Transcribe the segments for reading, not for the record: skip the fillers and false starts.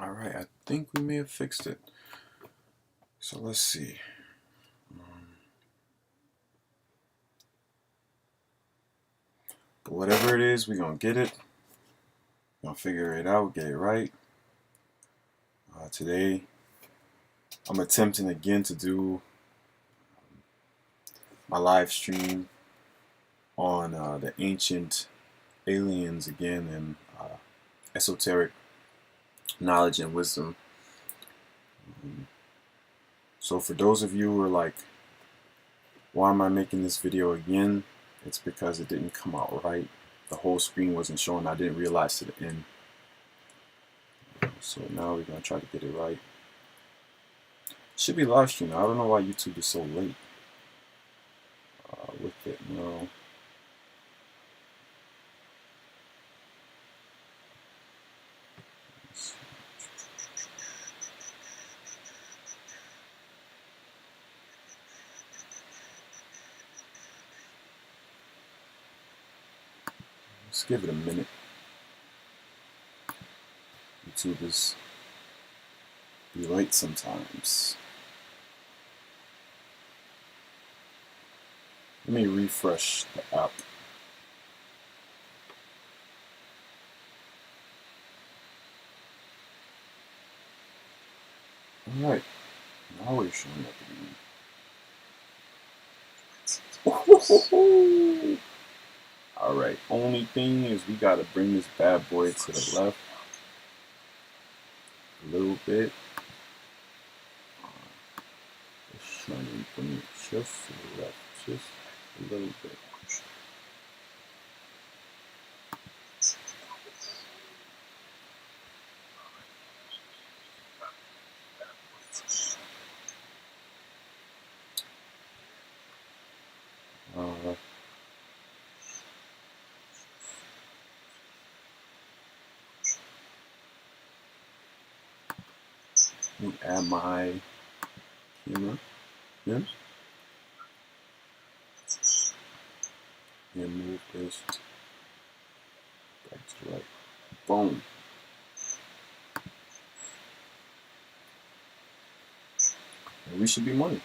Alright, I think we may have fixed it. So let's see. But whatever it is, we're going to get it. We're going to figure it out, get it right. Today, I'm attempting again to do my live stream on the ancient aliens again and esoteric knowledge and wisdom. So for those of you who are like, why am I making this video again? It's because it didn't come out right. The whole screen wasn't showing. I didn't realize to the end. So now we're going to try to get it right. Should be live streaming. I don't know why YouTube is so late with it. No. Let's give it a minute. YouTube is be late sometimes. Let me refresh the app. Alright, now we're showing up again. Alright, only thing is we gotta bring this bad boy to the left a little bit. Just trying to bring it just to the left, just a little bit. Let me add my camera in and move this back to the right. Boom. And we should be money.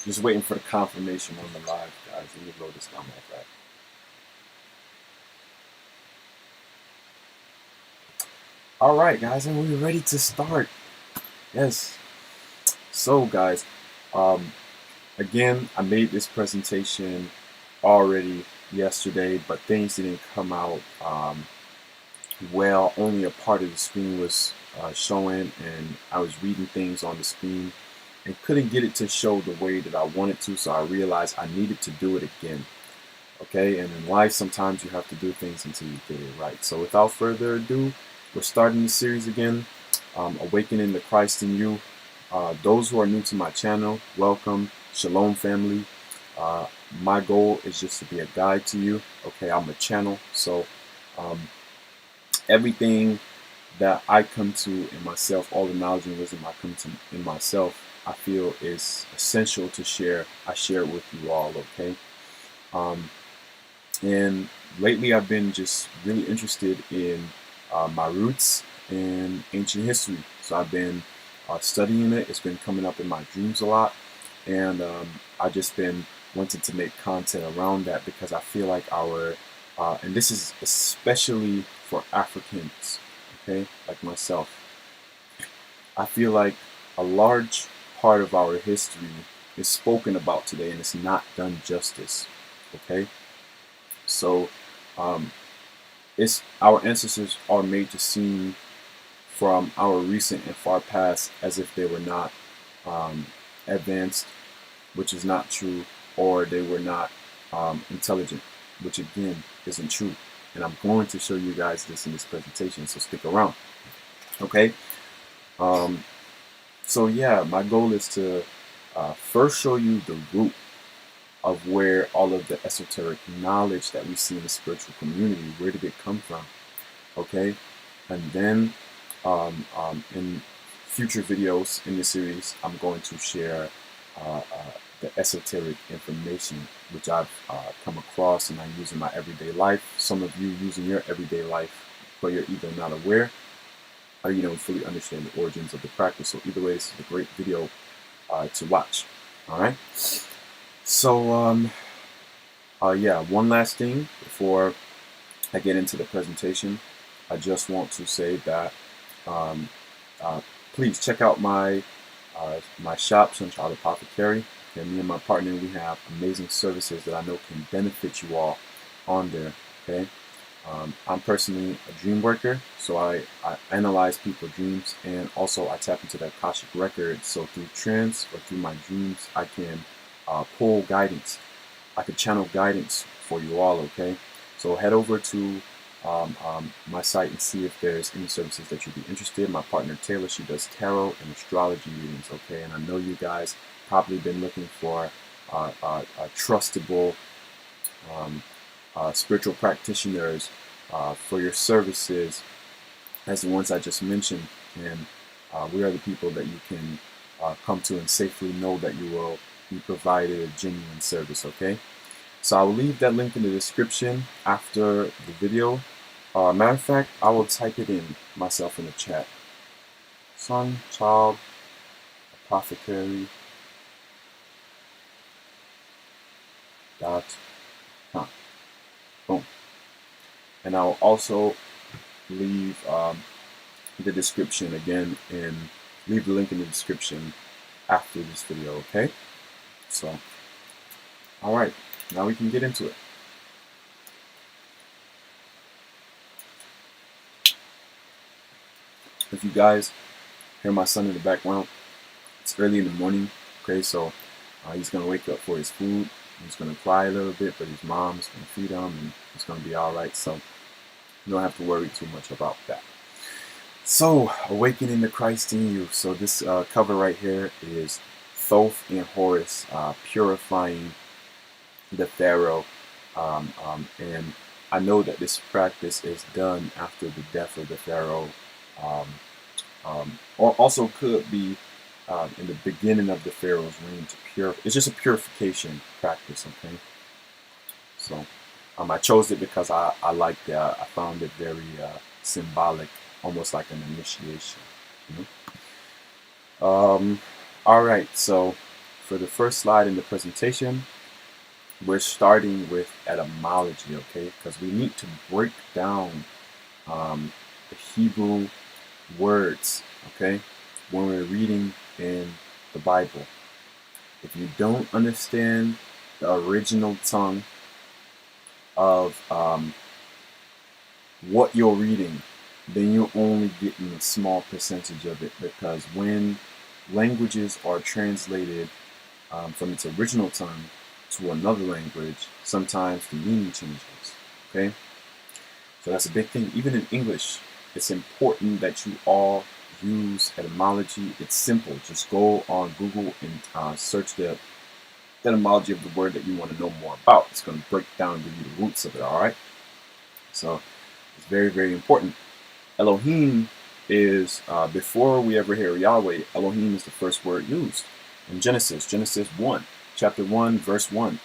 Just waiting for the confirmation on the live, guys. Let me load this down like that. Alright, guys, and we're ready to start. Yes. So, guys, again, I made this presentation already yesterday, but things didn't come out well. Only a part of the screen was showing, and I was reading things on the screen and couldn't get it to show the way that I wanted to, so I realized I needed to do it again. Okay, and in life, sometimes you have to do things until you get it right. So without further ado, we're starting the series again, Awakening the Christ in You. Those who are new to my channel, welcome. Shalom, family. My goal is just to be a guide to you. Okay, I'm a channel, so everything that I come to in myself, all the knowledge and wisdom I come to in myself, I feel is essential to share. I share it with you all, okay? And lately I've been just really interested in my roots in ancient history. So I've been studying it. It's been coming up in my dreams a lot. And I've just been wanting to make content around that because I feel like and this is especially for Africans, okay, like myself. I feel like a large part of our history is spoken about today and it's not done justice, okay? So it's our ancestors are made to seem from our recent and far past as if they were not advanced, which is not true, or they were not intelligent, which again isn't true. And I'm going to show you guys this in this presentation, so stick around. Okay. So yeah, my goal is to first show you the root of where all of the esoteric knowledge that we see in the spiritual community, where did it come from? Okay, and then in future videos in this series, I'm going to share the esoteric information, which I've come across and I use in my everyday life. Some of you use in your everyday life, but you're either not aware or you don't fully understand the origins of the practice. So either way, this is a great video to watch. All right. So yeah, one last thing before I get into the presentation. I just want to say that um, uh, please check out my shop, Sunchild Apothecary. And me and my partner, we have amazing services that I know can benefit you all on there. Okay. I'm personally a dream worker, so I analyze people's dreams, and also I tap into the Akashic record. So through trance or through my dreams, I can pull guidance. I could channel guidance for you all. Okay, so head over to my site and see if there's any services that you'd be interested in. My partner Taylor, she does tarot and astrology readings. Okay, and I know you guys probably been looking for trustable spiritual practitioners for your services as the ones I just mentioned, and we are the people that you can come to and safely know that you will be provided a genuine service. Okay, so I'll leave that link in the description after the video. Matter of fact, I will type it in myself in the chat. Sunchild Apothecary .com. Boom. And I'll also leave the description again, and leave the link in the description after this video. Okay, so all right, now we can get into it. If you guys hear my son in the background, it's early in the morning. Okay, so he's gonna wake up for his food. He's gonna cry a little bit, but his mom's gonna feed him, and he's gonna be all right. So you don't have to worry too much about that. So, awakening the Christ in you. So this cover right here is Thoth and Horus purifying the Pharaoh, and I know that this practice is done after the death of the Pharaoh, or also could be in the beginning of the Pharaoh's reign to purify. It's just a purification practice. Okay, so I chose it because I liked it. I found it very symbolic, almost like an initiation. You know? All right, so for the first slide in the presentation, we're starting with etymology, okay? Because we need to break down the Hebrew words, okay? When we're reading in the Bible. If you don't understand the original tongue of what you're reading, then you're only getting a small percentage of it, because when languages are translated from its original tongue to another language, sometimes the meaning changes. Okay, so that's a big thing. Even in English, it's important that you all use etymology. It's simple. Just go on Google and search the etymology of the word that you want to know more about. It's going to break down and give you the roots of it. All right, so it's very, very important. Elohim is, before we ever hear Yahweh, Elohim is the first word used in Genesis 1, chapter 1, verse 1.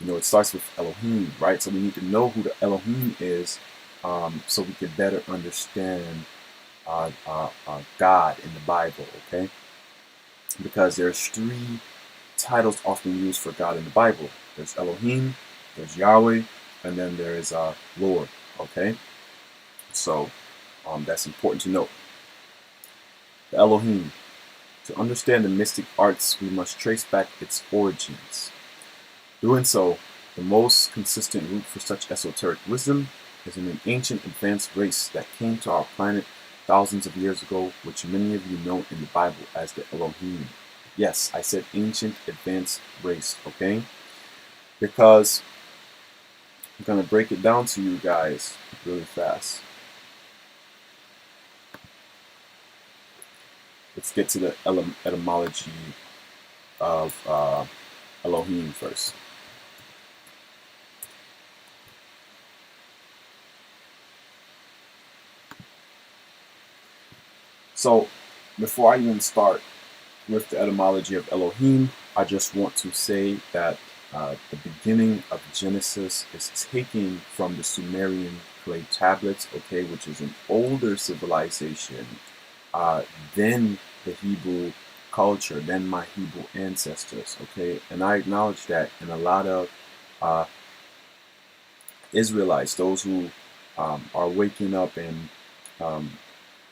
You know, it starts with Elohim, right? So we need to know who the Elohim is, so we can better understand God in the Bible, okay? Because there's three titles often used for God in the Bible. There's Elohim, there's Yahweh, and then there is Lord, okay? So that's important to note. The Elohim. To understand the mystic arts, we must trace back its origins. Doing so, the most consistent route for such esoteric wisdom is in an ancient advanced race that came to our planet thousands of years ago, which many of you know in the Bible as the Elohim. Yes, I said ancient advanced race, okay? Because I'm going to break it down to you guys really fast. Let's get to the etymology of Elohim first. So, before I even start with the etymology of Elohim, I just want to say that the beginning of Genesis is taken from the Sumerian clay tablets, okay, which is an older civilization uh, than the Hebrew culture, than my Hebrew ancestors, okay? And I acknowledge that in a lot of uh, Israelites, those who are waking up and um,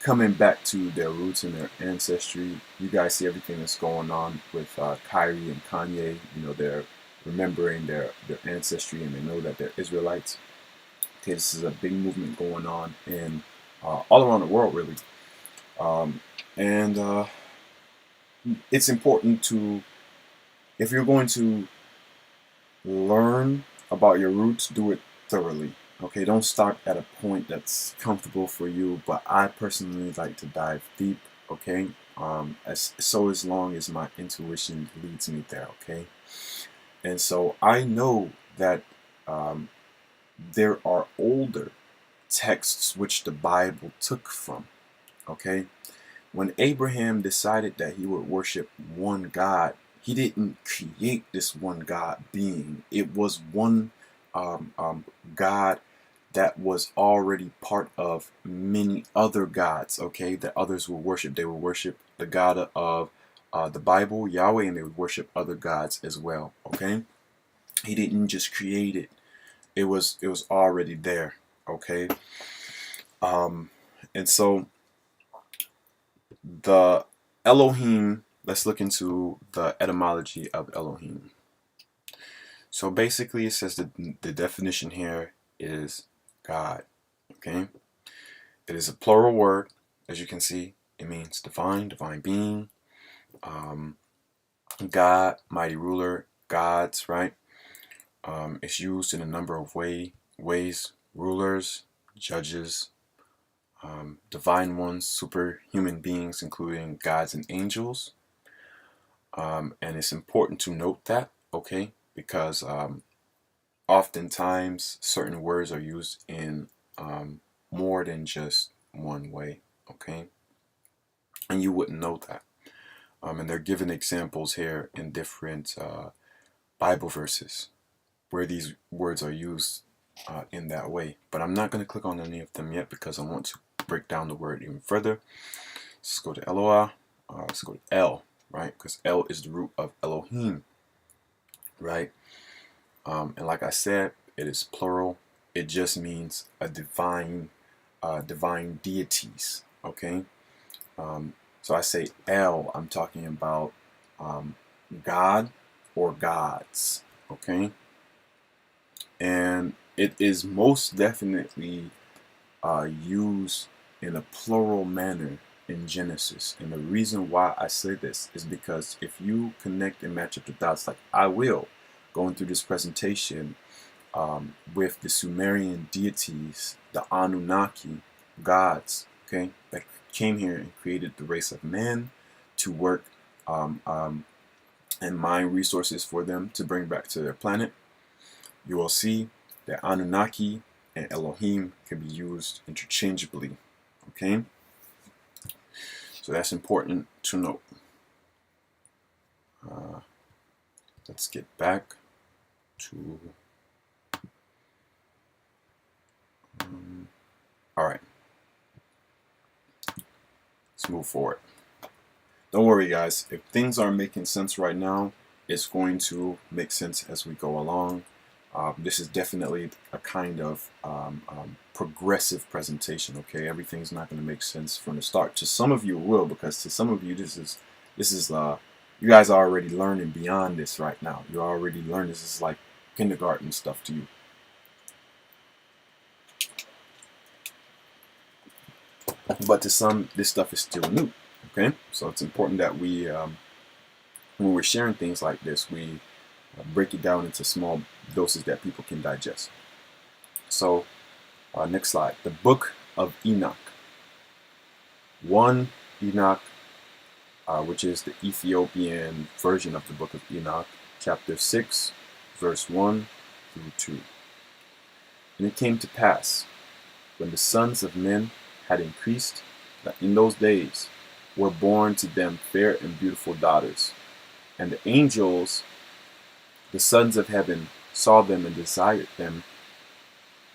coming back to their roots and their ancestry. You guys see everything that's going on with Kyrie and Kanye. You know, they're remembering their ancestry and they know that they're Israelites. Okay, this is a big movement going on in all around the world, really. Um, and it's important to, if you're going to learn about your roots, do it thoroughly. Okay, don't start at a point that's comfortable for you, but I personally like to dive deep. Okay, as long as my intuition leads me there. Okay, and so I know that um, there are older texts which the Bible took from. Okay, when Abraham decided that he would worship one God, he didn't create this one God being. It was one God that was already part of many other gods, okay, that others would worship. They would worship the God of the Bible, Yahweh, and they would worship other gods as well, okay? He didn't just create it. It was already there, okay? Um, and so the Elohim, let's look into the etymology of Elohim. So basically it says that the definition here is God, okay? It is a plural word, as you can see. It means divine, divine being, um, God, mighty ruler, gods, right? It's used in a number of ways, rulers, judges, divine ones, superhuman beings, including gods and angels. And it's important to note that, okay, because oftentimes certain words are used in more than just one way, okay? And you wouldn't know that. And they're given examples here in different Bible verses where these words are used in that way. But I'm not going to click on any of them yet because I want to break down the word even further. Let's go to Eloah. Let's go to El, right? Because El is the root of Elohim, right? And like I said, it is plural. It just means a divine deities, okay? So I say El, I'm talking about God or gods, okay? And it is most definitely used in a plural manner in Genesis. And the reason why I say this is because if you connect and match up the dots, like I will, going through this presentation with the Sumerian deities, the Anunnaki gods, okay, that came here and created the race of men to work and mine resources for them to bring back to their planet, you will see that Anunnaki and Elohim can be used interchangeably. Okay? So that's important to note. Let's get back to. All right. Let's move forward. Don't worry, guys. If things aren't making sense right now, it's going to make sense as we go along. This is definitely a kind of progressive presentation. Okay, everything's not going to make sense from the start. To some of you, it will, because to some of you, this is you guys are already learning beyond this right now. You're already learning. This is like kindergarten stuff to you. But to some, this stuff is still new. Okay, so it's important that we, when we're sharing things like this, we break it down into small doses that people can digest. So, next slide. The Book of Enoch. 1 Enoch, which is the Ethiopian version of the Book of Enoch, chapter 6, verse 1 through 2. And it came to pass, when the sons of men had increased, that in those days were born to them fair and beautiful daughters, And the angels, the sons of heaven, saw them and desired them,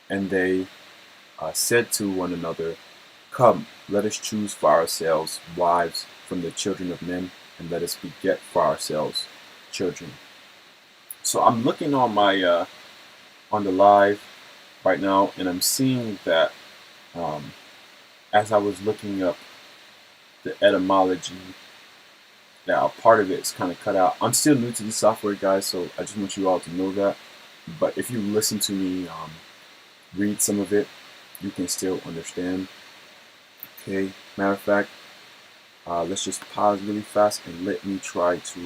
and they said to one another, "Come, let us choose for ourselves wives from the children of men, and let us beget for ourselves children." So I'm looking on my on the live right now, and I'm seeing that um, as I was looking up the etymology, that a part of it is kind of cut out. I'm still new to this software, guys, so I just want you all to know that. But if you listen to me read some of it, you can still understand. Okay, matter of fact, let's just pause really fast and let me try to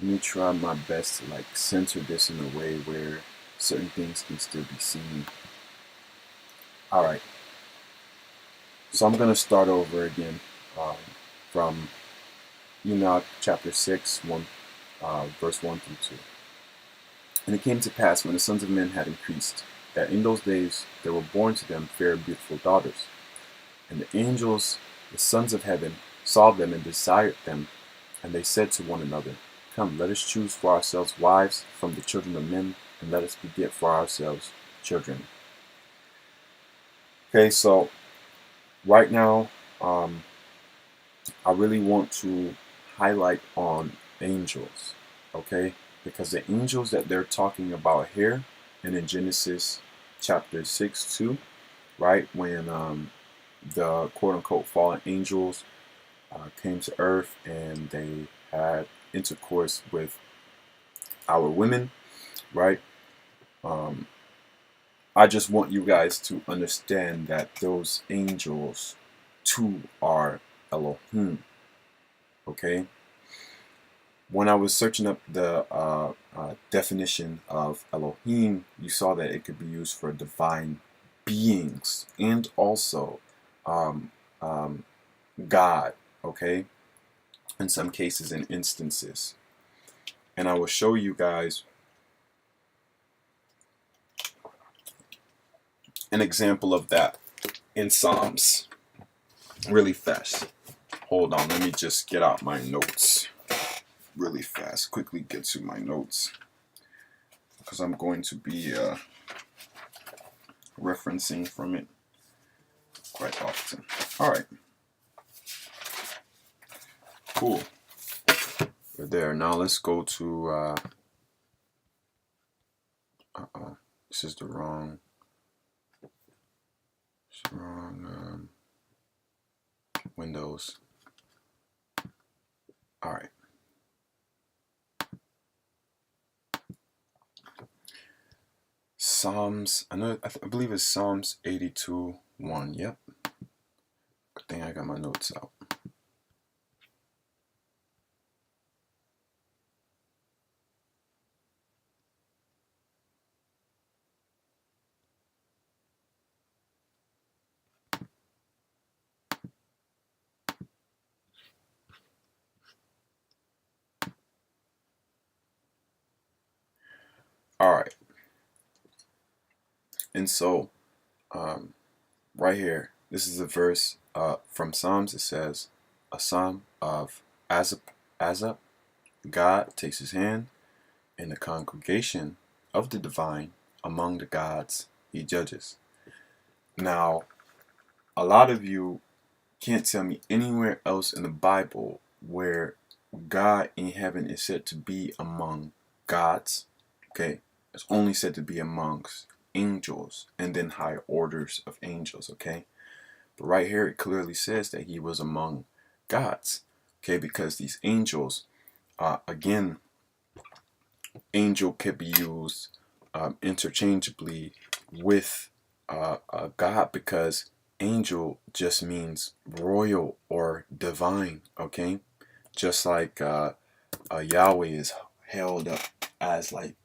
let me try my best to like censor this in a way where certain things can still be seen. All right, so I'm gonna start over again from Enoch chapter 6, verse 1 through 2. And it came to pass when the sons of men had increased, that in those days there were born to them fair and beautiful daughters. And the angels, the sons of heaven, saw them and desired them, and they said to one another, "Come, let us choose for ourselves wives from the children of men, and let us beget for ourselves children." Okay, so right now, I really want to highlight on angels, okay? Because the angels that they're talking about here and in Genesis chapter 6 2, right? When the quote unquote fallen angels came to earth and they had intercourse with our women, right? Um, I just want you guys to understand that those angels too are Elohim, okay? When I was searching up the definition of Elohim, you saw that it could be used for divine beings and also um, um, God, okay? In some cases and instances. And I will show you guys an example of that in Psalms really fast. Hold on, let me just get out my notes really fast. Quickly get to my notes because I'm going to be referencing from it quite often. All right, cool. We're there. Now let's go to, this is the wrong, Windows. All right. Psalms, I believe it's Psalms 82 1. Yep. Good thing I got my notes out. All right. And so, right here, this is a verse from Psalms. It says, a psalm of Asaph. God takes his hand in the congregation of the divine among the gods he judges. Now, a lot of you can't tell me anywhere else in the Bible where God in heaven is said to be among gods. Okay, it's only said to be amongst angels and then higher orders of angels. Okay, but right here it clearly says that he was among gods. Okay, because these angels, again, angel could be used interchangeably with God, because angel just means royal or divine, okay? Just like Yahweh is held up as like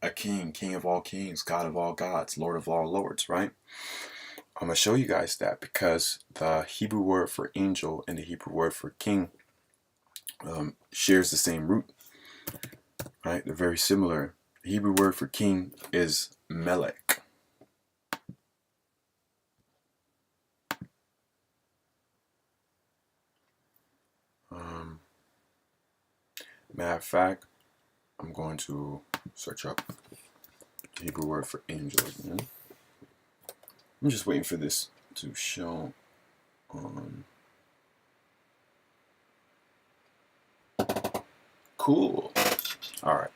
a king, king of all kings, God of all gods, Lord of all lords, right? I'm going to show you guys that because the Hebrew word for angel and the Hebrew word for king shares the same root, right? They're very similar. The Hebrew word for king is melech. Matter of fact, I'm going to search up the Hebrew word for angel again. I'm just waiting for this to show on. Cool. All right.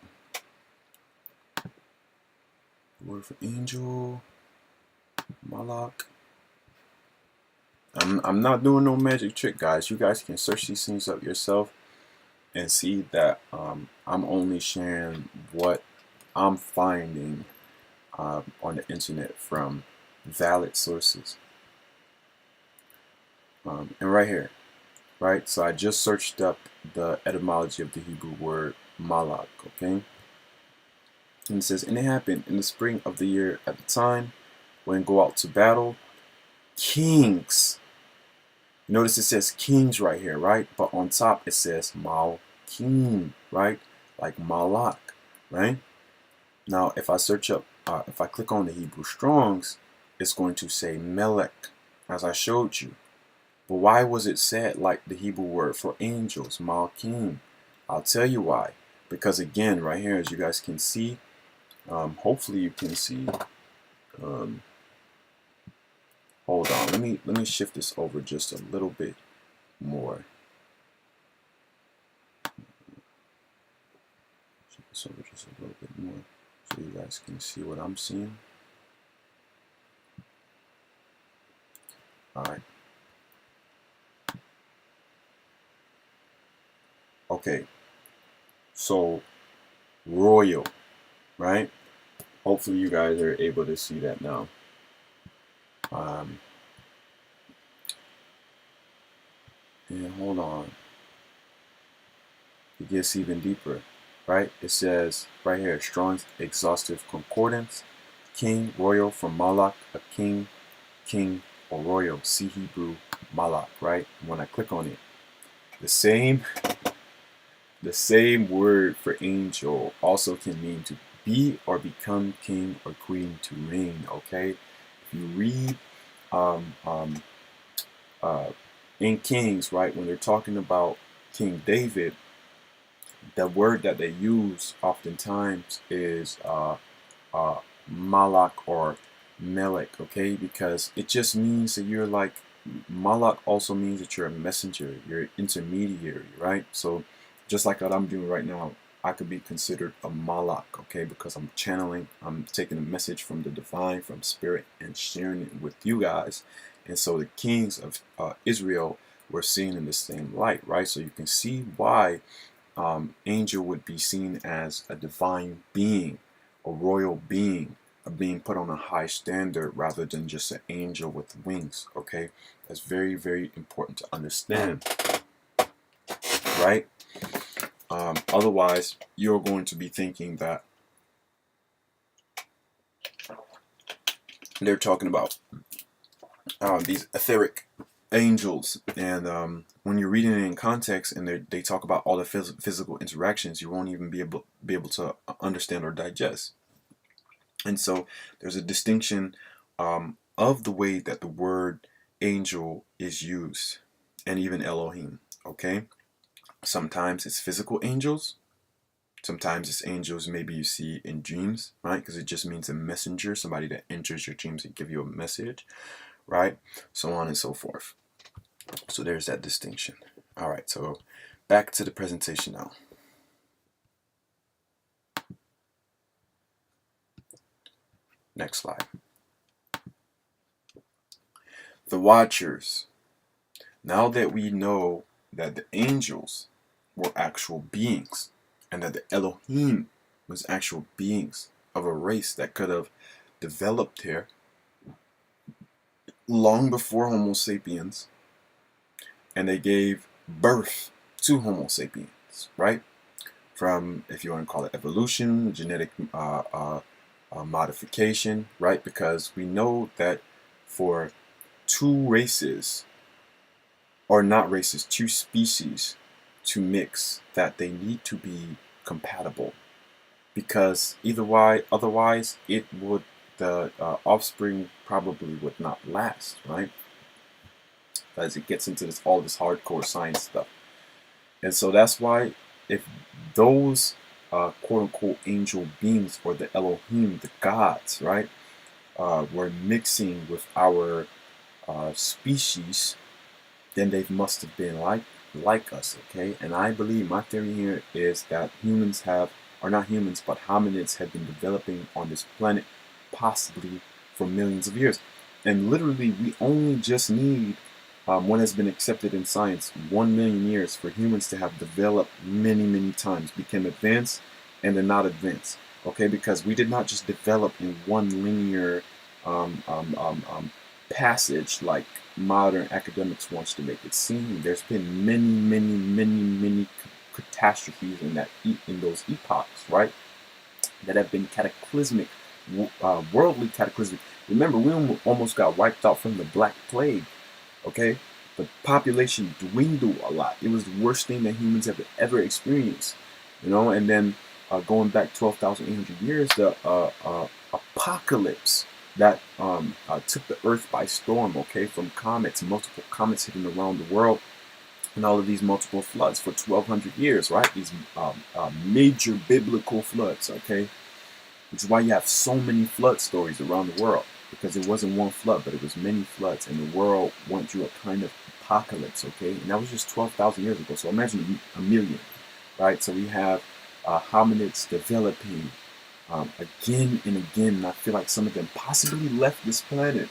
Word for angel, malak. I'm not doing no magic trick, guys. You guys can search these things up yourself and see that I'm only sharing what I'm finding on the internet from valid sources. And right here, right? So I just searched up the etymology of the Hebrew word malak, okay? And it says, and it happened in the spring of the year at the time when go out to battle, kings. Notice it says kings right here, right? But on top it says Malkim, right? Like Malak, right? Now, if I search up, if I click on the Hebrew Strongs, it's going to say Melech, as I showed you. But why was it said like the Hebrew word for angels, Malkim? I'll tell you why. Because again, right here, as you guys can see, hopefully you can see. Hold on, let me shift this over just a little bit more. Shift this over just a little bit more so you guys can see what I'm seeing. All right. Okay. So royal, right? Hopefully you guys are able to see that now. And hold on. It gets even deeper, right? It says right here, Strong's Exhaustive Concordance, king, royal from Malak, a king, king, or royal. See Hebrew Malak, right? When I click on it, the same word for angel also can mean to be or become king or queen, to reign. Okay, if you read in Kings, right, when they're talking about King David, the word that they use oftentimes is Malak or Melech, okay, because it just means that you're like, Malak also means that you're a messenger, you're an intermediary, right? So just like what I'm doing right now, I could be considered a Malak, okay, because I'm channeling, I'm taking a message from the divine, from spirit, and sharing it with you guys. And so the kings of Israel were seen in the same light, right? So you can see why angel would be seen as a divine being, a royal being, a being put on a high standard rather than just an angel with wings. Okay, that's very, very important to understand, right? Otherwise, you're going to be thinking that they're talking about these etheric angels, and when you're reading it in context and they talk about all the physical interactions, you won't even be able to understand or digest. And so there's a distinction of the way that the word angel is used, and even Elohim. Okay, sometimes it's physical angels, sometimes it's angels maybe you see in dreams, right? Because it just means a messenger, somebody that enters your dreams and give you a message, right? So on and so forth. So there's that distinction. All right, so back to the presentation now. Next slide. The Watchers. Now that we know that the angels were actual beings and that the Elohim was actual beings of a race that could have developed here long before Homo sapiens, and they gave birth to Homo sapiens, right? From, if you want to call it evolution, genetic modification, right? Because we know that for two races, or not races, two species to mix, that they need to be compatible, because otherwise it would, the offspring probably would not last, right? As it gets into all this hardcore science stuff. And so that's why, if those quote unquote angel beings, or the Elohim, the gods, right, were mixing with our species, then they must have been like us, okay? And I believe, my theory here is that humans have, or not humans, but hominids have been developing on this planet possibly for millions of years. And literally, we only just need what has been accepted in science, 1 million years for humans to have developed many times, become advanced, and then not advanced, okay? Because we did not just develop in one linear um, um, um, um, passage like modern academics wants to make it seem. There's been many catastrophes in in those epochs, right? That have been cataclysmic, worldly cataclysmic. Remember, we almost got wiped out from the Black Plague. Okay, the population dwindled a lot. It was the worst thing that humans have ever experienced. You know, and then going back 12,800 years, the apocalypse that took the Earth by storm. Okay, from comets, multiple comets hitting around the world, and all of these multiple floods for 1,200 years. Right, these major biblical floods. Okay, which is why you have so many flood stories around the world, because it wasn't one flood, but it was many floods, and the world went through a kind of apocalypse, okay? And that was just 12,000 years ago, so imagine a million, right? So we have hominids developing again and again, and I feel like some of them possibly left this planet,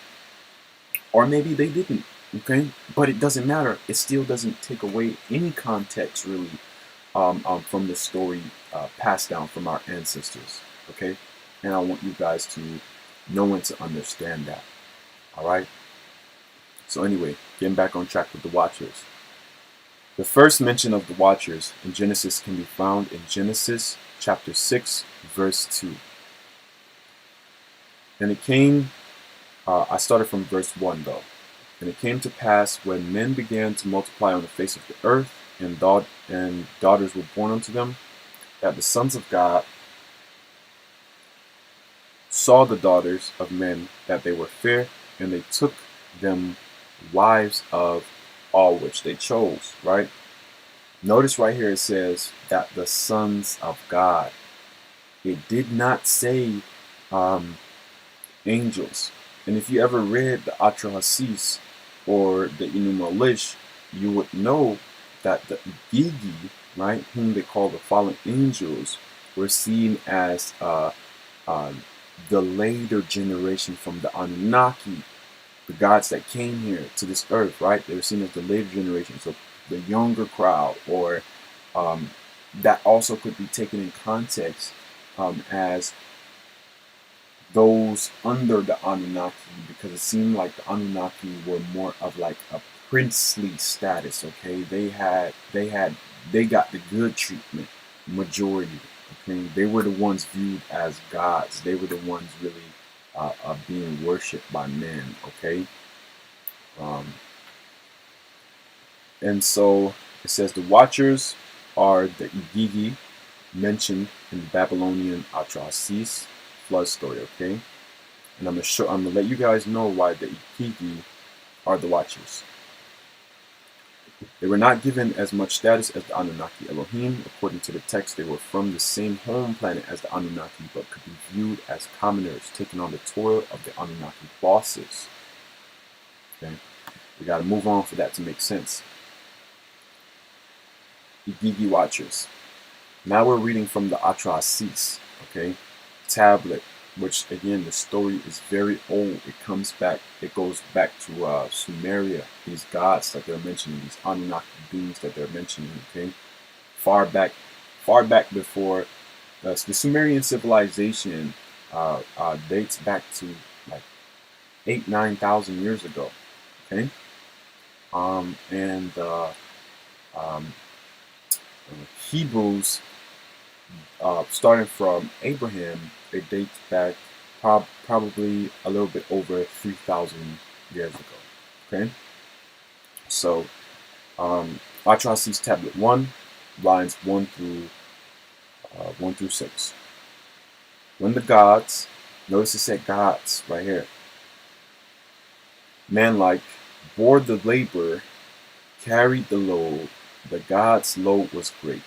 or maybe they didn't, okay? But it doesn't matter. It still doesn't take away any context, really, from the story passed down from our ancestors, okay? And I want you guys to know and to understand that, all right? So anyway, getting back on track with the Watchers. The first mention of the Watchers in Genesis can be found in Genesis chapter 6, verse 2. And it came, I started from verse 1 though. And it came to pass, when men began to multiply on the face of the earth, and daughters were born unto them, that the sons of God saw the daughters of men, that they were fair, and they took them wives of all which they chose, right? Notice right here it says that the sons of God. It did not say angels. And if you ever read the Atra Hasis or the Inu Malish, you would know that the Igigi, right, whom they call the fallen angels, were seen as the later generation from the Anunnaki, the gods that came here to this earth, right? They were seen as the later generation, so the younger crowd, or that also could be taken in context as those under the Anunnaki, because it seemed like the Anunnaki were more of like a princely status. Okay, they got the good treatment, majority. Okay, they were the ones viewed as gods. They were the ones really being worshipped by men. Okay, and so it says the Watchers are the Igigi mentioned in the Babylonian Atrahasis flood story. Okay, and I'm gonna let you guys know why the Igigi are the Watchers. They were not given as much status as the Anunnaki Elohim. According to the text, they were from the same home planet as the Anunnaki, but could be viewed as commoners taking on the toil of the Anunnaki bosses. Okay, we got to move on for that to make sense. Igigi Watchers. Now we're reading from the Atrahasis, okay, tablet, which again, the story is very old. It goes back to Sumeria, these gods that they're mentioning, these Anunnaki beings that they're mentioning, okay, far back before the Sumerian civilization dates back to like 9,000 years ago, okay, and Hebrews, starting from Abraham, it dates back probably a little bit over 3,000 years ago. Okay, so Atrahasis Tablet 1, lines 1 through 6. When the gods, notice it said gods right here, manlike, bore the labor, carried the load, the gods' load was great.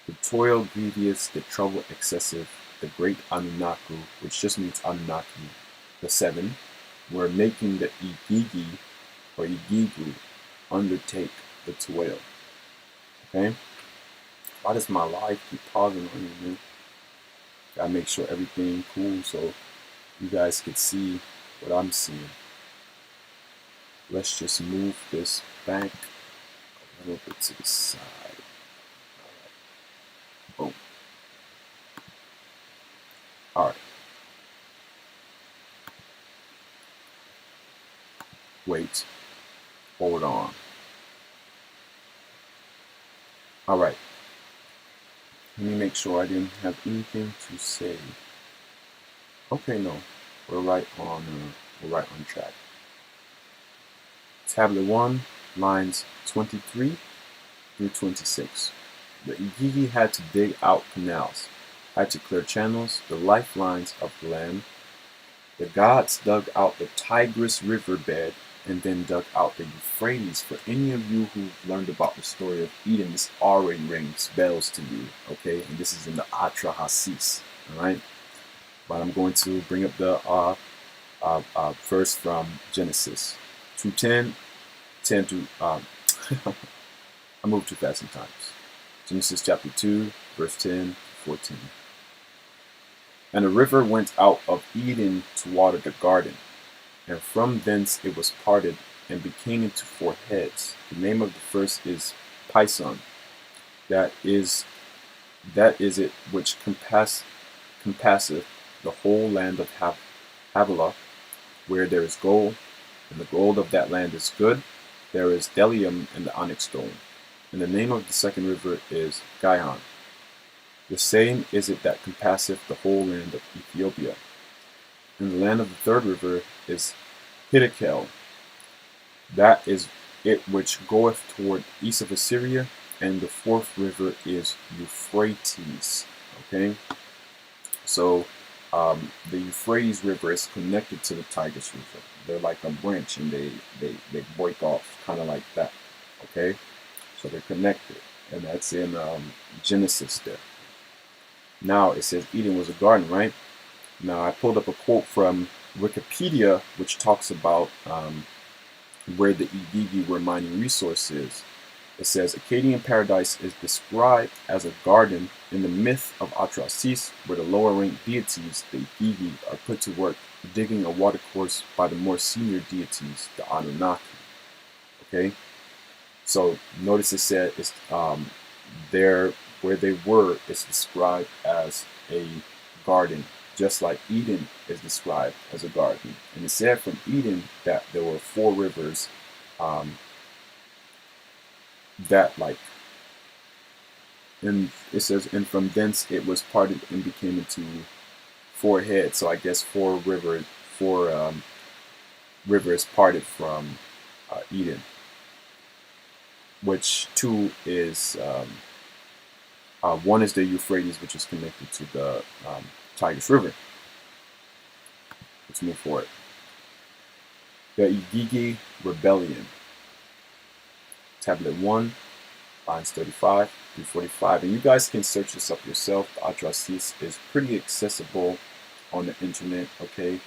the toil grievous, the trouble excessive, the great Anunnaki, which just means Anunnaki, the seven, were making the Igigi or Igigu undertake the toil. Okay? Why does my life keep pausing on you, man? Gotta make sure everything cool so you guys can see what I'm seeing. Let's just move this back a little bit to the side. Boom. Alright. Wait. Hold on. Alright. Let me make sure I didn't have anything to say. Okay, no. We're right on track. Tablet 1, lines 23 through 26. The Igigi had to dig out canals, had to clear channels, the lifelines of the land. The gods dug out the Tigris riverbed and then dug out the Euphrates. For any of you who've learned about the story of Eden, this already rings bells to you, okay? And this is in the Atrahasis, all right? But I'm going to bring up the verse from Genesis 2:10, 10 to I move too fast sometimes. Genesis chapter 2, verse 10 to 14. And a river went out of Eden to water the garden, and from thence it was parted and became into four heads. The name of the first is Pison. That is it which compasseth the whole land of Havilah, where there is gold, and the gold of that land is good. There is bdellium and the onyx stone. And the name of the second river is Gihon. The same is it that compasseth the whole land of Ethiopia. And the land of the third river is Hiddekel. That is it which goeth toward east of Assyria. And the fourth river is Euphrates. Okay? So the Euphrates River is connected to the Tigris River. They're like a branch and they break off kind of like that. Okay? So they're connected. And that's in Genesis there. Now it says Eden was a garden, right? Now I pulled up a quote from Wikipedia which talks about where the Igigi were mining resources. It says Akkadian paradise is described as a garden in the myth of Atrahasis, where the lower ranked deities, the Igigi, are put to work digging a watercourse by the more senior deities, the Anunnaki. Okay, so notice it said it's there where they were is described as a garden, just like Eden is described as a garden. And it said from Eden that there were four rivers that like, and it says, and from thence it was parted and became into four heads. So I guess four rivers parted from Eden, which two is one is the Euphrates, which is connected to the Tigris River. Let's move forward. The Igigi Rebellion. Tablet 1, lines 35 through 45. And you guys can search this up yourself. The Atrahasis is pretty accessible on the internet, okay?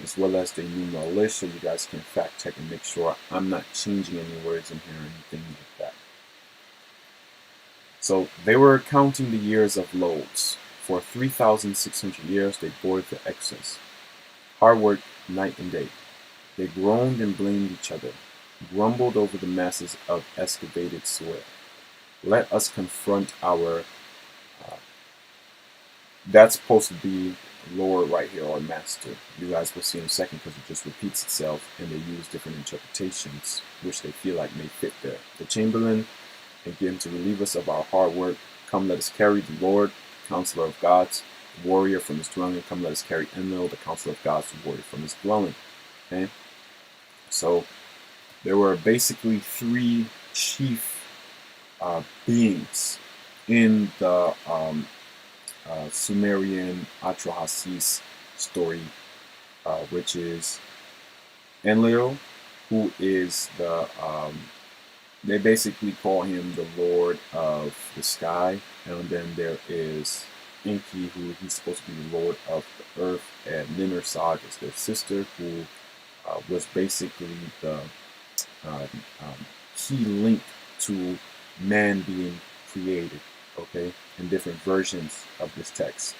As well as the numeral list, so you guys can fact check and make sure I'm not changing any words in here or anything like that. So they were counting the years of loads. For 3,600 years they bore the excess. Hard work night and day. They groaned and blamed each other, grumbled over the masses of excavated soil. Let us confront our, that's supposed to be Lord right here, or master. You guys will see in a second because it just repeats itself and they use different interpretations which they feel like may fit there. The Chamberlain, and get him to relieve us of our hard work. Come, let us carry the Lord, Counselor of Gods, the warrior from his dwelling. Come, let us carry Enlil, the Counselor of Gods, the warrior from his dwelling. Okay? So there were basically three chief beings in the Sumerian Atrahasis story, which is Enlil, who is the They basically call him the Lord of the Sky, and then there is Enki, who he's supposed to be the Lord of the Earth, and Ninursag is their sister, who was basically the uh, um, key link to man being created. Okay, in different versions of this text.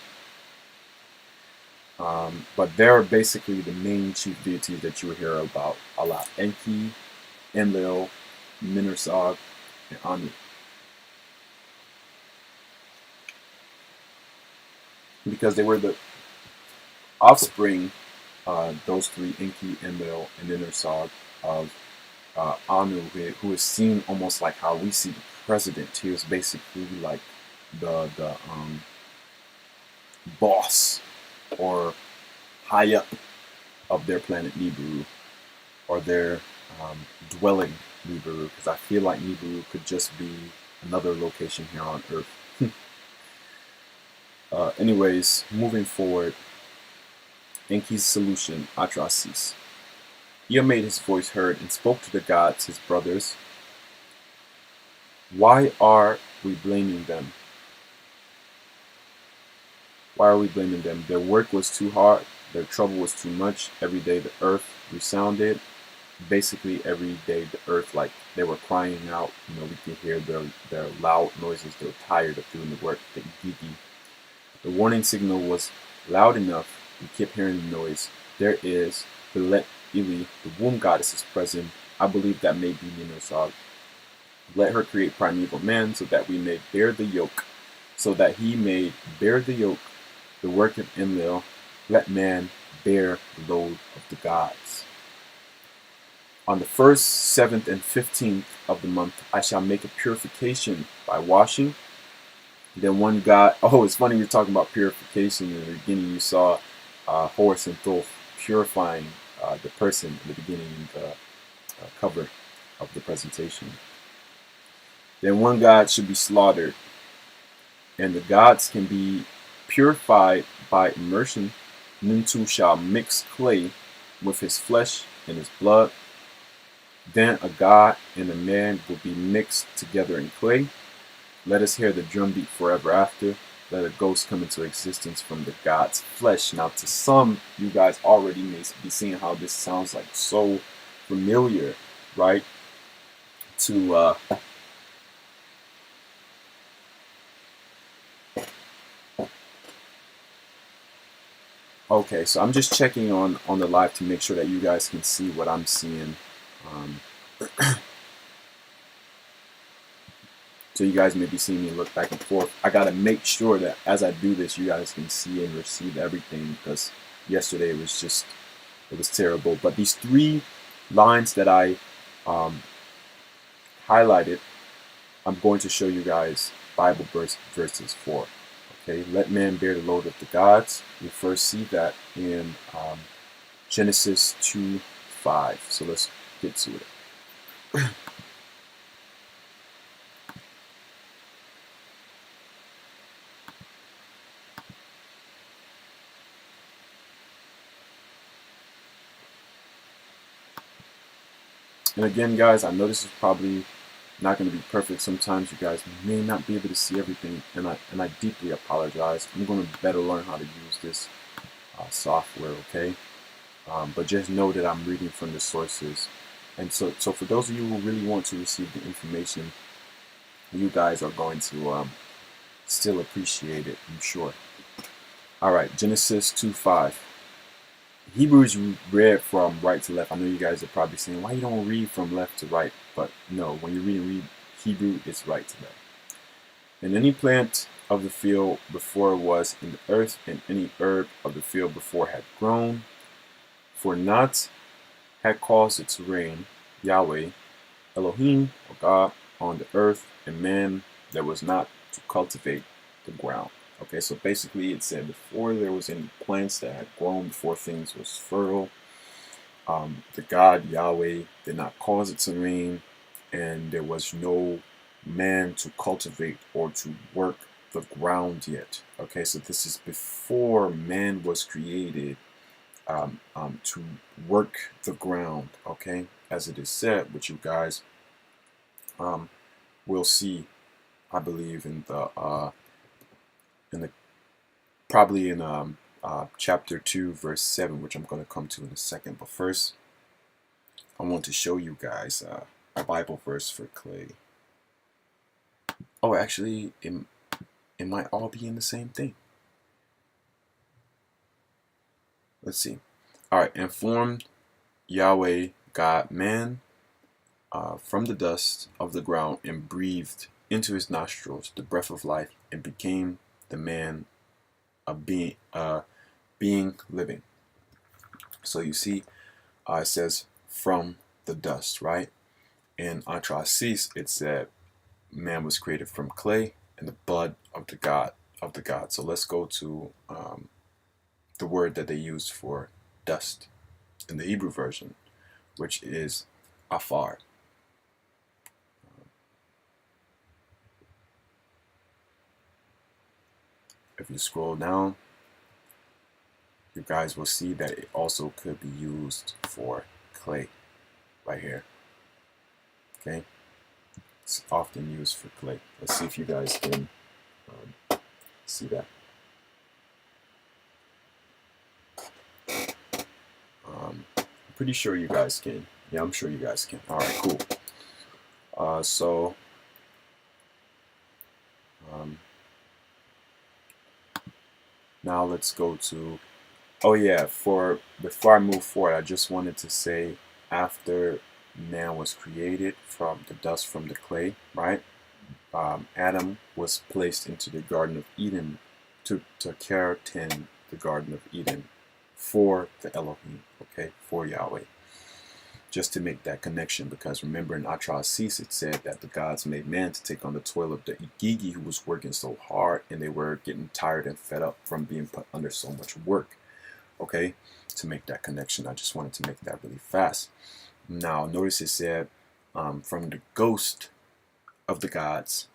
But they're basically the main chief deities that you will hear about a lot: Enki, Enlil, Ninursag, and Anu. Because they were the offspring, those three, Enki, Enlil, and Ninursag, of Anu, who is seen almost like how we see the president. He was basically like the boss or high up of their planet Nibiru, or their dwelling Nibiru, because I feel like Nibiru could just be another location here on Earth. Anyways, moving forward, Enki's solution, Atrasis. Ea made his voice heard and spoke to the gods, his brothers. Why are we blaming them? Why are we blaming them? Their work was too hard. Their trouble was too much. Every day the earth resounded. Basically every day the earth, like they were crying out. We could hear their loud noises. They were tired of doing the work. The gigi. The warning signal was loud enough. We kept hearing the noise. There is Belet Ili, the womb goddess, is present. I believe that may be Ninosag. Let her create primeval man so that we may bear the yoke. So that he may bear the yoke, the work of Enlil. Let man bear the load of the gods. On the 1st, 7th, and 15th of the month, I shall make a purification by washing. Then one god. Oh, it's funny you're talking about purification. In the beginning, you saw Horus and Thoth purifying the person in the beginning, the cover of the presentation. Then one god should be slaughtered, and the gods can be purified by immersion. Nintu shall mix clay with his flesh and his blood. Then a god and a man will be mixed together in clay. Let us hear the drumbeat forever after. Let a ghost come into existence from the god's flesh. Now, to some, you guys already may be seeing how this sounds like so familiar, right? To okay, so I'm just checking on the live to make sure that you guys can see what I'm seeing. Um, So you guys may be seeing me look back and forth. I gotta make sure that as I do this, you guys can see and receive everything, because yesterday it was terrible. But these three lines that I highlighted, I'm going to show you guys Bible verses for. Okay, let man bear the load of the gods. We first see that in Genesis 2:5. So let's get to it. And again, guys, I know this is probably not going to be perfect. Sometimes you guys may not be able to see everything, and I deeply apologize. I'm going to better learn how to use this software, okay? But just know that I'm reading from the sources. And so for those of you who really want to receive the information, you guys are going to still appreciate it, I'm sure. All right, Genesis 2:5. Hebrews read from right to left. I know you guys are probably saying, why you don't read from left to right? But no, when you read Hebrew, it's right to left. And any plant of the field before was in the earth, and any herb of the field before had grown, for not had caused it to rain, Yahweh, Elohim, or God, on the earth, and man that was not to cultivate the ground. Okay, so basically it said before there was any plants that had grown, before things was fertile, the God Yahweh did not cause it to rain, and there was no man to cultivate or to work the ground yet. Okay, so this is before man was created to work the ground. Okay, as it is said, which you guys we'll see, I believe, in the probably in chapter 2 verse 7, which I'm going to come to in a second. But first, I want to show you guys a Bible verse for clay. Oh, actually, it might all be in the same thing. Let's see. All right, and formed Yahweh God man from the dust of the ground, and breathed into his nostrils the breath of life, and became the man a being living. So you see, it says from the dust, right? In Antrasis, it said man was created from clay and the blood of the God So let's go to the word that they used for dust in the Hebrew version, which is afar. If you scroll down, you guys will see that it also could be used for clay right here. Okay, it's often used for clay. Let's see if you guys can see that. I'm pretty sure you guys can. Yeah, I'm sure you guys can. All right, cool. So now let's go to, oh yeah, before I move forward, I just wanted to say, after man was created from the dust from the clay, right? Adam was placed into the Garden of Eden to care tend the Garden of Eden for the Elohim, okay, for Yahweh. Just to make that connection, because remember in Atrasis it said that the gods made man to take on the toil of the Igigi, who was working so hard, and they were getting tired and fed up from being put under so much work. Okay, to make that connection, I just wanted to make that really fast. Now notice it said from the ghost of the gods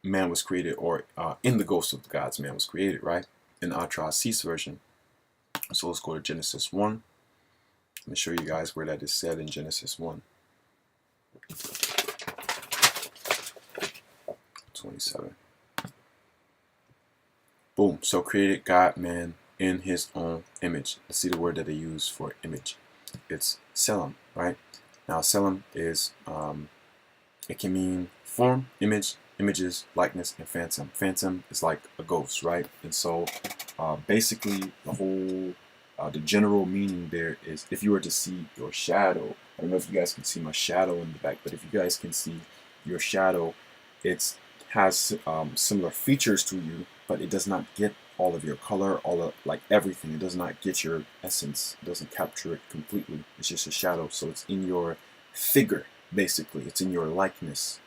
man was created, or in the ghost of the gods man was created, right? In Atrasis version. So let's go to Genesis 1. Let me show you guys where that is said in Genesis 1. 27. Boom. So created God man in his own image. Let's see the word that they use for image. It's Selim, right? Now Selim is, it can mean form, image, images, likeness, and phantom. Phantom is like a ghost, right? And so basically the general meaning there is, if you were to see your shadow, I don't know if you guys can see my shadow in the back, but if you guys can see your shadow, it has similar features to you, but it does not get all of your color, like everything. It does not get your essence. It doesn't capture it completely. It's just a shadow. So it's in your figure, basically. It's in your likeness.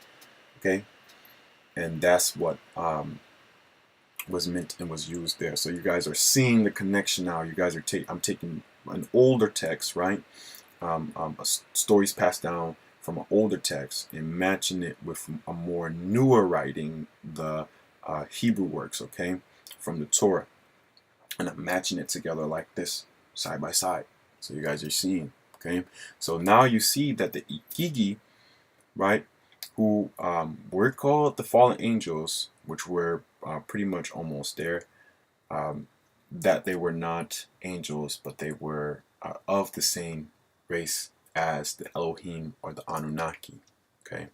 Okay? And that's what was meant and was used there. So you guys are seeing the connection now. You guys are I'm taking an older text, right? Stories passed down from an older text and matching it with a more newer writing, the Hebrew works, okay, from the Torah, and I'm matching it together like this, side by side. So you guys are seeing, okay. So now you see that the Igigi, right, who were called the fallen angels, which were pretty much almost there, that they were not angels, but they were of the same race as the Elohim or the Anunnaki. Okay,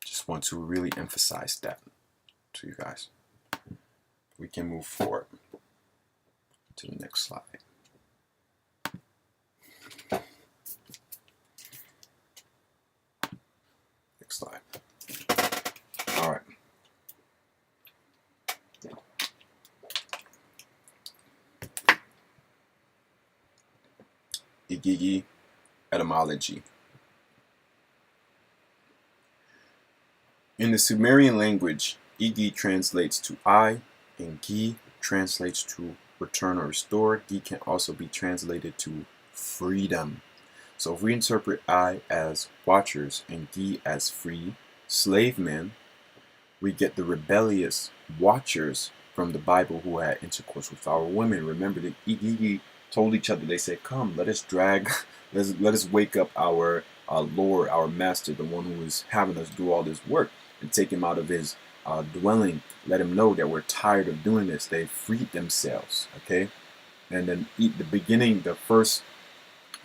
just want to really emphasize that to you guys. We can move forward to the next slide. Next slide. All right. Igigi etymology. In the Sumerian language, Igi translates to I, and Gi translates to return or restore. Gi can also be translated to freedom. So if we interpret I as watchers and Gi as free slave men, we get the rebellious watchers from the Bible who had intercourse with our women. Remember, the Igigi told each other, they said, come, let us drag, let us wake up our Lord, our master, the one who is having us do all this work, and take him out of his dwelling. Let him know that we're tired of doing this. They freed themselves, okay? And then the beginning, the first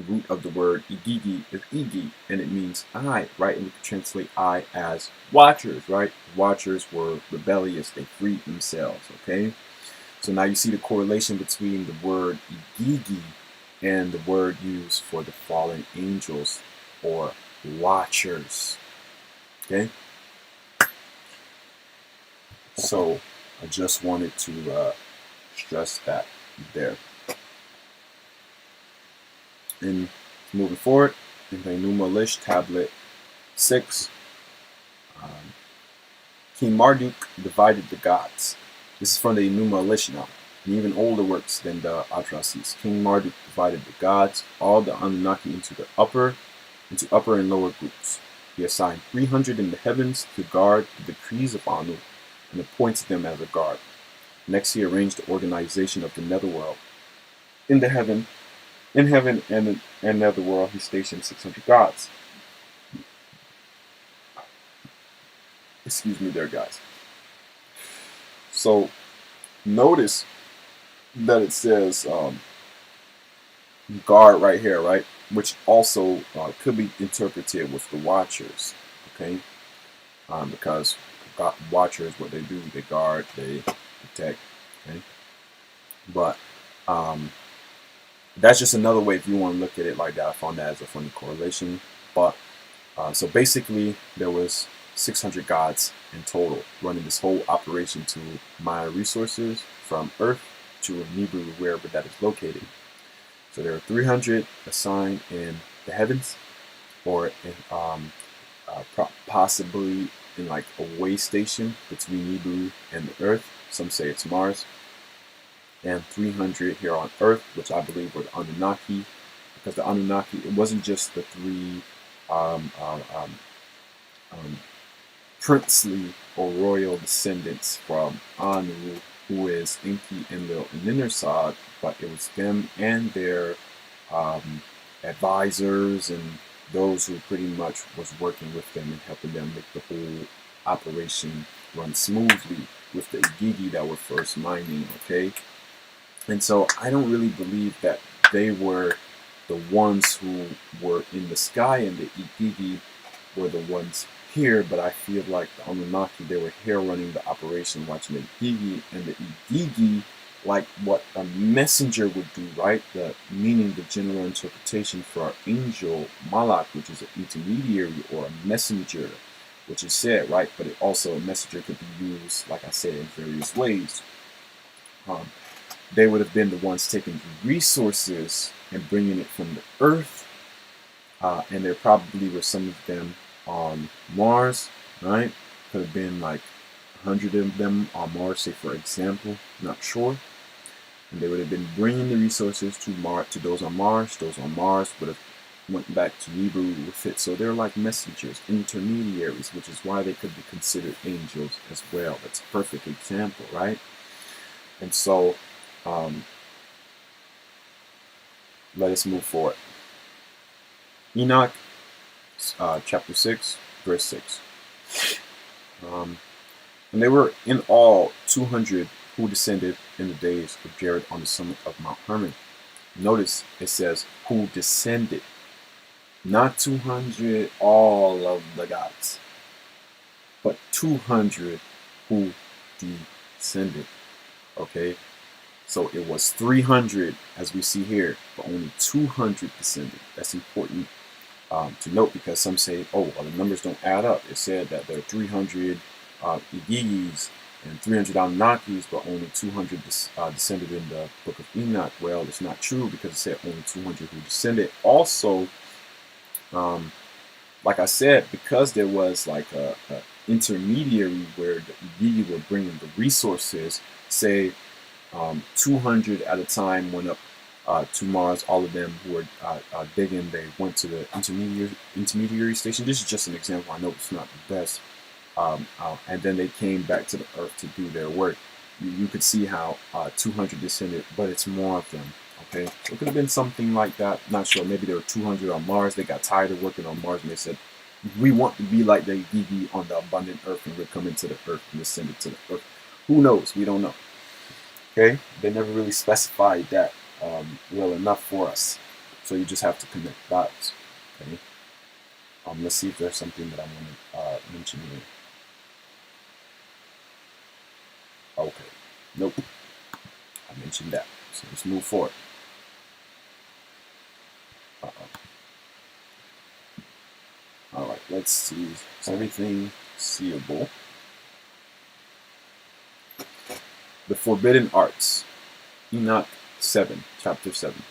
root of the word igigi is igi, and it means I, right? And we can translate I as watchers, right? Watchers were rebellious. They freed themselves, okay? So now you see the correlation between the word igigi and the word used for the fallen angels or watchers, okay? So I just wanted to stress that there. And moving forward, in the Enuma Elish Tablet 6, um, King Marduk divided the gods. This is from the Enuma Elish now, and even older works than the Atrasis. King Marduk divided the gods, all the Anunnaki, into upper and lower groups. He assigned 300 in the heavens to guard the decrees of Anu, and appointed them as a guard. Next, he arranged the organization of the netherworld. In heaven and netherworld, he stationed 600 gods. Excuse me there, guys. So notice that it says guard right here, right? Which also could be interpreted with the watchers, okay? Because watchers, what they do, they guard, they protect, okay? But that's just another way if you want to look at it like that. I found that as a funny correlation. But so basically, there was 600 gods in total running this whole operation to mine resources from Earth to Nibiru, wherever that is located. So there are 300 assigned in the heavens, or in, possibly in like a way station between Nibiru and the Earth. Some say it's Mars. And 300 here on Earth, which I believe were the Anunnaki, because the Anunnaki, it wasn't just the three princely or royal descendants from Anu, who is Enki, Enlil, and Ninhursag, but it was them and their advisors and those who pretty much was working with them and helping them make the whole operation run smoothly with the Igigi that were first mining, okay? And so I don't really believe that they were the ones who were in the sky and the Igigi were the ones here, but I feel like the Anunnaki, they were here running the operation, watching the Igigi, and the Igigi, like what a messenger would do, right? Meaning the general interpretation for our angel Malak, which is an intermediary or a messenger, which is said, right? But it also, a messenger could be used, like I said, in various ways. They would have been the ones taking the resources and bringing it from the Earth, and there probably were some of them on Mars, right? Could have been like 100 of them on Mars, say for example, not sure. And they would have been bringing the resources to those on Mars. Those on Mars would have went back to Nibiru with it. So they're like messengers, intermediaries, which is why they could be considered angels as well. That's a perfect example, right? And so let us move forward. Enoch, chapter 6, verse 6. And they were in all 200 who descended in the days of Jared on the summit of Mount Hermon. Notice it says who descended, not 200 all of the gods, but 200 who descended. Okay, so it was 300 as we see here, but only 200 descended. That's important to note, because some say, oh, well, the numbers don't add up. It said that there are 300 Igigis and 300 Anunnakis, but only 200 descended in the book of Enoch. Well, it's not true, because it said only 200 who descended. Also, like I said, because there was like a intermediary where the Igigi were bringing the resources, say 200 at a time went up to Mars. All of them who were digging, they went to the intermediary station. This is just an example. I know it's not the best. And then they came back to the Earth to do their work. You could see how 200 descended, but it's more of them. Okay, so it could have been something like that. Not sure. Maybe there were 200 on Mars. They got tired of working on Mars and they said, "We want to be like the Igigi on the abundant Earth, and we're coming to the Earth and descended to the Earth." Who knows? We don't know. Okay, they never really specified that well enough for us. So you just have to connect dots. Okay. Let's see if there's something that I want to mention here. Okay. Nope. I mentioned that. So let's move forward. Uh-oh. All right. Let's see. Is everything seeable? The Forbidden Arts. Enoch 7, chapter 7.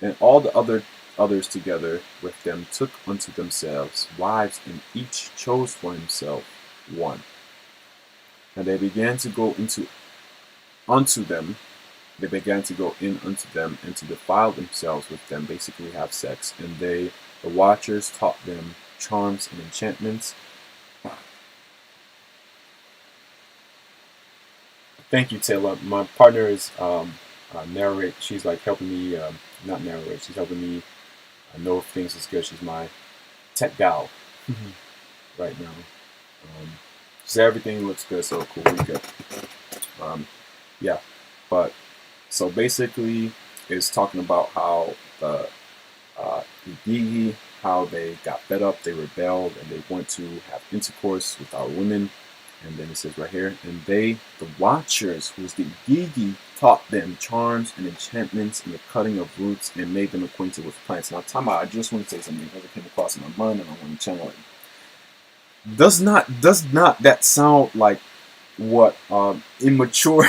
And all the others together with them took unto themselves wives, and each chose for himself one. And they began to go unto them. They began to go in unto them and to defile themselves with them, basically have sex. And they, the watchers, taught them charms and enchantments. Thank you, Taylor. My partner is narrate. She's like helping me, not narrate. She's helping me know if things is good. She's my tech gal right now. So everything looks good, so cool, we good. Yeah, but so basically, it's talking about how the Igigi, how they got fed up, they rebelled, and they want to have intercourse with our women. And then it says right here, and they, the watchers, who's the Igigi, taught them charms and enchantments and the cutting of roots and made them acquainted with plants. Now, time out, I just want to say something because it came across in my mind and I want to channel it. Does not that sound like what immature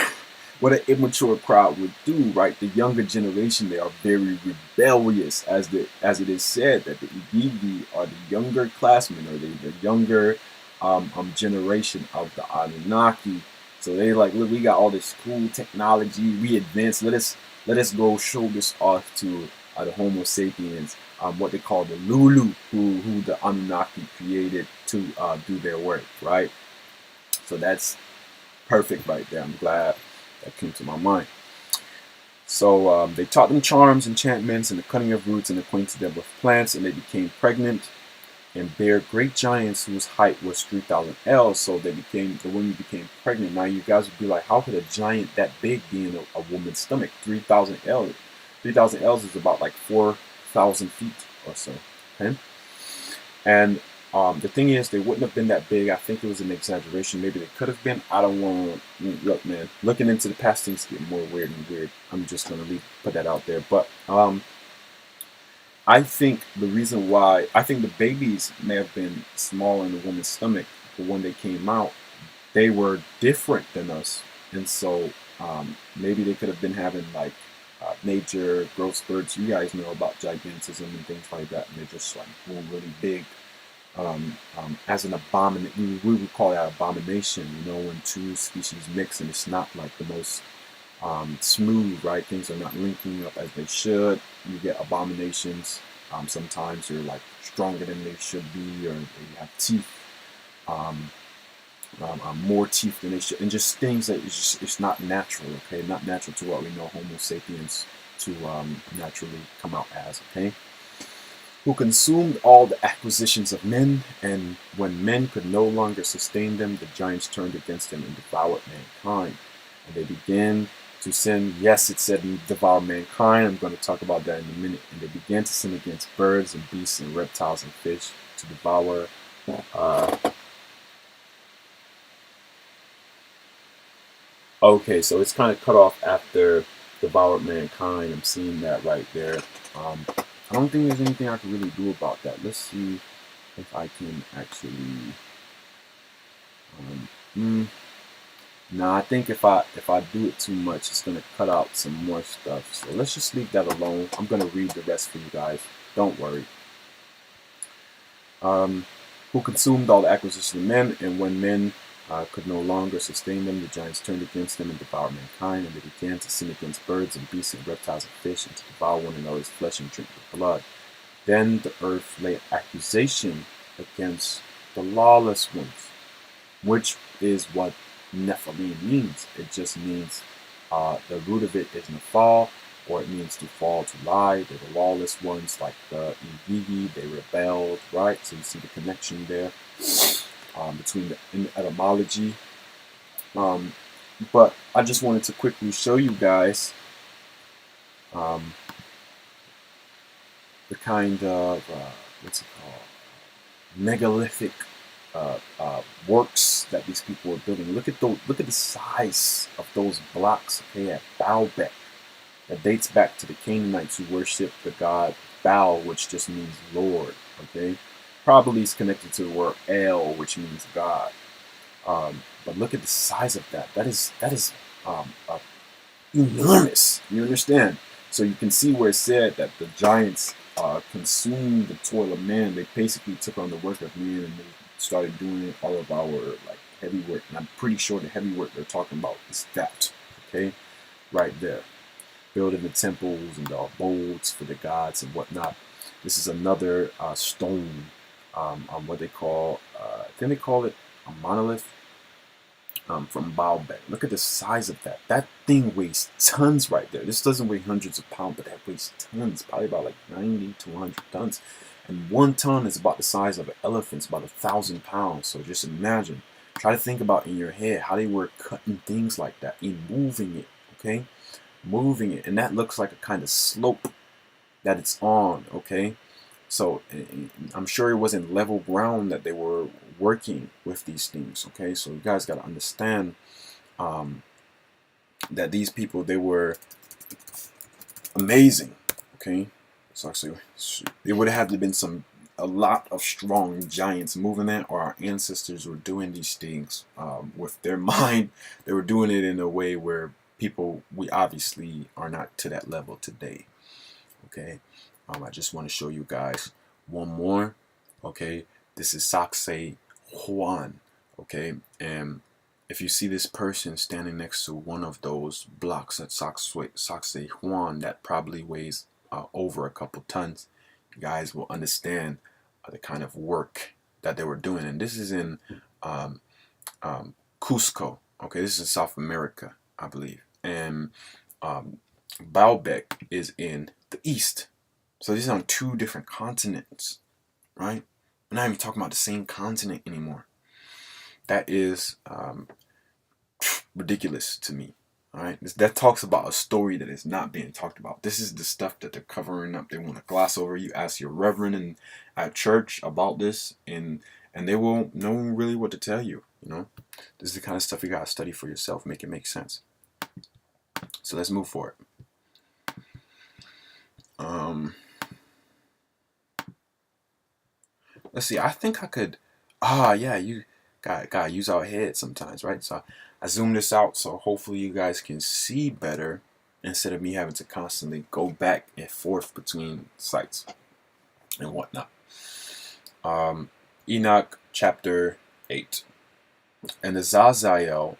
what an immature crowd would do, right? The younger generation, they are very rebellious, as it is said that the Igigi are the younger classmen, or the younger generation of the Anunnaki. So they like, look, we got all this cool technology, we advanced. Let us go show this off to the Homo sapiens, what they call the Lulu, who the Anunnaki created to do their work, right? So that's perfect right there. I'm glad that came to my mind. So they taught them charms, enchantments, and the cutting of roots, and acquainted them with plants, and they became pregnant and bare great giants whose height was 3,000 ells. So the women became pregnant. Now you guys would be like, how could a giant that big be in a woman's stomach? 3,000 ells. 3,000 ells is about like 4,000 feet or so. Okay, and the thing is, they wouldn't have been that big. I think it was an exaggeration. Maybe they could have been. I don't want to look, man. Looking into the past, things get more weird and weird. I'm just gonna put that out there. But I think the reason why, I think the babies may have been small in the woman's stomach, but when they came out, they were different than us, and so maybe they could have been having like major growth spurts. You guys know about gigantism and things like that, and they're just like really big. As an abomination, we would call that abomination, when two species mix and it's not like the most smooth, right? Things are not linking up as they should. You get abominations. Sometimes they're like stronger than they should be, or they have teeth, more teeth than they should, and just things that it's not natural, okay? Not natural to what we know Homo sapiens to naturally come out as, okay? Who consumed all the acquisitions of men, and when men could no longer sustain them, the giants turned against them and devoured mankind. And they began to sin. Yes, it said devour mankind. I'm going to talk about that in a minute. And they began to sin against birds and beasts and reptiles and fish to devour. Okay, so it's kind of cut off after devoured mankind. I'm seeing that right there. I don't think there's anything I can really do about that. Let's see if I can actually. No, I think if I do it too much, it's gonna cut out some more stuff. So let's just leave that alone. I'm gonna read the rest for you guys. Don't worry. Who consumed all the acquisition of men, and when men could no longer sustain them, the giants turned against them and devoured mankind, and they began to sin against birds and beasts and reptiles and fish, and to devour one another's flesh and drink the blood. Then the earth laid accusation against the lawless ones, which is what Nephilim means. It just means the root of it is Nephal, or it means to fall to lie. They're the lawless ones, like the embody. They rebelled, right? So you see the connection there between the in etymology. Um, but I just wanted to quickly show you guys um, the kind of what's it called, megalithic works that these people were building. Look at the size of those blocks. Okay, at Baalbek, that dates back to the Canaanites who worshipped the god Baal, which just means Lord. Okay, probably is connected to the word El, which means God. But look at the size of that. That is enormous. You understand? So you can see where it said that the giants consumed the toil of man. They basically took on the work of man and they started doing all of our like heavy work. And I'm pretty sure the heavy work they're talking about is that. Okay, right there, building the temples and the abodes for the gods and whatnot. This is another stone on what they call, I think they call it a monolith from Baalbek. Look at the size of that. That thing weighs tons right there. This doesn't weigh hundreds of pounds, but that weighs tons, probably about like 90 to 100 tons. And 1 ton is about the size of an elephant, it's about 1,000 pounds. So just imagine, try to think about in your head how they were cutting things like that and moving it, okay? Moving it. And that looks like a kind of slope that it's on, okay? So I'm sure it wasn't level ground that they were working with these things, okay? So you guys got to understand that these people, they were amazing, okay? So actually, there would have to been a lot of strong giants moving that, or our ancestors were doing these things with their mind. They were doing it in a way where people, we obviously are not to that level today, okay? I just want to show you guys one more, okay? This is Saxe Juan, okay? And if you see this person standing next to one of those blocks at Saxe Juan that probably weighs over a couple tons, you guys will understand the kind of work that they were doing. And this is in Cusco, okay? This is in South America, I believe. And Baalbek is in the east. So these are on 2 different continents, right? We're not even talking about the same continent anymore. That is ridiculous to me. All right, that talks about a story that is not being talked about. This is the stuff that they're covering up. They want to gloss over. You ask your reverend and at church about this, and they will know really what to tell you. You know, this is the kind of stuff you gotta study for yourself, make it make sense. So let's move forward. Let's see. I think I could. Yeah, you gotta use our head sometimes, right? So I zoom this out so hopefully you guys can see better instead of me having to constantly go back and forth between sites and whatnot. Enoch chapter 8. And Azazel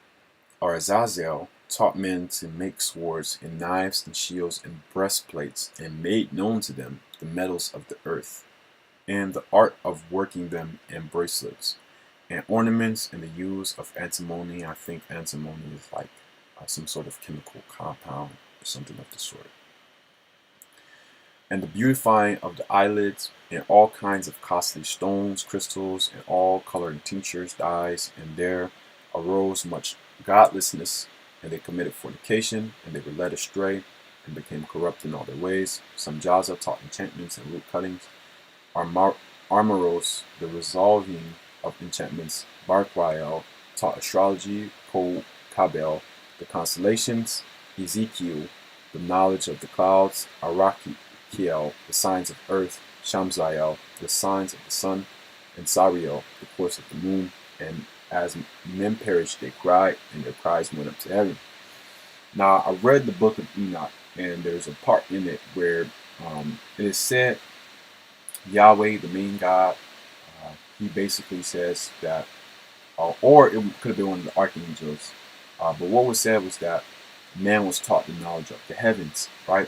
taught men to make swords and knives and shields and breastplates, and made known to them the metals of the earth, and the art of working them, and bracelets, and ornaments, and the use of antimony. I think antimony is like some sort of chemical compound or something of the sort. And the beautifying of the eyelids, and all kinds of costly stones, crystals, and all colored tinctures, dyes, and there arose much godlessness, and they committed fornication, and they were led astray, and became corrupt in all their ways. Some Jaza taught enchantments and root cuttings. Armoros, the resolving of enchantments. Barquiel taught astrology. Kabel, the constellations. Ezekiel, the knowledge of the clouds. Arakiel, the signs of earth. Shamzael, the signs of the sun. And Sariel, the course of the moon. And as men perished, they cried, and their cries went up to heaven. Now, I read the book of Enoch, and there's a part in it where it is said Yahweh, the main God, he basically says that, or it could have been one of the archangels, but what was said was that man was taught the knowledge of the heavens, right?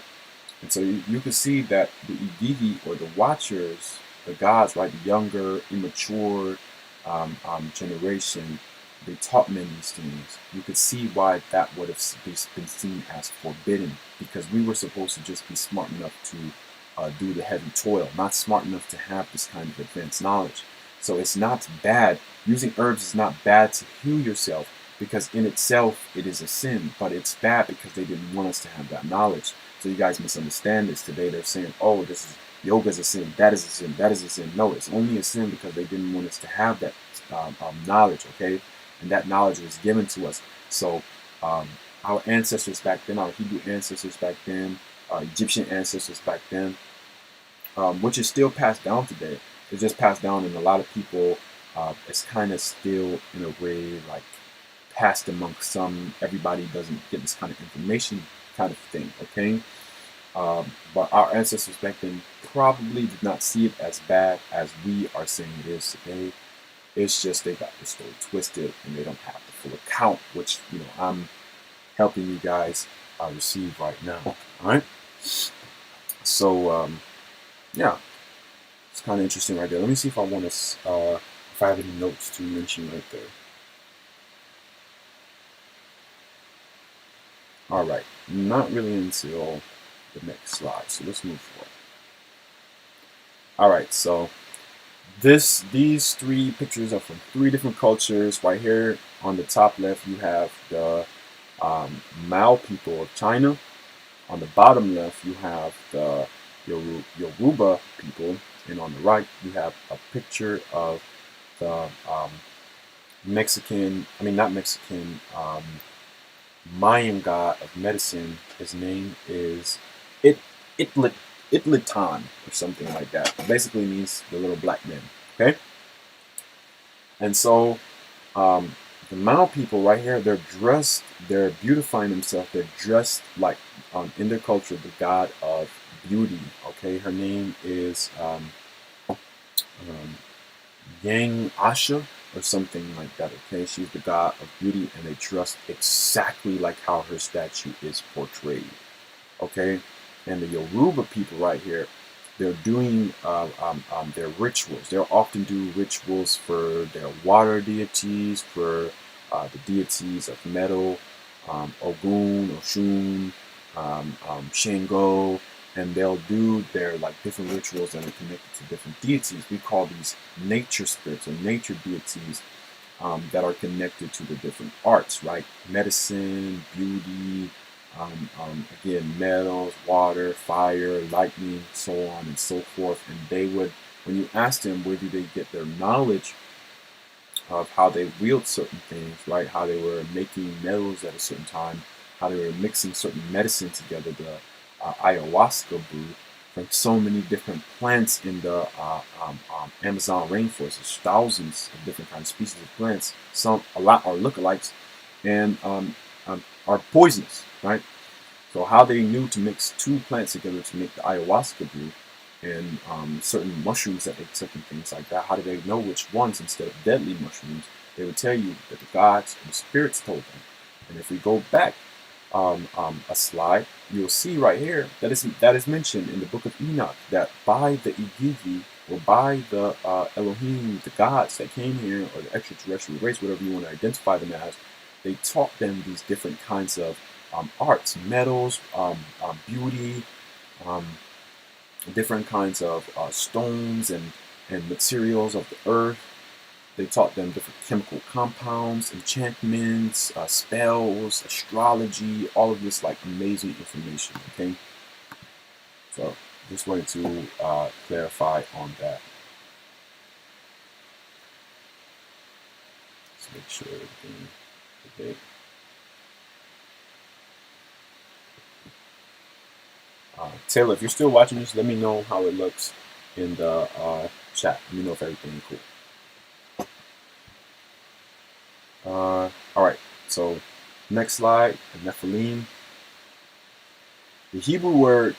And so you can see that the Igigi, or the watchers, the gods, right, the younger, immature generation, they taught men these things, you could see why that would have been seen as forbidden, because we were supposed to just be smart enough to do the heavy toil, not smart enough to have this kind of advanced knowledge. So it's not bad. Using herbs is not bad to heal yourself, because in itself it is a sin, but it's bad because they didn't want us to have that knowledge. So you guys misunderstand this today. They're saying, oh, this is yoga is a sin, that is a sin, that is a sin. No, it's only a sin because they didn't want us to have that knowledge, okay? And that knowledge was given to us. So our ancestors back then, our Hebrew ancestors back then, Egyptian ancestors back then, which is still passed down today. It's just passed down, and a lot of people, it's kind of still in a way like passed amongst some. Everybody doesn't get this kind of information, kind of thing. Okay, but our ancestors back then probably did not see it as bad as we are saying it is today. It's just they got the story twisted, and they don't have the full account, which I'm helping you guys receive right now. All right, so yeah. It's kind of interesting right there. Let me see if I want to, if I have any notes to mention right there. All right, not really until the next slide. So let's move forward. All right, so these three pictures are from three different cultures. Right here on the top left, you have the Mao people of China. On the bottom left, you have the Yoruba people. And on the right, you have a picture of the not Mexican, Mayan god of medicine. His name is Itlit, Itlitan or something like that. It basically means the little black man. Okay? And so the Mao people right here, they're beautifying themselves. They're dressed like, in their culture, the god of beauty. Okay? Her name is Yang Asha or something like that. Okay, she's the god of beauty, and they dress exactly like how her statue is portrayed. Okay, and the Yoruba people right here, they're doing their rituals. They'll often do rituals for their water deities, for the deities of metal, Ogun, Oshun, Shango, and they'll do their like different rituals that are connected to different deities. We call these nature spirits or nature deities that are connected to the different arts, right? Medicine, beauty, again, metals, water, fire, lightning, so on and so forth. And they would, when you ask them where do they get their knowledge of how they wield certain things, right? How they were making metals at a certain time, how they were mixing certain medicine together, the ayahuasca brew from so many different plants in the Amazon rainforest. There's thousands of different kinds of species of plants. Some, a lot are lookalikes, and are poisonous, right? So how they knew to mix two plants together to make the ayahuasca brew, and certain mushrooms that they took and things like that. How did they know which ones instead of deadly mushrooms? They would tell you that the gods and the spirits told them. And if we go back a slide, you'll see right here that is mentioned in the book of Enoch, that by the Igigi, or by the Elohim, the gods that came here, or the extraterrestrial race, whatever you want to identify them as, they taught them these different kinds of arts, metals, beauty, different kinds of stones and materials of the earth. They taught them different chemical compounds, enchantments, spells, astrology, all of this like amazing information. Okay, so just wanted to clarify on that. Let's make sure everything is okay. Taylor, if you're still watching this, let me know how it looks in the chat. Let me know if everything is cool. All right, so next slide, Nephilim. The Hebrew word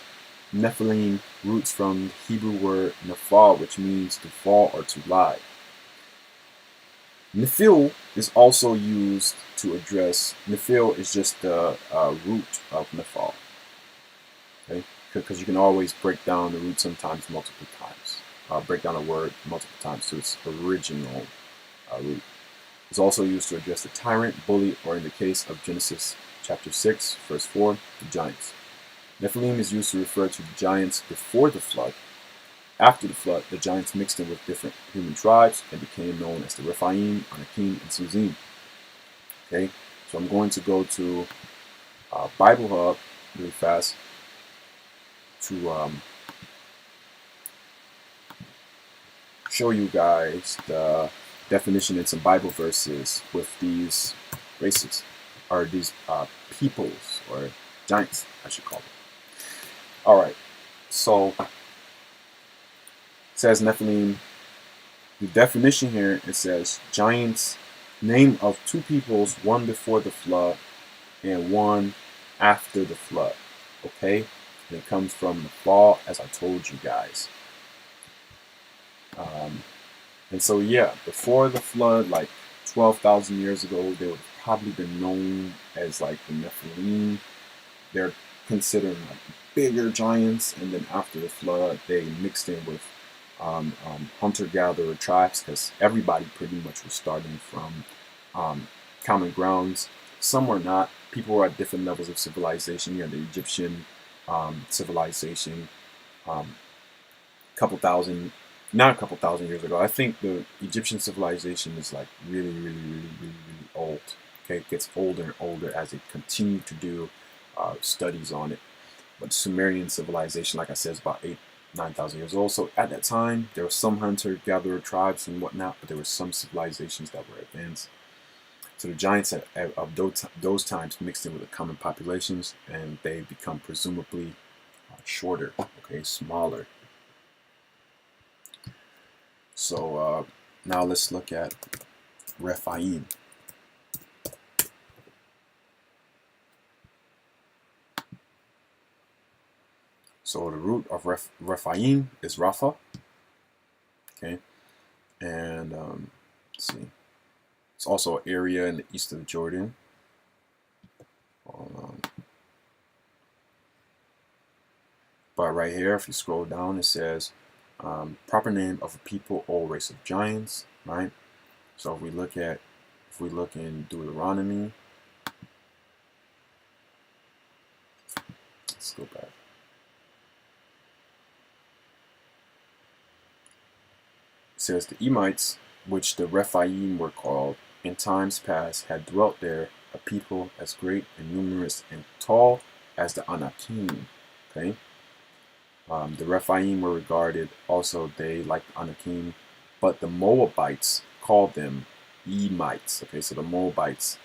Nephilim roots from the Hebrew word Nephal, which means to fall or to lie. Nephil is also used to address, Nephil is just the root of Nephal. Okay, because you can always break down the root sometimes multiple times. Break down a word multiple times to its original root. It's also used to address the tyrant, bully, or in the case of Genesis chapter 6, verse 4, the giants. Nephilim is used to refer to the giants before the flood. After the flood, the giants mixed in with different human tribes and became known as the Rephaim, Anakim, and Suzim. Okay, so I'm going to go to Bible Hub really fast to show you guys the definition in some Bible verses with these races, or these peoples, or giants, I should call them. All right, so it says Nephilim. The definition here, it says giants, name of two peoples, one before the flood and one after the flood. Okay, and it comes from the fall, as I told you guys. And so yeah, before the flood, like 12,000 years ago, they would have probably been known as like the Nephilim. They're considered like bigger giants, and then after the flood, they mixed in with hunter-gatherer tribes, because everybody pretty much was starting from common grounds. Some were not. People were at different levels of civilization. You had the Egyptian civilization, not a couple thousand years ago. I think the Egyptian civilization is like really old. Okay, it gets older and older as they continue to do studies on it. But Sumerian civilization, like I said, is about 9,000 years old. So at that time, there were some hunter-gatherer tribes and whatnot, but there were some civilizations that were advanced. So the giants of those times mixed in with the common populations, and they become presumably shorter, okay, smaller. So now let's look at Rephaim. So the root of Rephaim is Rapha. Okay, and let's see. It's also an area in the east of Jordan. But right here, if you scroll down, it says proper name of a people or race of giants, right? So if we look in Deuteronomy, let's go back. It says the Emites, which the Rephaim were called, in times past had dwelt there, a people as great and numerous and tall as the Anakim. Okay. The Rephaim were regarded also, they like the Anakim, but the Moabites called them Emites. Okay, so the Moabites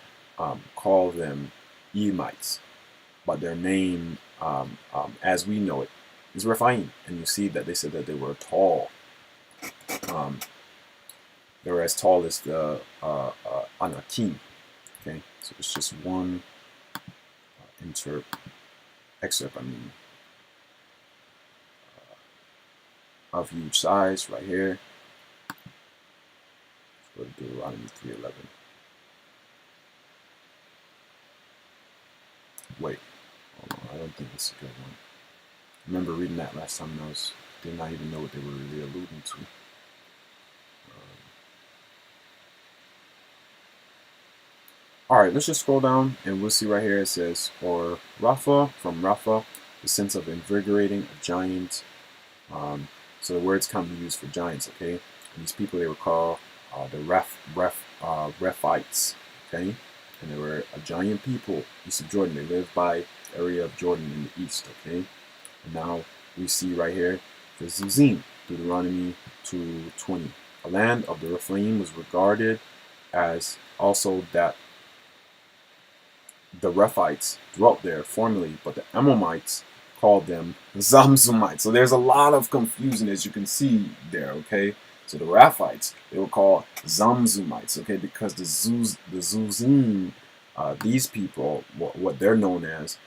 call them Emites, but their name, as we know it, is Rephaim. And you see that they said that they were tall. They were as tall as the Anakim. Okay, so it's just one excerpt. Of huge size right here. Let's go to Deuteronomy 3:11. Wait, hold on, I don't think it's a good one. I remember reading that last time, and did not even know what they were really alluding to. Alright, let's just scroll down and we'll see right here it says, or Rapha, from Rapha, the sense of invigorating a giant. So the word's commonly used for giants, okay? And these people, they were called the Rephites, okay? And they were a giant people east of Jordan. They lived by the area of Jordan in the east, okay? And now we see right here the Zuzim, Deuteronomy 2:20. A land of the Rephaim was regarded as also that the Rephites dwelt there formerly, but the Ammonites called them Zamzumites. So there's a lot of confusion, as you can see there, okay? So the Rephites, they were called Zamzumites, okay? Because the Zuzim, these people, what they're known as,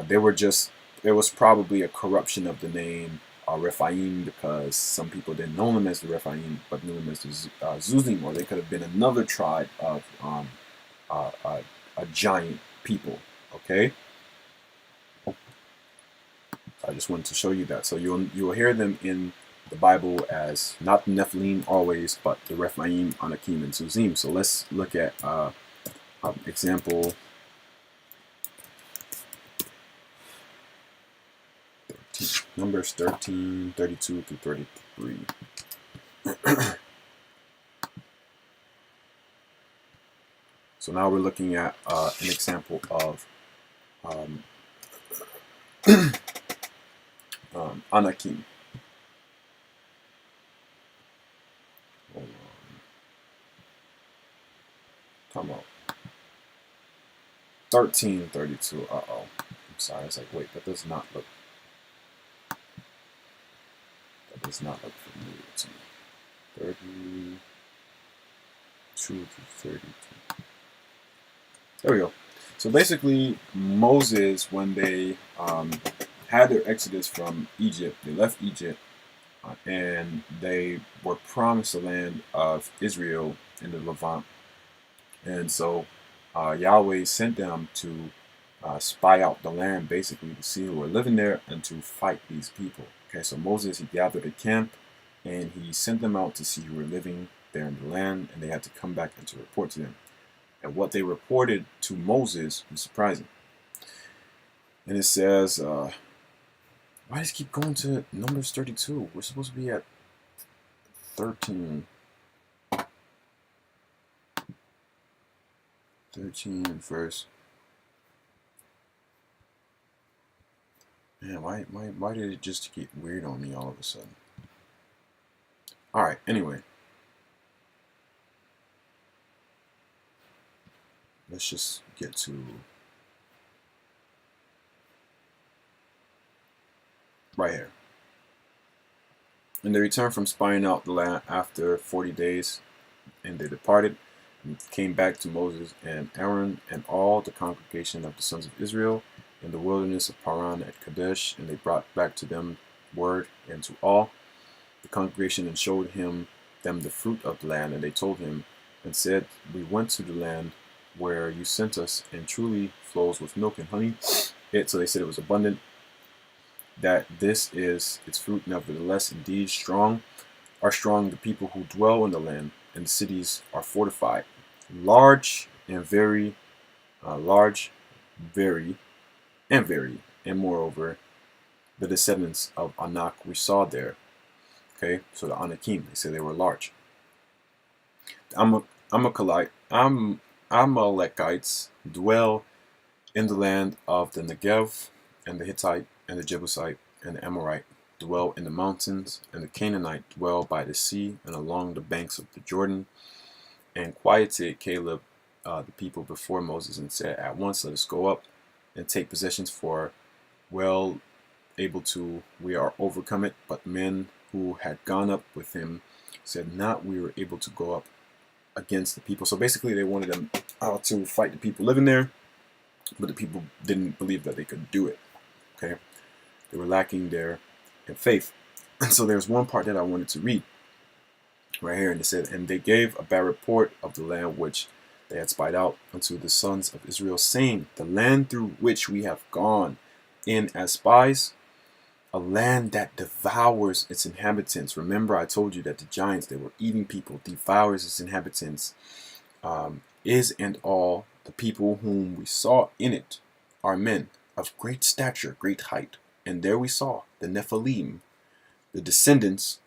they were just, it was probably a corruption of the name Rephaim, because some people didn't know them as the Rephaim, but knew them as the Zuzim, or they could have been another tribe of a giant people, okay? I just wanted to show you that. So you'll hear them in the Bible as not the Nephilim always, but the Rephaim, Anakim, and Suzim. So let's look at example 13, Numbers 13, 32 through 33. So now we're looking at an example of Anakim. Hold on. Come on. 1332. Uh-oh. I'm sorry. It's like, wait, that does not look familiar to me. 32 to 32. There we go. So basically, Moses, when they had their exodus from Egypt, they left Egypt, and they were promised the land of Israel in the Levant. And so Yahweh sent them to spy out the land, basically, to see who were living there and to fight these people. Okay, so Moses, he gathered a camp, and he sent them out to see who were living there in the land, and they had to come back and to report to them. And what they reported to Moses was surprising. And it says, why does it keep going to Numbers 32? We're supposed to be at 13. 13 verse. Man, why did it just get weird on me all of a sudden? Alright, anyway. Let's just get to right here. And they returned from spying out the land after 40 days, and they departed and came back to Moses and Aaron and all the congregation of the sons of Israel in the wilderness of Paran at Kadesh, and they brought back to them word and to all the congregation, and showed them the fruit of the land. And they told him and said, we went to the land where you sent us, and truly flows with milk and honey. So they said it was abundant, that this is its fruit. Nevertheless, indeed are strong the people who dwell in the land, and the cities are fortified, large, very, and moreover, the descendants of Anak we saw there. Okay, so the Anakim, they say they were large. The Amalekites dwell in the land of the Negev, and the Hittite, and the Jebusite, and the Amorite dwell in the mountains, and the Canaanite dwell by the sea and along the banks of the Jordan. And quieted Caleb the people before Moses, and said, at once let us go up and take possessions, for well able to we are overcome it. But men who had gone up with him said not, we were able to go up against the people. So basically they wanted them to fight the people living there, but the people didn't believe that they could do it. Okay, they were lacking their faith. And so there's one part that I wanted to read right here, and it said, and they gave a bad report of the land which they had spied out unto the sons of Israel, saying, the land through which we have gone in as spies, a land that devours its inhabitants. Remember, I told you that the giants, they were eating people, devours its inhabitants, is and all the people whom we saw in it are men of great stature, great height. And there we saw the Nephilim, the descendants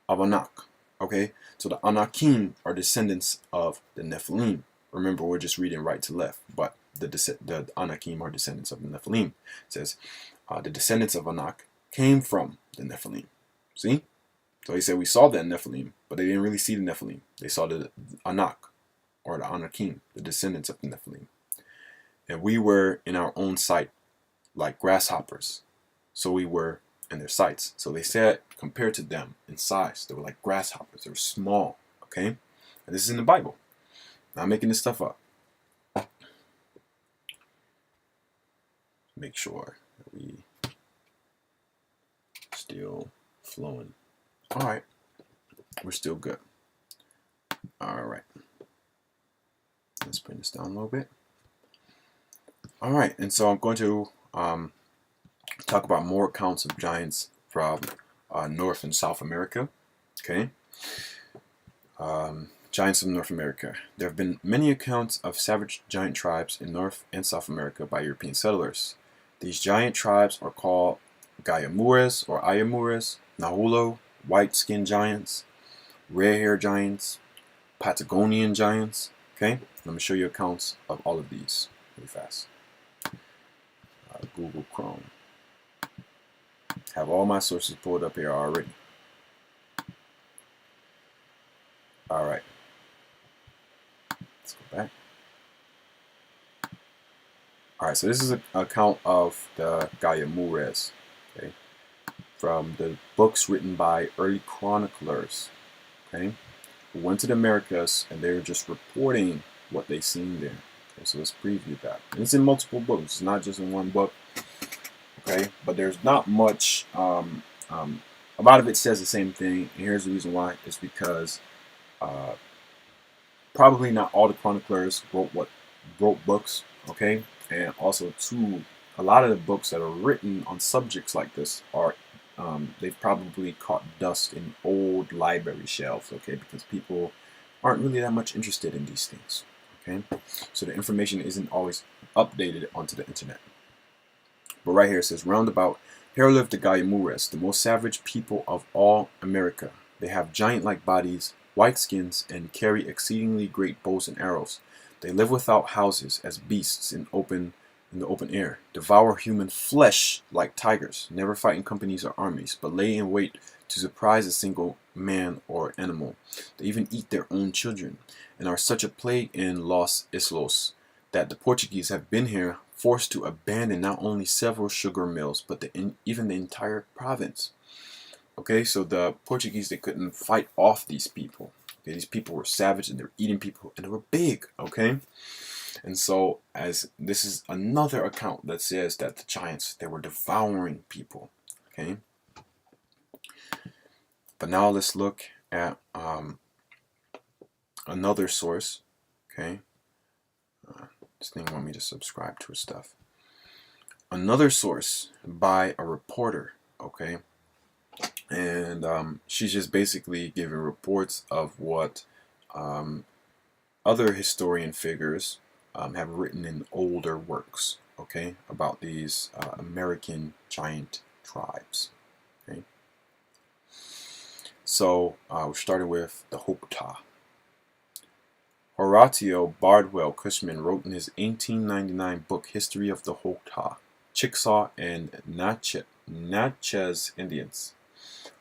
of Anak. Okay, so the Anakim are descendants of the Nephilim. Remember, we're just reading right to left, but the Anakim are descendants of the Nephilim. It says, the descendants of Anak came from the Nephilim. See? So he said we saw the Nephilim, but they didn't really see the Nephilim. They saw the Anak, or the Anakim, the descendants of the Nephilim. And we were in our own sight like grasshoppers. So we were in their sights. So they said, compared to them in size, they were like grasshoppers. They were small. Okay? And this is in the Bible. Not making this stuff up. Make sure that we still flowing. All right. We're still good. All right. Let's bring this down a little bit. All right. And so I'm going to talk about more accounts of giants from North and South America. Okay. Giants of North America. There have been many accounts of savage giant tribes in North and South America by European settlers. These giant tribes are called Guayamures or Ayamures, Nahulo, white-skinned giants, red-hair giants, Patagonian giants. Okay, let me show you accounts of all of these really fast. Google Chrome. Have all my sources pulled up here already. All right. Let's go back. All right, so this is an account of the Guayamures, okay, from the books written by early chroniclers, okay, who went to the Americas and they were just reporting what they seen there. Okay, so let's preview that. And it's in multiple books. It's not just in one book, okay, but there's not much. A lot of it says the same thing, and here's the reason why. It's because probably not all the chroniclers wrote books, okay, and also too, a lot of the books that are written on subjects like this are they've probably caught dust in old library shelves, okay, because people aren't really that much interested in these things, okay, so the information isn't always updated onto the internet. But right here it says, roundabout, here live the Guayamures, the most savage people of all America. They have giant-like bodies, white skins, and carry exceedingly great bows and arrows. They live without houses, as beasts in the open air, devour human flesh like tigers, never fight in companies or armies, but lay in wait to surprise a single man or animal. They even eat their own children, and are such a plague in Los Islos that the Portuguese have been here forced to abandon not only several sugar mills, but even the entire province. Okay, so the Portuguese, they couldn't fight off these people. Okay, these people were savage and they were eating people and they were big. Okay, and so as this is another account that says that the giants, they were devouring people. Okay, but now let's look at another source. Okay, this thing want me to subscribe to his stuff. Another source by a reporter. Okay. And she's just basically giving reports of what other historian figures have written in older works, okay, about these American giant tribes. Okay, so we started with the Hokta. Horatio Bardwell Cushman wrote in his 1899 book History of the Hokta, Chickasaw and Natchez Indians.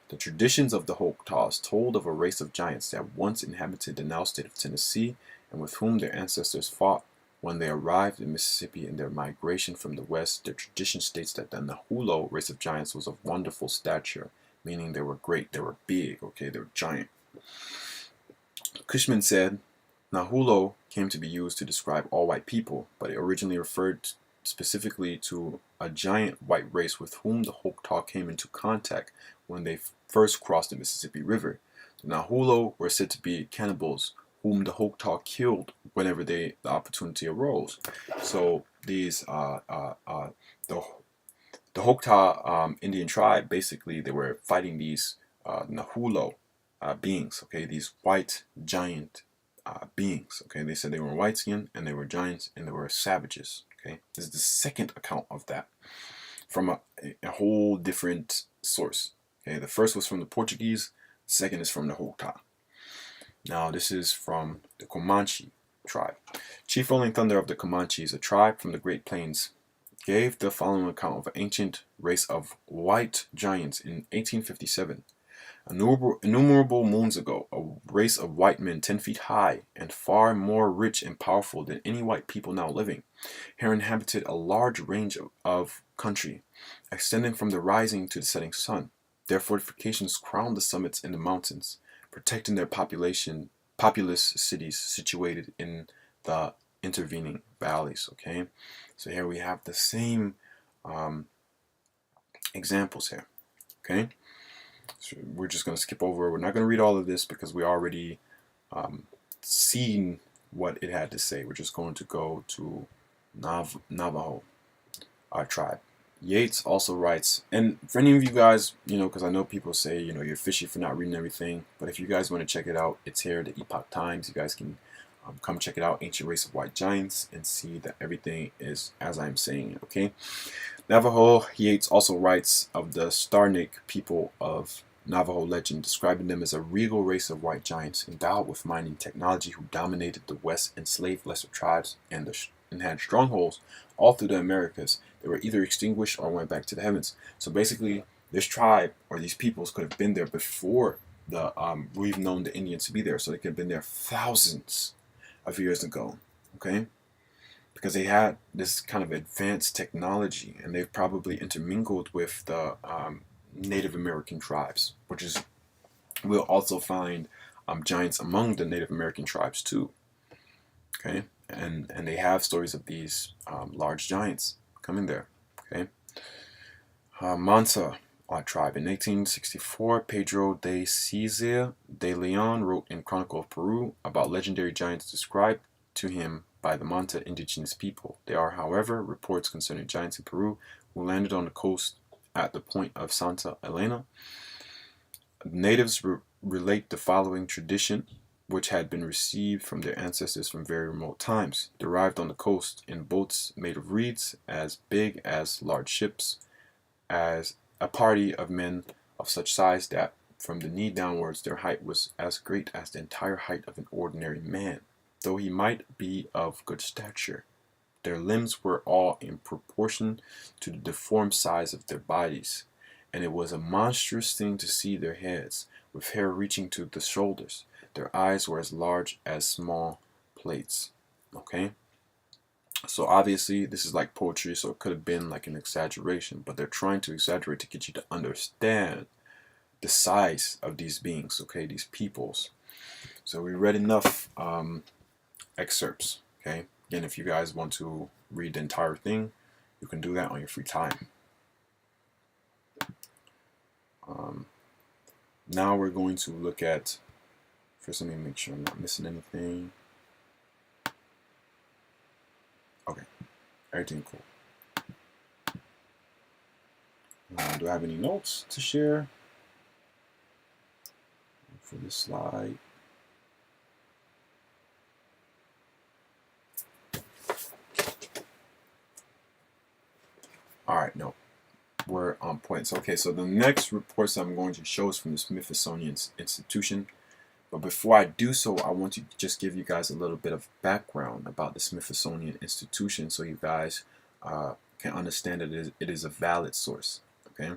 The traditions of the Hoktas told of a race of giants that once inhabited the now state of Tennessee and with whom their ancestors fought when they arrived in Mississippi in their migration from the west. Their tradition states that the Nahulo race of giants was of wonderful stature, meaning they were great, they were big, okay, they were giant. Cushman said, Nahulo came to be used to describe all white people, but it originally referred specifically to a giant white race with whom the Hokta came into contact when they first crossed the Mississippi River. The Nahulo were said to be cannibals whom the Hokta killed whenever the opportunity arose. So these the Hokta Indian tribe, basically they were fighting these Nahulo beings, okay, these white giant beings, okay. They said they were white skinned and they were giants and they were savages, okay. This is the second account of that from a whole different source. Okay, the first was from the Portuguese, the second is from the Hokta. Now this is from the Comanche tribe. Chief Rolling Thunder of the Comanches, a tribe from the Great Plains, gave the following account of an ancient race of white giants in 1857. Innumerable moons ago, a race of white men 10 feet high and far more rich and powerful than any white people now living, here inhabited a large range of country, extending from the rising to the setting sun. Their fortifications crowned the summits and the mountains, protecting their populous cities situated in the intervening valleys. Okay, so here we have the same examples here. Okay, so we're just going to skip over. We're not going to read all of this because we already seen what it had to say. We're just going to go to Navajo tribe. Yates also writes, and for any of you guys, because I know people say, you're fishy for not reading everything, but if you guys want to check it out, it's here, the Epoch Times. You guys can come check it out, Ancient Race of White Giants, and see that everything is as I'm saying, okay? Navajo Yates also writes of the Starnik people of Navajo legend, describing them as a regal race of white giants endowed with mining technology who dominated the West, enslaved lesser tribes, and had strongholds all through the Americas. They were either extinguished or went back to the heavens. So basically, this tribe or these peoples could have been there before we've known the Indians to be there. So they could have been there thousands of years ago. Okay, because they had this kind of advanced technology, and they've probably intermingled with the Native American tribes, which is we'll also find giants among the Native American tribes too. Okay, and they have stories of these large giants coming there. Okay, Mansa tribe in 1864, Pedro de Cesar de Leon wrote in Chronicle of Peru about legendary giants described to him by the Manta indigenous people. There are, however, reports concerning giants in Peru who landed on the coast at the point of Santa Elena. Natives relate the following tradition, which had been received from their ancestors from very remote times. Derived on the coast in boats made of reeds as big as large ships, as a party of men of such size that from the knee downwards their height was as great as the entire height of an ordinary man, though he might be of good stature. Their limbs were all in proportion to the deformed size of their bodies, and it was a monstrous thing to see their heads, with hair reaching to the shoulders. Their eyes were as large as small plates. Okay? So obviously this is like poetry, so it could have been like an exaggeration, but they're trying to exaggerate to get you to understand the size of these beings, okay, these peoples. So we read enough excerpts, okay? Again, if you guys want to read the entire thing, you can do that on your free time. Now we're going to look at, first let me make sure I'm not missing anything. Okay, everything cool. Do I have any notes to share for this slide? All right, no, we're on point. So, okay, so the next reports I'm going to show is from the Smithsonian Institution. But before I do so, I want to just give you guys a little bit of background about the Smithsonian Institution so you guys can understand that it is a valid source. Okay.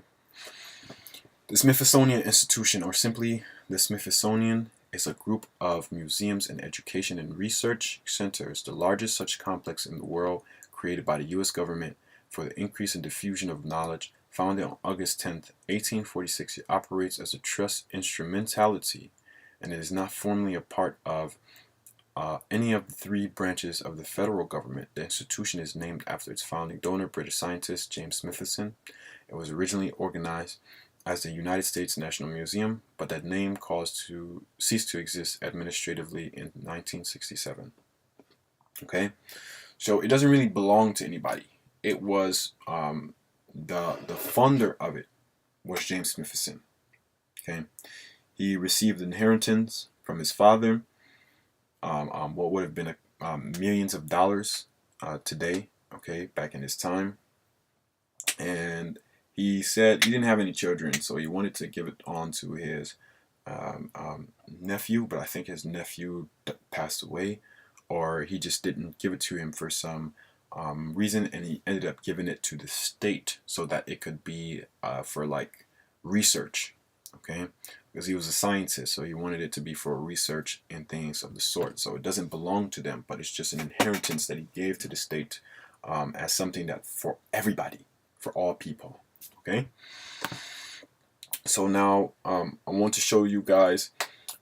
The Smithsonian Institution, or simply the Smithsonian, is a group of museums and education and research centers, the largest such complex in the world, created by the U.S. government for the increase and diffusion of knowledge. Founded on August 10th, 1846, it operates as a trust instrumentality, and it is not formally a part of any of the three branches of the federal government. The institution is named after its founding donor, British scientist James Smithson. It was originally organized as the United States National Museum, but that name ceased to exist administratively in 1967. Okay, so it doesn't really belong to anybody. It was the funder of it was James Smithson. Okay, he received inheritance from his father, what would have been millions of dollars today. Okay, back in his time, and he said he didn't have any children, so he wanted to give it on to his nephew, but I think his nephew passed away, or he just didn't give it to him for some reason, and he ended up giving it to the state so that it could be for like research, okay? Because he was a scientist, so he wanted it to be for research and things of the sort. So it doesn't belong to them, but it's just an inheritance that he gave to the state as something that for everybody, for all people, okay? So now I want to show you guys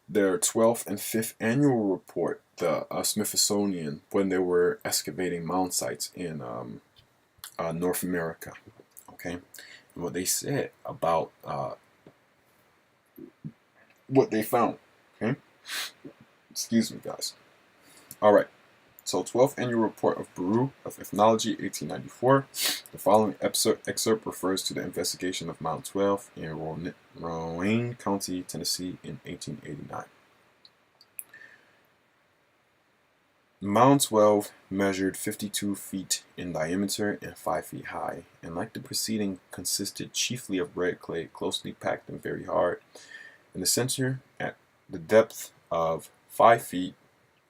their 12th and 5th annual report, the Smithsonian, when they were excavating mound sites in North America, okay? And what they said about what they found, okay? Excuse me, guys. All right. So, 12th Annual Report of Bureau of Ethnology, 1894. The following excerpt refers to the investigation of Mount 12 in Rowan County, Tennessee in 1889. Mount 12 measured 52 feet in diameter and 5 feet high, and like the preceding, consisted chiefly of red clay, closely packed and very hard. In the center, at the depth of 5 feet,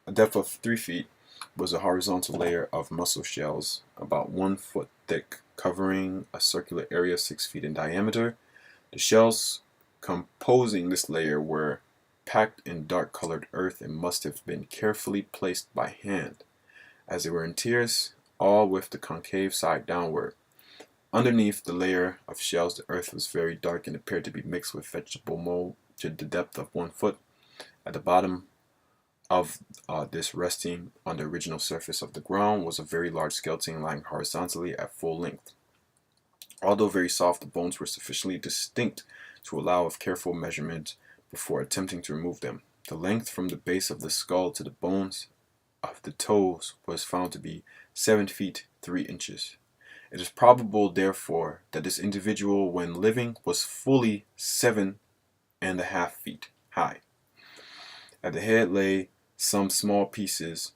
a depth of 3 feet, was a horizontal layer of mussel shells about 1 foot thick, covering a circular area 6 feet in diameter. The shells composing this layer were packed in dark-colored earth and must have been carefully placed by hand, as they were in tiers, all with the concave side downward. Underneath the layer of shells, the earth was very dark and appeared to be mixed with vegetable mold to the depth of 1 foot. At the bottom of this, resting on the original surface of the ground, was a very large skeleton lying horizontally at full length. Although very soft, the bones were sufficiently distinct to allow of careful measurement before attempting to remove them. The length from the base of the skull to the bones of the toes was found to be 7 feet 3 inches. It is probable, therefore, that this individual, when living, was fully 7.5 feet high. At the head lay some small pieces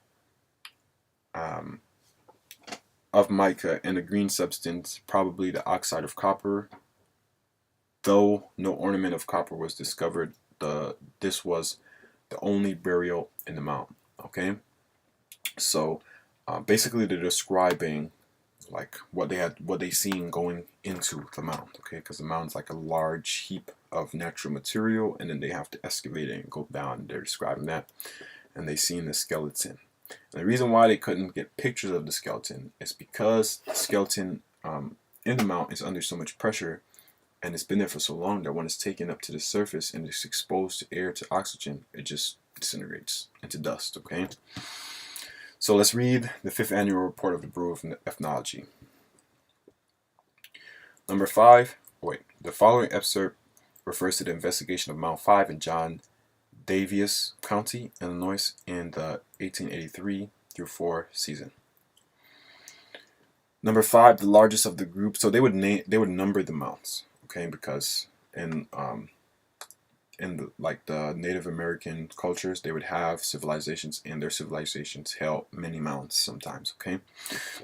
of mica and a green substance, probably the oxide of copper. Though no ornament of copper was discovered, this was the only burial in the mound. Okay, so basically they're describing like what they seen going into the mound. Okay, because the mound's like a large heap of natural material, and then they have to excavate it and go down. And they're describing that, and they seen the skeleton. And the reason why they couldn't get pictures of the skeleton is because the skeleton in the mound is under so much pressure, and it's been there for so long that when it's taken up to the surface and it's exposed to air, to oxygen, it just disintegrates into dust. Okay, so let's read the 5th Annual Report of the Bureau of Ethnology. Number 5. The following excerpt refers to the investigation of Mount 5 in John Daviess County, Illinois, in the 1883 through 4 season. Number 5, the largest of the group. So they would number the mounts, okay, because in the Native American cultures, they would have civilizations, and their civilizations held many mounds sometimes. Okay,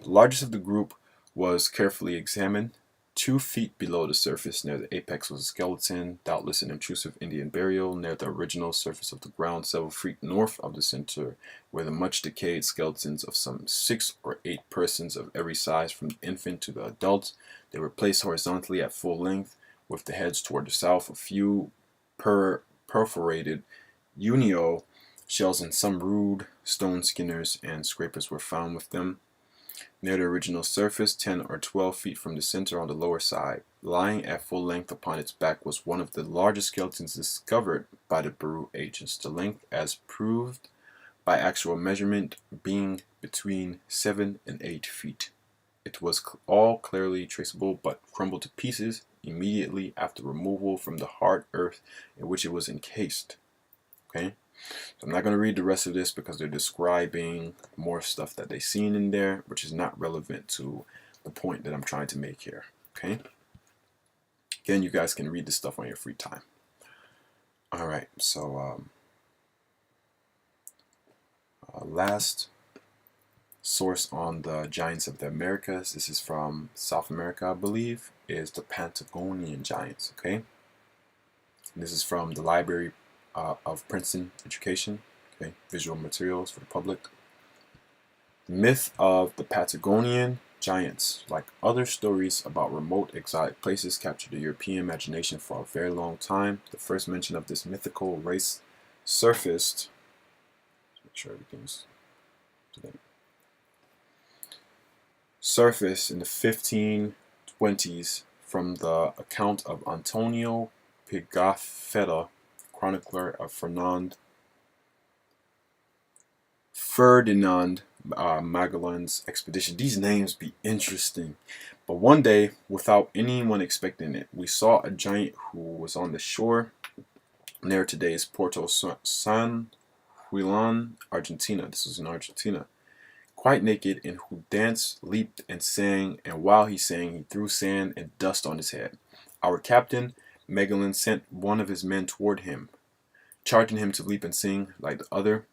the largest of the group was carefully examined. 2 feet below the surface, near the apex, was a skeleton, doubtless an intrusive Indian burial. Near the original surface of the ground, several feet north of the center, were the much decayed skeletons of some 6 or 8 persons of every size, from the infant to the adult. They were placed horizontally at full length, with the heads toward the south. A few perforated unio shells and some rude stone skinners and scrapers were found with them. Near the original surface, 10 or 12 feet from the center on the lower side, lying at full length upon its back, was one of the largest skeletons discovered by the Bureau agents, the length, as proved by actual measurement, being between 7 and 8 feet. It was all clearly traceable, but crumbled to pieces immediately after removal from the hard earth in which it was encased. Okay, so I'm not going to read the rest of this because they're describing more stuff that they've seen in there, which is not relevant to the point that I'm trying to make here. Okay, again, you guys can read this stuff on your free time. All right, so last source on the giants of the Americas, this is from South America, I believe, is the Patagonian giants. Okay, this is from the Library of Princeton Education. Okay, visual materials for the public. The myth of the Patagonian giants, like other stories about remote exotic places, captured the European imagination for a very long time. The first mention of this mythical race surfaced. Make sure everything's today. Surfaced in the 1520s from the account of Antonio Pigafetta, chronicler of Ferdinand Magellan's expedition. These names be interesting. But one day, without anyone expecting it, we saw a giant who was on the shore near today's Puerto San Juan, Argentina. This was in Argentina. quite naked, and who danced, leaped, and sang, and while he sang, he threw sand and dust on his head. Our captain, Megalon, sent one of his men toward him, charging him to leap and sing like the other,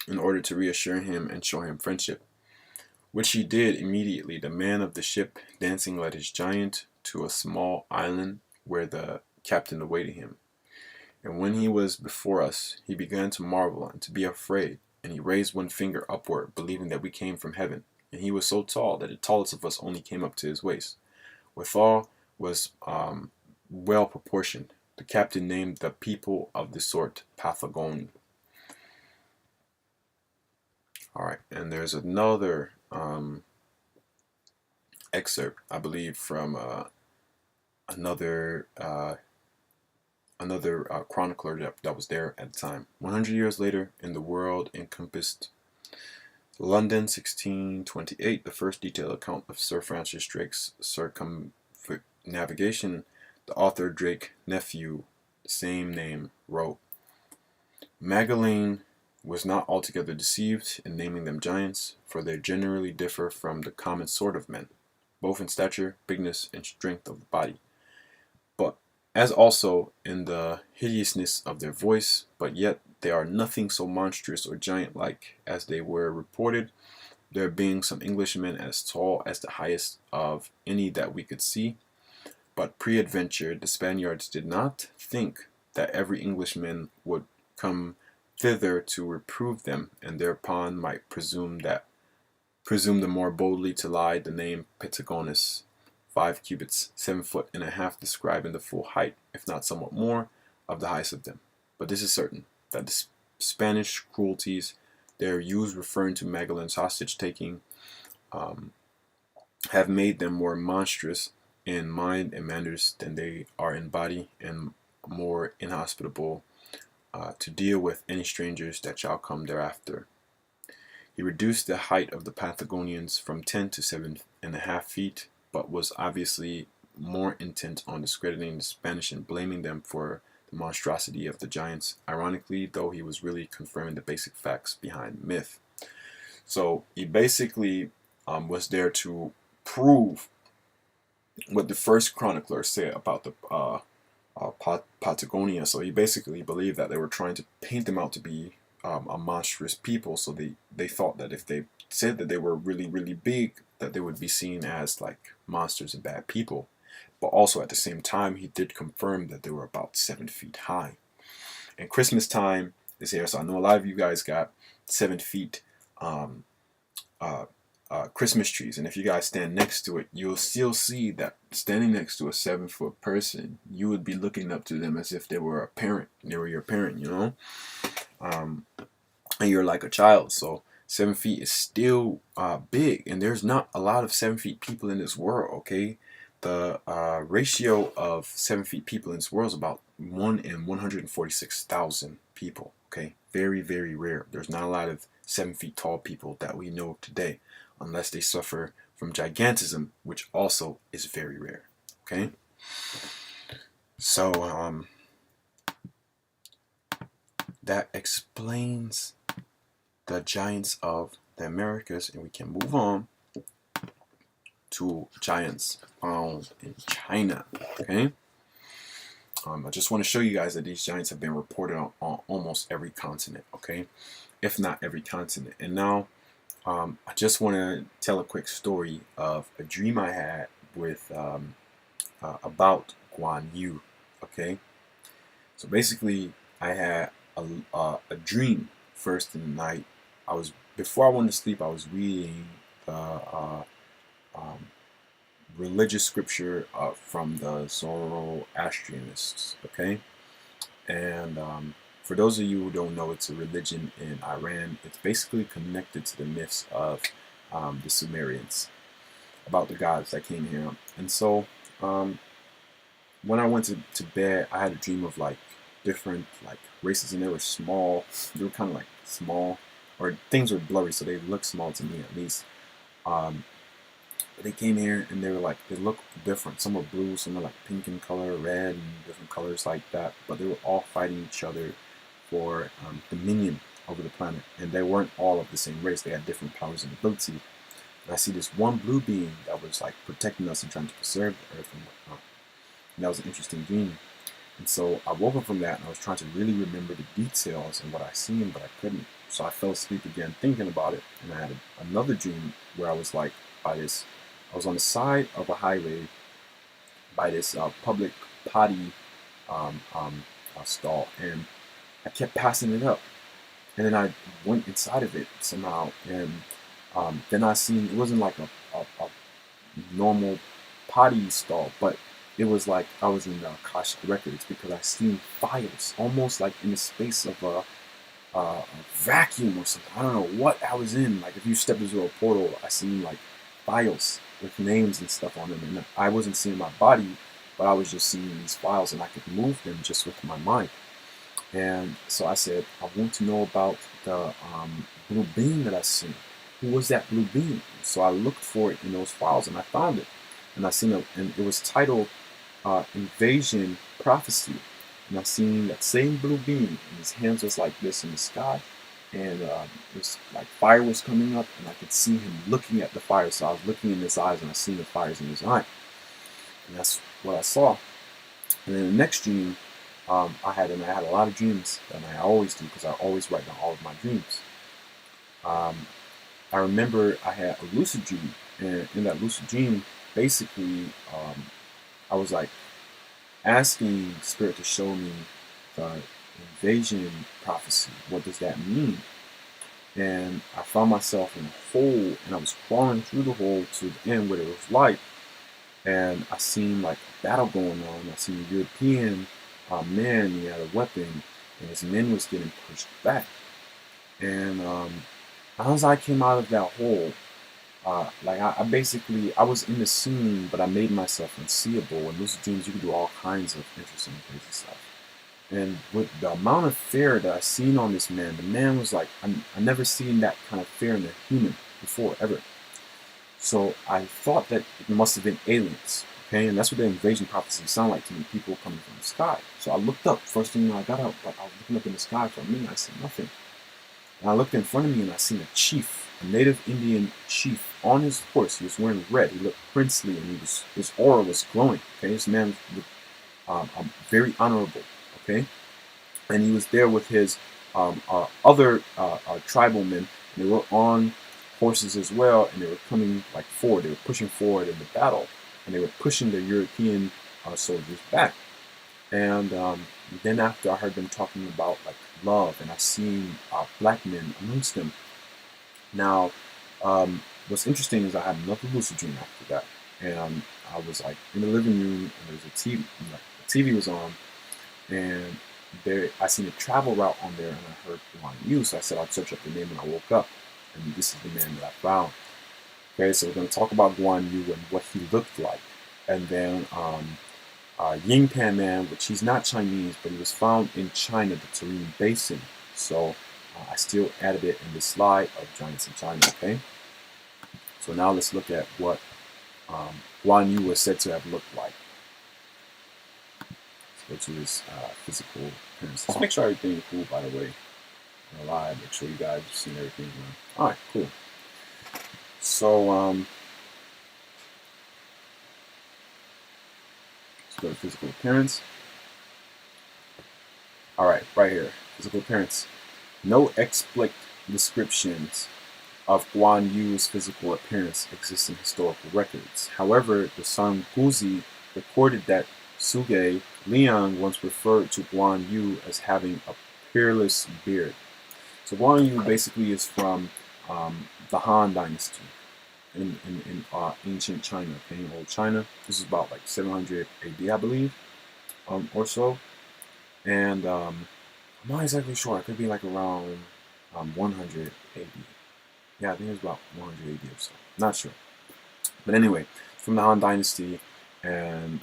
in order to reassure him and show him friendship, which he did immediately. The man of the ship dancing led his giant to a small island where the captain awaited him. And when he was before us, he began to marvel and to be afraid, and he raised one finger upward, believing that we came from heaven. And he was so tall that the tallest of us only came up to his waist. Withal was well proportioned. The captain named the people of the sort Pathagon. All right, and there's another excerpt, I believe, from another chronicler that was there at the time. 100 years later, in the world encompassed London, 1628, the first detailed account of Sir Francis Drake's circumnavigation, the author Drake, nephew, the same name, wrote, Magellan was not altogether deceived in naming them giants, for they generally differ from the common sort of men, both in stature, bigness, and strength of the body, but as also in the hideousness of their voice, but yet they are nothing so monstrous or giant-like as they were reported, there being some Englishmen as tall as the highest of any that we could see. But peradventure the Spaniards did not think that every Englishman would come thither to reprove them, and thereupon might presume the more boldly to lie the name Patagonus, 5 cubits, 7 foot and a half, describing the full height, if not somewhat more, of the highest of them. But this is certain, that the Spanish cruelties there used, referring to Magellan's hostage taking, have made them more monstrous in mind and manners than they are in body, and more inhospitable to deal with any strangers that shall come thereafter. He reduced the height of the Patagonians from 10 to 7.5 feet, but was obviously more intent on discrediting the Spanish and blaming them for the monstrosity of the giants, ironically, though he was really confirming the basic facts behind myth. So he basically was there to prove what the first chronicler said about the Patagonia. So he basically believed that they were trying to paint them out to be a monstrous people. So they thought that if they said that they were really, really big, that they would be seen as like monsters and bad people. But also at the same time, he did confirm that they were about 7 feet high. And Christmas time is here, so I know a lot of you guys got 7 feet Christmas trees, and if you guys stand next to it, you'll still see that standing next to a 7-foot person, you would be looking up to them as if they were a parent. They were your parent, you know, and you're like a child. So 7 feet is still big, and there's not a lot of 7 feet people in this world. Okay, the ratio of 7 feet people in this world is about 1 in 146,000 people. Okay, very, very rare. There's not a lot of 7 feet tall people that we know today, unless they suffer from gigantism, which also is very rare. Okay, so that explains the giants of the Americas, and we can move on to giants found in China. Okay, I just want to show you guys that these giants have been reported on almost every continent. Okay, if not every continent. And now I just want to tell a quick story of a dream I had with about Guan Yu. Okay, so basically I had a dream first in the night. Before I went to sleep, I was reading the religious scripture from the Zoroastrianists. Okay, and for those of you who don't know, it's a religion in Iran. It's basically connected to the myths of the Sumerians about the gods that came here. And so when I went to bed, I had a dream of like different like races, and they were small. They were kind of like small, or things were blurry, so they looked small to me at least. But they came here and they looked different. Some were blue, some were like pink in color, red, and different colors like that. But they were all fighting each other for dominion over the planet, and they weren't all of the same race. They had different powers and abilities. And I see this one blue being that was like protecting us and trying to preserve the earth and whatnot. And that was an interesting dream. And so I woke up from that and I was trying to really remember the details and what I seen, but I couldn't. So I fell asleep again thinking about it. And I had another dream where I was like I was on the side of a highway by this public potty stall, and I kept passing it up. And then I went inside of it somehow, and then I seen it wasn't like a normal potty stall, but it was like I was in Akashic Records because I seen files almost like in the space of a vacuum or something. I don't know what I was in. Like if you stepped into a portal, I seen like files with names and stuff on them, and I wasn't seeing my body, but I was just seeing these files, and I could move them just with my mind. And so I said, I want to know about the blue being that I seen. Who was that blue being? So I looked for it in those files, and I found it. And I seen it, and it was titled Invasion Prophecy. And I seen that same blue being, and his hands was like this in the sky, and it was like fire was coming up, and I could see him looking at the fire. So I was looking in his eyes, and I seen the fires in his eye, and that's what I saw. And then the next dream, I had a lot of dreams, and I always do because I always write down all of my dreams. I remember I had a lucid dream, and in that lucid dream, basically, I was like asking Spirit to show me the invasion prophecy. What does that mean? And I found myself in a hole, and I was crawling through the hole to the end where there was light, and I seen like a battle going on. I seen a European man, he had a weapon, and his men was getting pushed back. And as I came out of that hole, like I basically I was in the scene, but I made myself unseeable. In lucid dreams, you can do all kinds of interesting, crazy stuff. And with the amount of fear that I seen on this man, the man was like I never seen that kind of fear in a human before ever. So I thought that it must have been aliens. Okay, and that's what the invasion prophecy sound like to me, people coming from the sky. So I looked up, first thing I got up, but I was looking up in the sky for a minute, I see nothing. And I looked in front of me and I seen a chief, a native Indian chief on his horse. He was wearing red, he looked princely, and his aura was glowing. Okay, this man looked very honorable. Okay, and he was there with his other tribal men, and they were on horses as well, and they were coming like forward, they were pushing forward in the battle, and they were pushing the European soldiers back. And then after I heard them talking about like love, and I seen black men amongst them. Now, what's interesting is I had another lucid dream after that, and I was like in the living room, and there was a TV, like, the TV was on, and there I seen a travel route on there, and I heard Guan Yu, so I said I'd search up the name, and I woke up, and this is the man that I found. Okay, so we're going to talk about Guan Yu and what he looked like, and then Ying Pan Man, which he's not Chinese, but he was found in China, the Tarim Basin. So I still added it in the slide of giants in China. Okay, so now let's look at what Guan Yu was said to have looked like. Let's go to his physical appearance. Let's make sure everything is cool, by the way. I'm gonna lie, make sure you guys have seen everything. All right, cool. So let's go to physical appearance. All right, right here, physical appearance. No explicit descriptions of Guan Yu's physical appearance exist in historical records. However, the Song Guzi recorded that Suge Liang once referred to Guan Yu as having a peerless beard. So Guan Yu basically is from the Han Dynasty in ancient China, okay, in old China. This is about like 700 AD, I believe, or so. And I'm not exactly sure. It could be like around 100 AD. Yeah, I think it's about 100 AD or so. Not sure. But anyway, from the Han Dynasty, and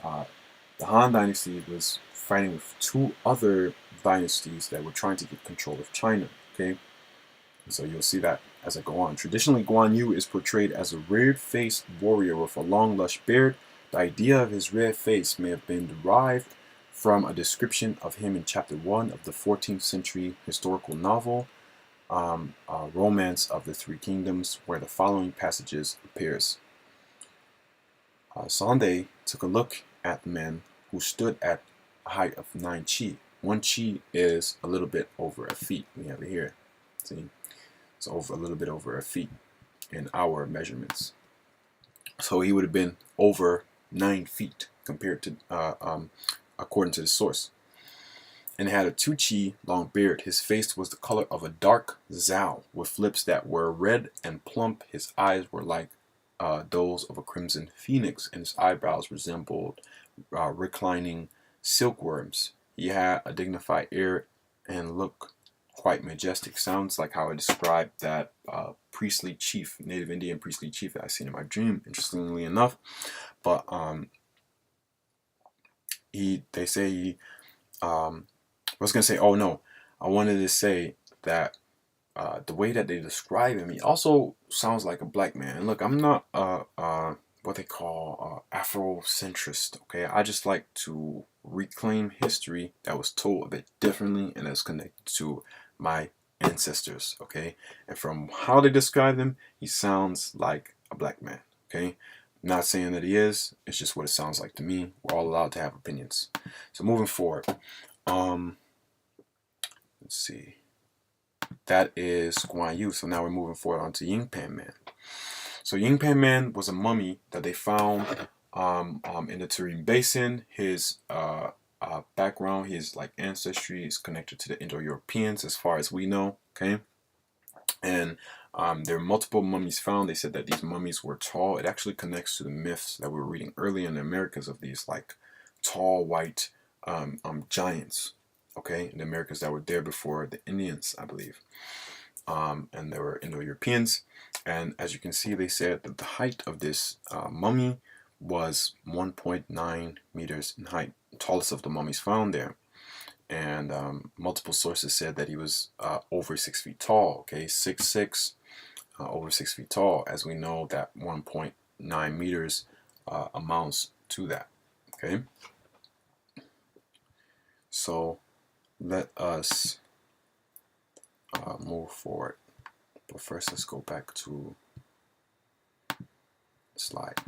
the Han Dynasty was fighting with two other dynasties that were trying to get control of China. Okay, and so you'll see that as I go on. Traditionally, Guan Yu is portrayed as a red-faced warrior with a long, lush beard. The idea of his red face may have been derived from a description of him in chapter 1 of the 14th century historical novel, Romance of the Three Kingdoms, where the following passages appears. Sunday took a look at the men who stood at a height of 9 chi. 1 chi is a little bit over a feet. We have it here. See? It's over a little bit over a feet in our measurements. So he would have been over 9 feet compared to, according to the source. And had a 2 chi long beard. His face was the color of a dark zao, with lips that were red and plump. His eyes were like those of a crimson phoenix, and his eyebrows resembled reclining silkworms. He had a dignified air and looked quite majestic. Sounds like how I described that priestly chief, Native Indian priestly chief that I seen in my dream, interestingly enough. But they say he, I was going to say, oh no, I wanted to say that the way that they describe him, he also sounds like a black man. And look, I'm not what they call Afrocentrist, okay? I just like to reclaim history that was told a bit differently and is connected to my ancestors, okay? And from how they describe him, he sounds like a black man, okay? Not saying that he is, it's just what it sounds like to me. We're all allowed to have opinions. So moving forward, let's see. That is Guan Yu. So now we're moving forward onto Ying Pan Man. So Ying Pan Man was a mummy that they found in the Tarim Basin. His background, his like ancestry is connected to the Indo-Europeans as far as we know. Okay, and there are multiple mummies found. They said that these mummies were tall. It actually connects to the myths that we were reading earlier in the Americas of these like tall white giants. Okay, in the Americas that were there before the Indians, I believe. And there were Indo-Europeans. And as you can see, they said that the height of this mummy was 1.9 meters in height, the tallest of the mummies found there. And multiple sources said that he was over 6 feet tall. Okay, 6'6", over 6 feet tall. As we know, that 1.9 meters amounts to that. Okay, so let us move forward. But first, let's go back to the slide.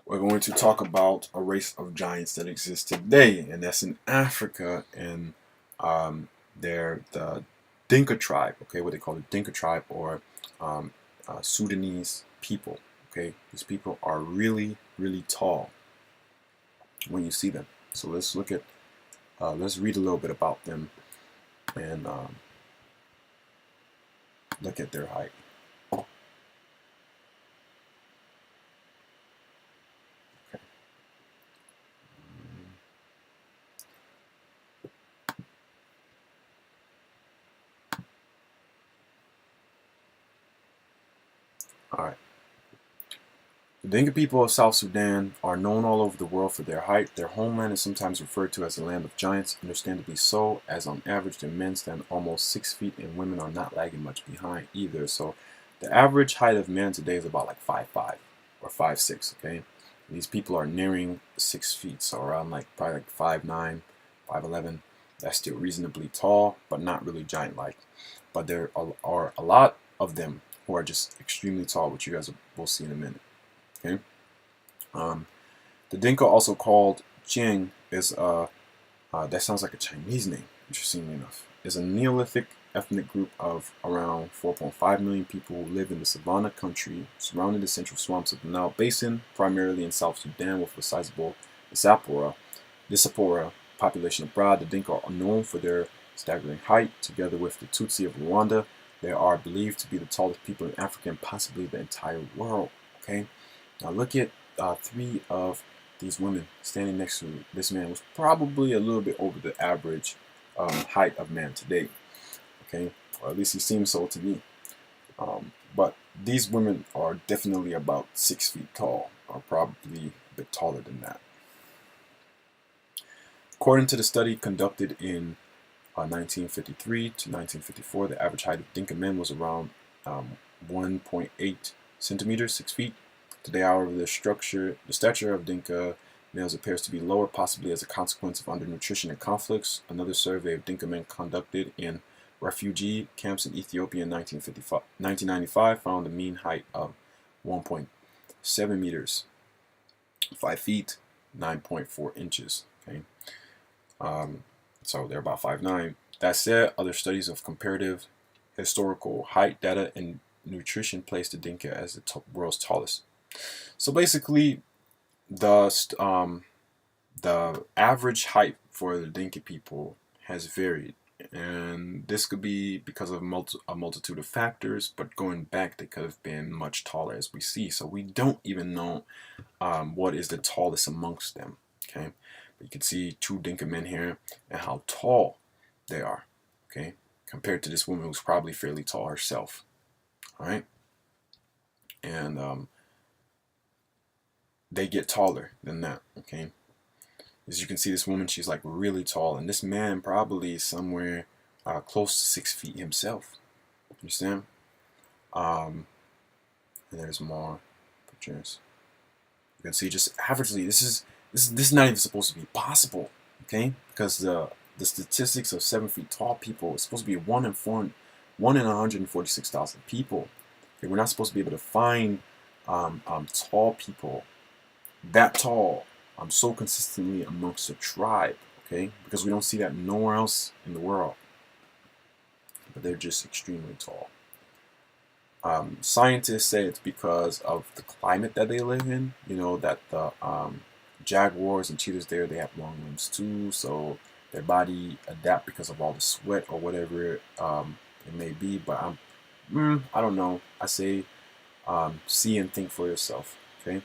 We're going to talk about a race of giants that exists today, and that's in Africa, and they're the Dinka tribe, okay, what they call the Dinka tribe, or Sudanese people, okay. These people are really, really tall when you see them. So let's look at, let's read a little bit about them, and look at their height. Okay. All right. The Dinka people of South Sudan are known all over the world for their height. Their homeland is sometimes referred to as the land of giants, understandably so, as on average their men stand almost 6 feet and women are not lagging much behind either. So the average height of men today is about like 5'5" or 5'6", okay? And these people are nearing 6 feet, so around like probably like 5'9", 5'11". That's still reasonably tall, but not really giant-like. But there are a lot of them who are just extremely tall, which you guys will see in a minute. Okay. The Dinka, also called Jing, is that sounds like a Chinese name, interestingly enough, is a Neolithic ethnic group of around 4.5 million people who live in the savanna country surrounding the central swamps of the Nile Basin, primarily in South Sudan, with a sizable diaspora population abroad. The Dinka are known for their staggering height. Together with the Tutsi of Rwanda, they are believed to be the tallest people in Africa and possibly the entire world. Okay. Now look at 3 of these women standing next to this man, was probably a little bit over the average height of man today. Okay, or at least he seems so to me. But these women are definitely about 6 feet tall, or probably a bit taller than that. According to the study conducted in 1953 to 1954, the average height of Dinka men was around 1.8 centimeters, 6 feet. Today, however, the stature of Dinka Males appears to be lower, possibly as a consequence of undernutrition and conflicts. Another survey of Dinka men conducted in refugee camps in Ethiopia in 1995 found a mean height of 1.7 meters, 5 feet, 9.4 inches. Okay, so they're about 5'9". That said, other studies of comparative historical height data and nutrition place the Dinka as the world's tallest. So basically, the average height for the Dinka people has varied, and this could be because of a multitude of factors, but going back, they could have been much taller, as we see. So we don't even know what is the tallest amongst them. Okay, but you can see two Dinka men here and how tall they are. Okay, compared to this woman who's probably fairly tall herself. All right, and they get taller than that. Okay. As you can see, this woman, she's like really tall, and this man probably somewhere close to 6 feet himself. Understand? And there's more pictures. You can see just averagely, this is not even supposed to be possible, okay? Because the statistics of 7 feet tall people is supposed to be 1 in 146,000 people. Okay, we're not supposed to be able to find tall people that tall so consistently amongst a tribe, okay? Because we don't see that nowhere else in the world. But they're just extremely tall. Scientists say it's because of the climate that they live in. You know, that the jaguars and cheetahs there, they have long limbs too, so their body adapt because of all the sweat or whatever it may be. But I don't know. I say see and think for yourself, okay?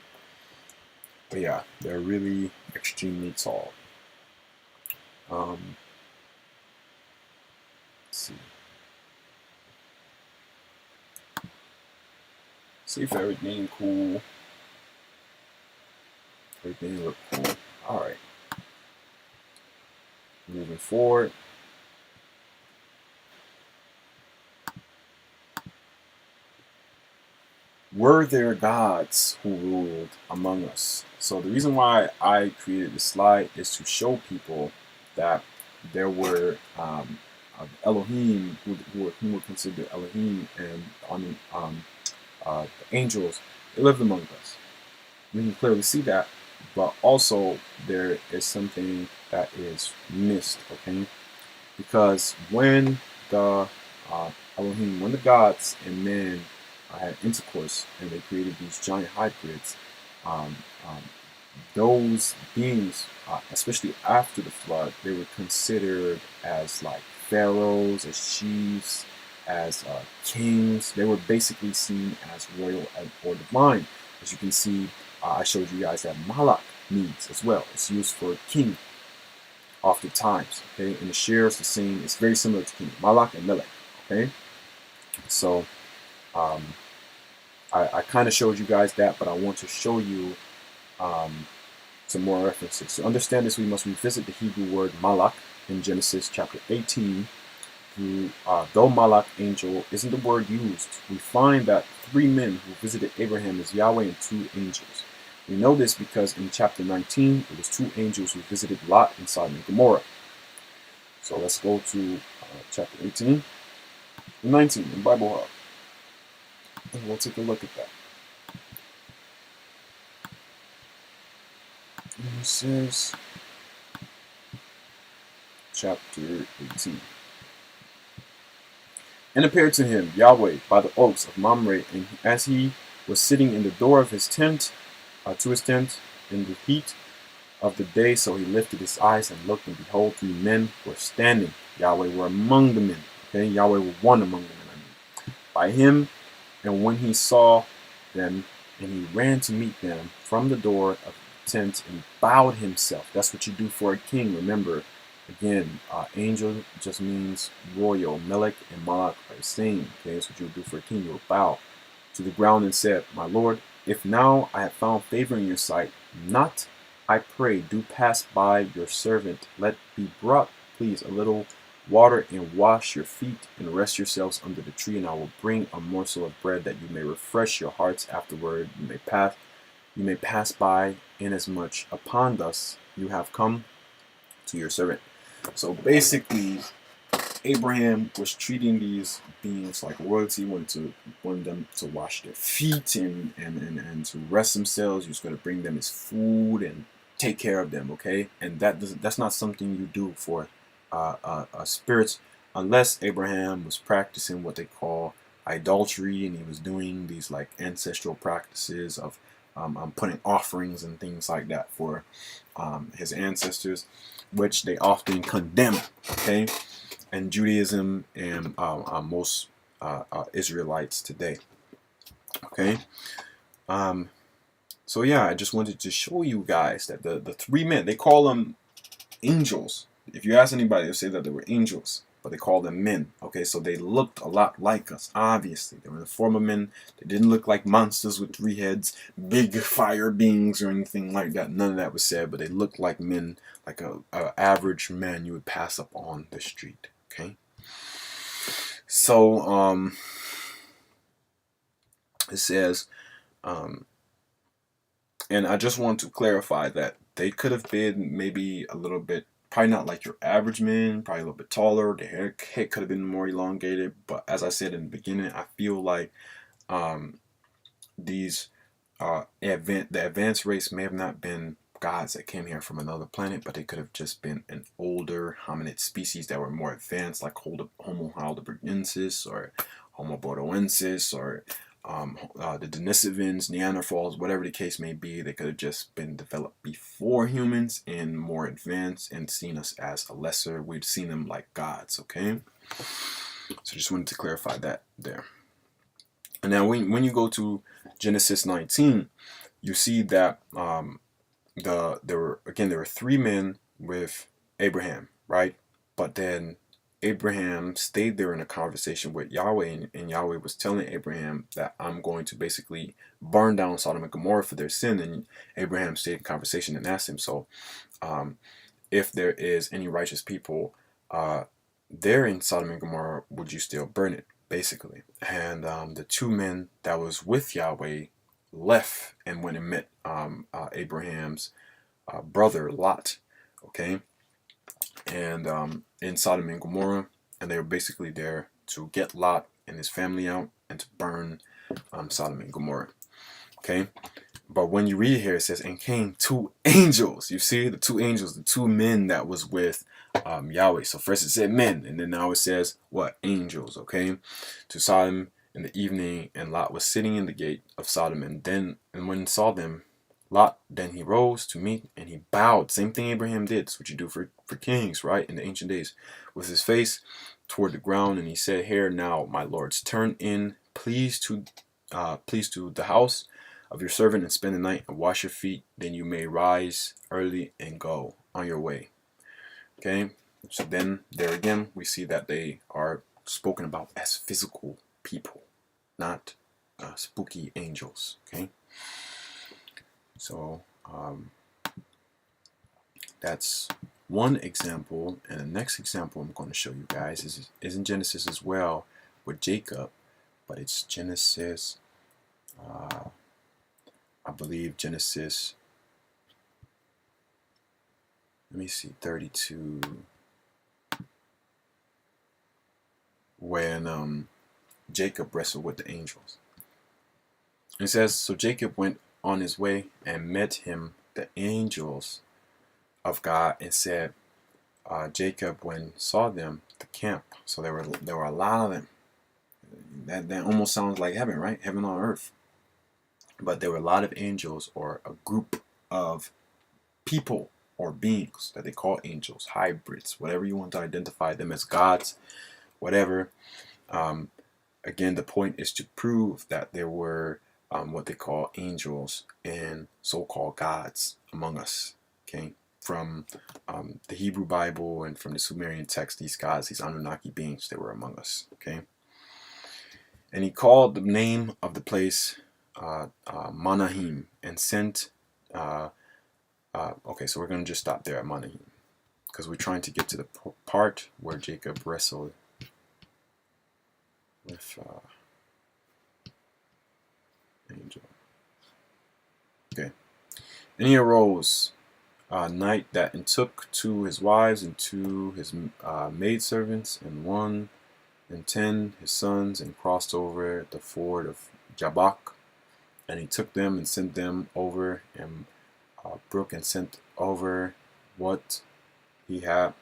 But yeah, they're really extremely tall. Let's see. See if everything cool. Everything look cool. Alright. Moving forward. Were there gods who ruled among us? So the reason why I created this slide is to show people that there were Elohim, who were considered Elohim, and the angels. They lived among us. You can clearly see that, but also there is something that is missed, okay? Because when the Elohim, when the gods and men had intercourse and they created these giant hybrids, those beings, especially after the flood, they were considered as like pharaohs, as chiefs, as kings. They were basically seen as royal or divine. As you can see, I showed you guys that Malak means as well. It's used for king oftentimes, okay? And the share is the same. It's very similar to king. Malak and Melech, okay? So I kind of showed you guys that, but I want to show you some more references. To understand this, we must revisit the Hebrew word Malak in Genesis chapter 18. Though Malak, angel, isn't the word used, we find that 3 men who visited Abraham as Yahweh and 2 angels. We know this because in chapter 19, it was 2 angels who visited Lot in Sodom and Gomorrah. So let's go to chapter 18 and 19 in Bible Hub. And we'll take a look at that. And it says, chapter 18. And appeared to him Yahweh by the oaks of Mamre, and as he was sitting in the door of his tent, to his tent, in the heat of the day, so he lifted his eyes and looked, and behold, 3 men were standing. Yahweh were among the men. Okay, Yahweh were one among the men. By him, and when he saw them, and he ran to meet them from the door of the tent and bowed himself. That's what you do for a king. Remember, again, angel just means royal. Melech and Malak are the same. Okay, that's what you would do for a king. You will bow to the ground and said, My Lord, if now I have found favor in your sight, not, I pray, do pass by your servant. Let be brought, please, a little water and wash your feet and rest yourselves under the tree, and I will bring a morsel of bread that you may refresh your hearts afterward. You may pass you may pass by, inasmuch upon us you have come to your servant. So basically, Abraham was treating these beings like royalty, wanted them to wash their feet and to rest themselves. He was going to bring them his food and take care of them, okay? And that's not something you do for spirits, unless Abraham was practicing what they call idolatry, and he was doing these like ancestral practices of putting offerings and things like that for his ancestors, which they often condemn, okay? And Judaism and most Israelites today. Okay. So yeah, I just wanted to show you guys that the three men, they call them angels. If you ask anybody, they'll say that they were angels, but they call them men. Okay, so they looked a lot like us. Obviously, they were the form of men. They didn't look like monsters with 3 heads, big fire beings or anything like that. None of that was said, but they looked like men, like a average man you would pass up on the street. Okay. So it says, and I just want to clarify that they could have been maybe a little bit, probably not like your average man, probably a little bit taller. The head could have been more elongated, but as I said in the beginning, I feel like these the advanced race may have not been gods that came here from another planet, but they could have just been an older hominid species that were more advanced, like Homo heidelbergensis or Homo bordeauxensis or the Denisovans, Neanderthals, whatever the case may be. They could have just been developed before humans and more advanced and seen us as a lesser. We'd seen them like gods, okay? So just wanted to clarify that there. And now when you go to Genesis 19, you see that there were 3 men with Abraham, right? But then Abraham stayed there in a conversation with Yahweh, and Yahweh was telling Abraham that I'm going to basically burn down Sodom and Gomorrah for their sin. And Abraham stayed in conversation and asked him, so if there is any righteous people there in Sodom and Gomorrah, would you still burn it? Basically. And the 2 men that was with Yahweh left and went and met Abraham's brother Lot, okay, and in Sodom and Gomorrah, and they were basically there to get Lot and his family out and to burn Sodom and Gomorrah, okay. But when you read here, it says, and came 2 angels. You see the 2 angels, the 2 men that was with Yahweh. So first it said men, and then now it says what? Angels, okay, to Sodom in the evening, and Lot was sitting in the gate of Sodom, and when he saw them, Lot, then he rose to meet, and he bowed. Same thing Abraham did. It's what you do for kings, right, in the ancient days, with his face toward the ground, and he said, here now, my lords, turn in, please to the house of your servant, and spend the night and wash your feet. Then you may rise early and go on your way. Okay, so then there again we see that they are spoken about as physical people, not spooky angels. Okay, so that's one example, and the next example I'm going to show you guys is in Genesis as well with Jacob, but it's Genesis I believe Genesis, let me see, 32, when Jacob wrestled with the angels. It says, so Jacob went on his way and met him the angels of God, and said, Jacob, when saw them, the camp, so there were a lot of them. That almost sounds like heaven, right? Heaven on earth. But there were a lot of angels, or a group of people or beings that they call angels, hybrids, whatever you want to identify them as, gods, whatever. Again, the point is to prove that there were what they call angels and so-called gods among us. Okay, from the Hebrew Bible and from the Sumerian text, these gods, these Anunnaki beings, they were among us. Okay, and he called the name of the place Manahim, and sent. Okay, so we're going to just stop there at Manahim, because we're trying to get to the part where Jacob wrestled with angel. Okay, And he arose night that and took to his wives and to his maidservants and 110 his sons and crossed over the ford of Jabbok. And he took them and sent them over and brook and sent over what he had,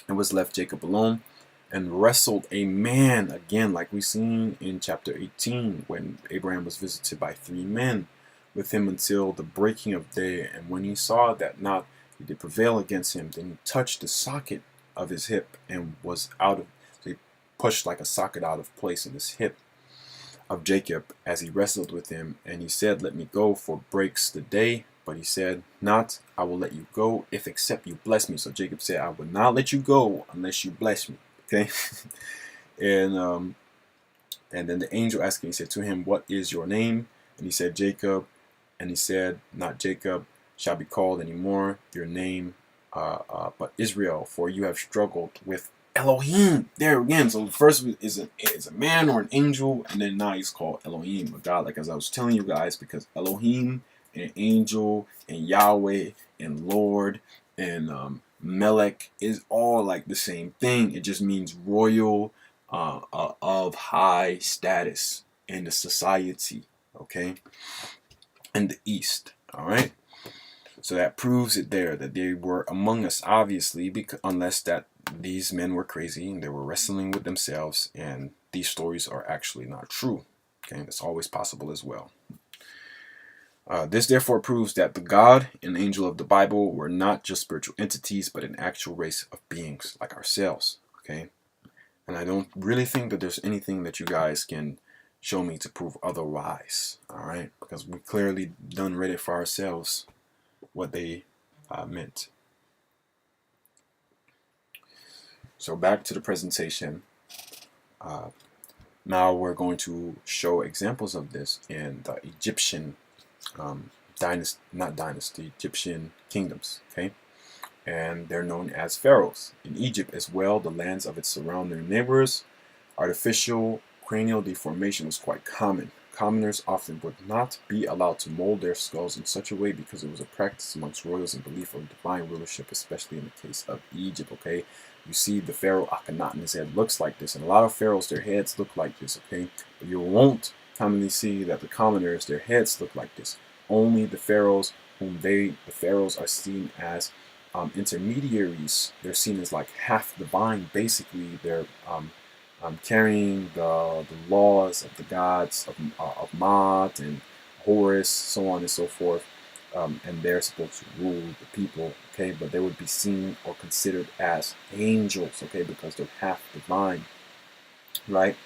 and was left Jacob alone, and wrestled a man again, like we seen in chapter 18, when Abraham was visited by 3 men with him until the breaking of day. And when he saw that not he did prevail against him, then he touched the socket of his hip and was out of, so he pushed like a socket out of place in his hip of Jacob as he wrestled with him. And he said, let me go, for breaks the day. But he said not, I will let you go, if except you bless me. So Jacob said, I will not let you go unless you bless me. Okay. and then the angel asked him, he said to him, what is your name? And he said, Jacob. And he said, not Jacob shall be called anymore, your name, but Israel, for you have struggled with Elohim. There again. So the first is a man or an angel, and then now he's called Elohim, a God, like as I was telling you guys, because Elohim and angel and Yahweh and Lord and Melech is all like the same thing. It just means royal, of high status in the society, okay, in the East. All right. So that proves it there that they were among us, obviously, because unless that these men were crazy and they were wrestling with themselves, and these stories are actually not true. Okay, that's always possible as well. This therefore proves that the God and angel of the Bible were not just spiritual entities, but an actual race of beings like ourselves. Okay, and I don't really think that there's anything that you guys can show me to prove otherwise. All right, because we clearly done read it for ourselves what they meant. So back to the presentation. Now we're going to show examples of this in the Egyptian Egyptian kingdoms, okay? And they're known as pharaohs. In Egypt as well, the lands of its surrounding neighbors, artificial cranial deformation was quite common. Commoners often would not be allowed to mold their skulls in such a way because it was a practice amongst royals and belief of divine rulership, especially in the case of Egypt, okay? You see the pharaoh Akhenaten's head looks like this, and a lot of pharaohs, their heads look like this, okay? But you won't commonly see that the commoners, their heads look like this. Only the pharaohs the pharaohs are seen as intermediaries. They're seen as like half divine, basically. They're carrying the laws of the gods of Maat and Horus, so on and so forth, and they're supposed to rule the people, okay? But they would be seen or considered as angels, okay, because they're half divine, right?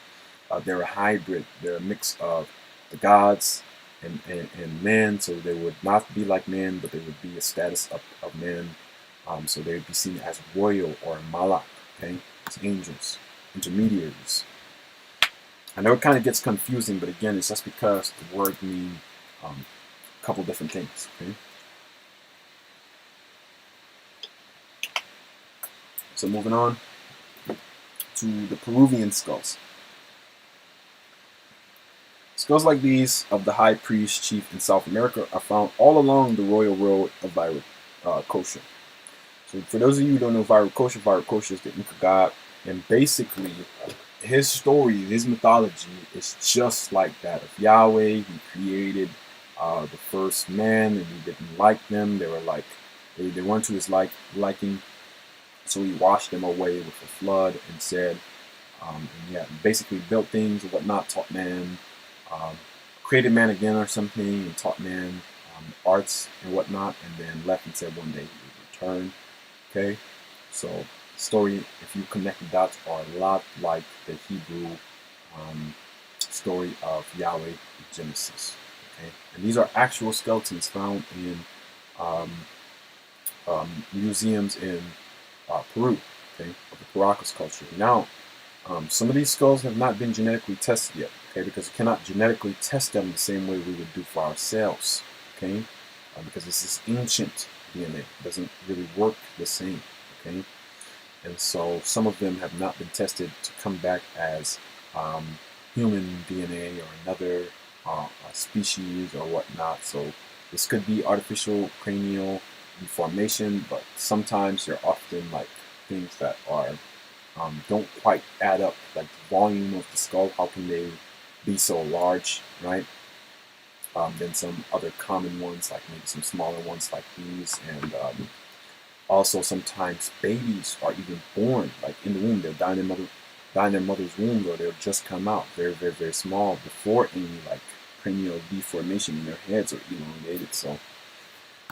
They're a hybrid. They're a mix of the gods and man, so they would not be like man, but they would be a status of man. So they would be seen as royal or malak, okay? As angels, intermediaries. I know it kind of gets confusing, but again, it's just because the word means a couple different things, okay? So moving on to the Peruvian skulls. Skulls like these of the high priest chief in South America are found all along the royal road of Viracocha. So for those of you who don't know Viracocha is the Inca god, and basically his story, his mythology is just like that of Yahweh. He created the first man, and he didn't like them. They were like they weren't to his liking, so he washed them away with a flood and said, and yeah, basically built things and whatnot, taught man, created man again or something, and taught man arts and whatnot, and then left and said one day he would return. Okay, so story, if you connect the dots, are a lot like the Hebrew story of Yahweh in Genesis. Okay, and these are actual skeletons found in museums in Peru, okay, of the Paracas culture. Now, some of these skulls have not been genetically tested yet, okay, because you cannot genetically test them the same way we would do for ourselves, okay, because this is ancient DNA. It doesn't really work the same, okay, and so some of them have not been tested to come back as human DNA or another species or whatnot. So This could be artificial cranial deformation, but sometimes they're often like things that are don't quite add up. Like the volume of the skull, how can they be so large, right? Than some other common ones, like maybe some smaller ones like these, and also sometimes babies are even born like in the womb. They're dying in their mother's womb, or they'll just come out very, very, very small before any like cranial deformation in their heads are elongated. So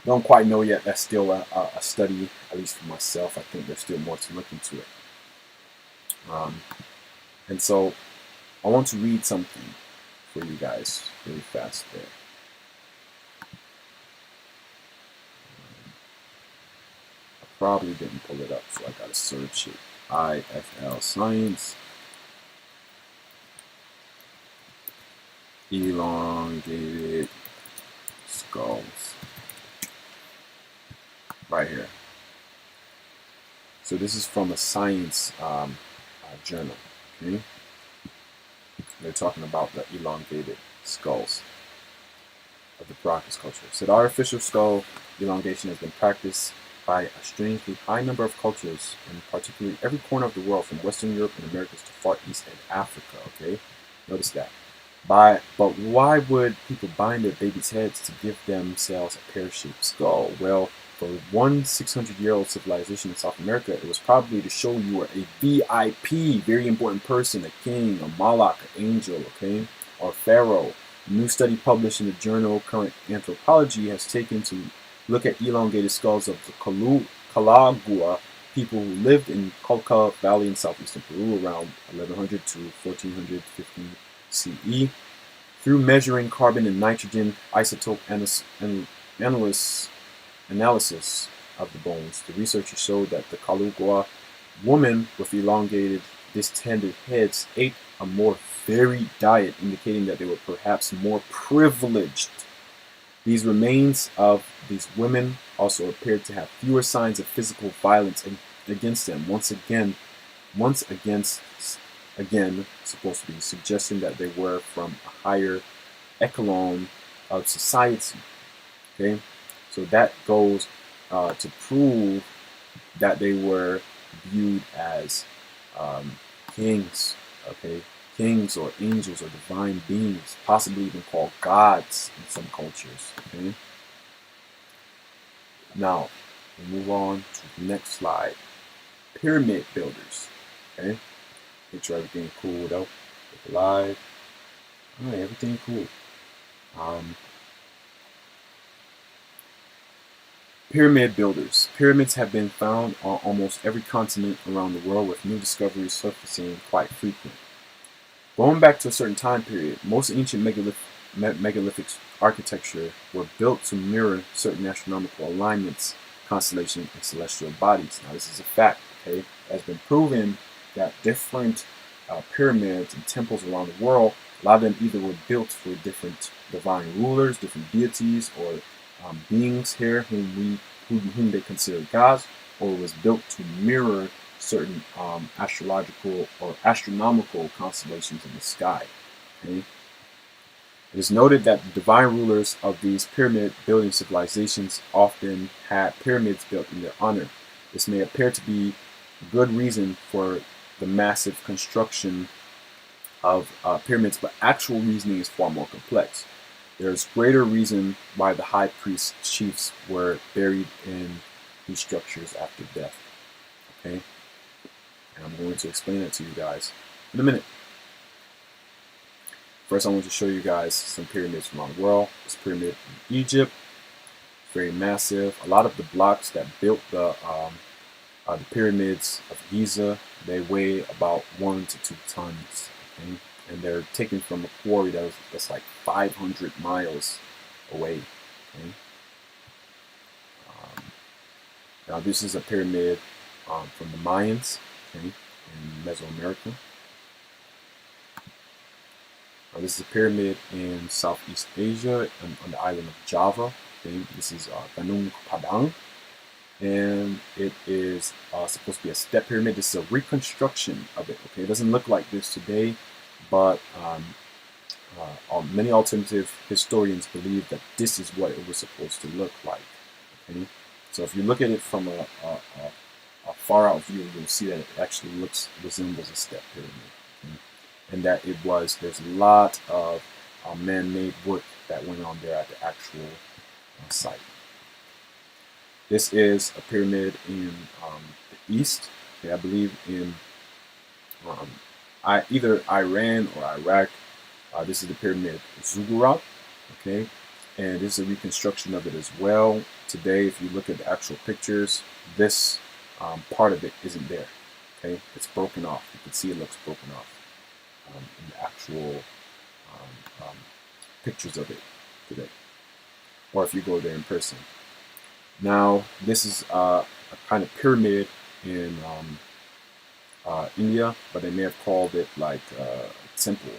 don't quite know yet. That's still a study, at least for myself. I think there's still more to look into it. And so I want to read something for you guys really fast there. I probably didn't pull it up, so I gotta search it. IFL Science. Elongated skulls. Right here. So this is from a science journal. Okay? They're talking about the elongated skulls of the Caracas culture. So the artificial skull elongation has been practiced by a strangely high number of cultures, in particularly every corner of the world, from Western Europe and Americas to Far East and Africa. Okay, notice that. But why would people bind their babies' heads to give themselves a pear-shaped skull? Well, for one 600-year-old civilization in South America, it was probably to show you were a VIP, very important person, a king, a malak, an angel, okay, or pharaoh. A new study published in the journal Current Anthropology has taken to look at elongated skulls of the Calagua people who lived in Colca Valley in southeastern Peru around 1100 to 1450 CE. Through measuring carbon and nitrogen isotope analysis of the bones, the researchers showed that the Calugua women with elongated, distended heads ate a more varied diet, indicating that they were perhaps more privileged. These remains of these women also appeared to have fewer signs of physical violence against them. Once again, supposed to be suggesting that they were from a higher echelon of society. Okay, so that goes to prove that they were viewed as kings. Okay, kings or angels or divine beings, possibly even called gods in some cultures. Okay. Now we move on to the next slide. Pyramid builders. Okay. Make sure everything cool though. Live. Alright, everything cool. Pyramid builders. Pyramids have been found on almost every continent around the world, with new discoveries surfacing quite frequently. Going back to a certain time period, most ancient megalithic architecture were built to mirror certain astronomical alignments, constellations, and celestial bodies. Now, this is a fact. Okay, it has been proven that different pyramids and temples around the world, a lot of them either were built for different divine rulers, different deities, or beings here whom they consider gods, or was built to mirror certain astrological or astronomical constellations in the sky. Okay? It is noted that the divine rulers of these pyramid building civilizations often had pyramids built in their honor. This may appear to be a good reason for the massive construction of pyramids, but actual reasoning is far more complex. There's greater reason why the high priest chiefs were buried in these structures after death. Okay? And I'm going to explain it to you guys in a minute. First, I want to show you guys some pyramids from around the world. This pyramid in Egypt, very massive. A lot of the blocks that built the pyramids of Giza, they weigh about 1 to 2 tons. Okay? And they're taken from a quarry that's like 500 miles away. Okay? Now this is a pyramid from the Mayans, okay, in Mesoamerica. Now this is a pyramid in Southeast Asia on the island of Java. Okay? This is Gunung Padang, and it is supposed to be a step pyramid. This is a reconstruction of it. Okay, it doesn't look like this today, but Many alternative historians believe that this is what it was supposed to look like. Okay? So if you look at it from a far out view, you'll see that it actually resembles a step pyramid. Okay? And that there's a lot of man-made work that went on there at the actual site. This is a pyramid in the east. Okay, I believe in um, either Iran or Iraq. This is the pyramid of Ziggurat. Okay, and this is a reconstruction of it as well. Today, if you look at the actual pictures, this part of it isn't there. Okay, it's broken off. You can see it looks broken off in the actual pictures of it today, or if you go there in person. Now, this is a kind of pyramid in India, but they may have called it like temple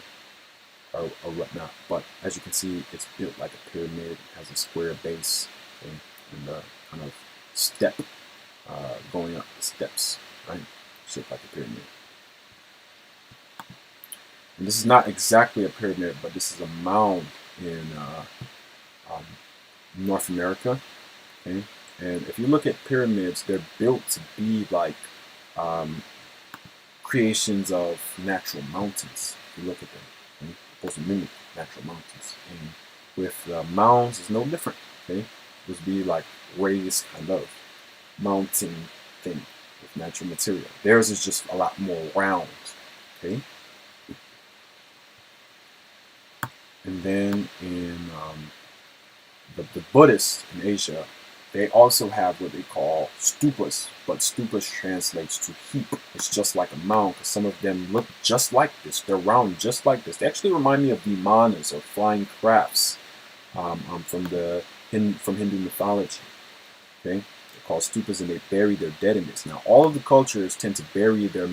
or whatnot. But as you can see, it's built like a pyramid. It has a square base, okay, and a kind of step going up the steps, right? Shaped like a pyramid. And this is not exactly a pyramid, but this is a mound in North America. Okay? And if you look at pyramids, they're built to be like creations of natural mountains. If you look at them, okay? Supposed to mimic natural mountains. And with mounds, it's no different. Okay, would be like raised kind of mountain thing with natural material. Theirs is just a lot more round. Okay, and then in the Buddhists in Asia, they also have what they call stupas, but stupas translates to heap. It's just like a mound, because some of them look just like this. They're round just like this. They actually remind me of vimanas or flying crafts from Hindu mythology. Okay, they're called stupas, and they bury their dead in this. Now, all of the cultures tend to bury their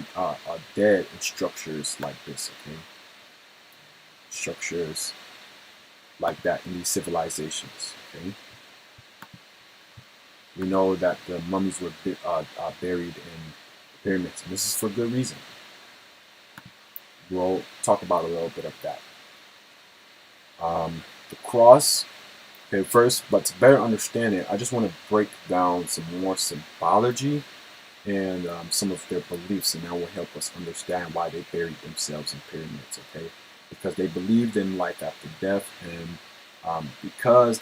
dead in structures like this. Okay, structures like that in these civilizations. Okay. We know that the mummies were buried in pyramids, and this is for good reason. We'll talk about a little bit of that. The cross, okay, first, but to better understand it, I just want to break down some more symbology and some of their beliefs, and that will help us understand why they buried themselves in pyramids, okay? Because they believed in life after death, and because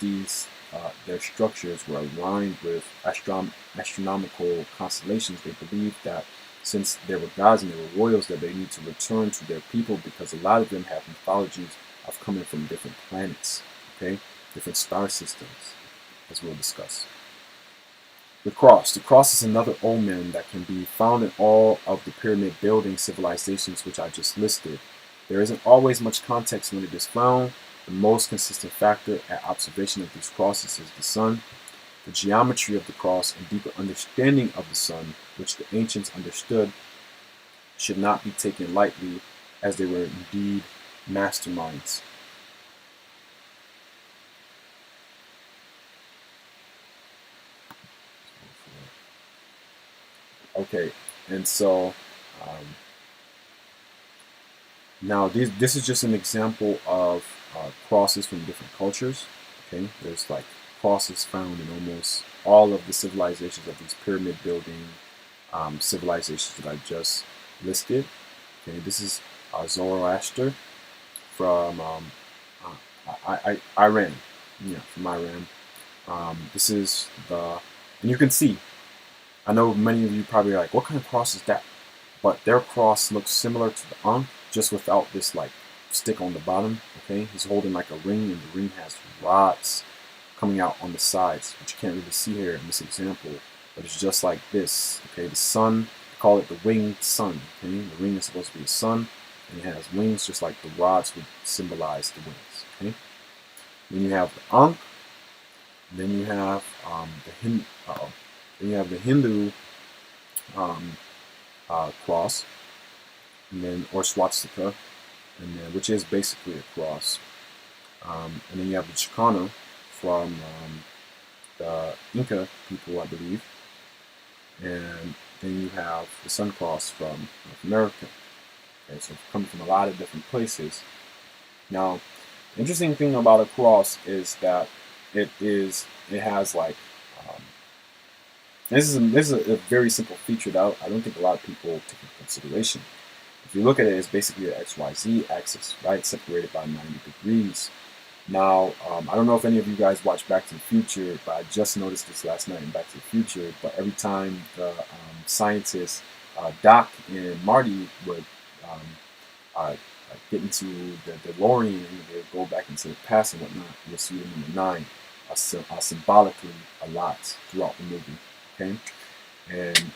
their structures were aligned with astronomical constellations, they believed that since they were gods and they were royals, that they need to return to their people, because a lot of them have mythologies of coming from different planets, okay, different star systems, as we'll discuss. The cross. The cross is another omen that can be found in all of the pyramid building civilizations which I just listed. There isn't always much context when it is found. The most consistent factor at observation of these crosses is the sun. The geometry of the cross and deeper understanding of the sun, which the ancients understood, should not be taken lightly, as they were indeed masterminds. Okay, and so now this is just an example of crosses from different cultures. Okay, there's like crosses found in almost all of the civilizations of these pyramid building civilizations that I just listed. Okay, this is Zoroaster from Iran. Yeah, from Iran. This is and you can see, I know many of you probably are like, what kind of cross is that? But their cross looks similar to the Ankh, just without this like stick on the bottom. Okay, he's holding like a ring, and the ring has rods coming out on the sides, which you can't really see here in this example, but it's just like this. Okay, the sun, they call it the winged sun. Okay, the ring is supposed to be a sun, and it has wings just like the rods would symbolize the wings. Okay, then you have the Ankh, then you have then you have the Hindu cross, and then or swastika, and then, which is basically a cross. And then you have the Chicana from the Inca people, I believe, and then you have the Sun Cross from North America. Okay, so it's coming from a lot of different places. Now, interesting thing about a cross is that it has like um, this is a very simple feature that I don't think a lot of people take into consideration. If you look at it, it's basically the XYZ axis, right, separated by 90 degrees. Now, I don't know if any of you guys watch Back to the Future, but I just noticed this last night in Back to the Future. But every time the scientists, Doc and Marty, would um, uh, get into the DeLorean and they go back into the past and whatnot, you'll see them in the nine symbolically a lot throughout the movie. Okay, and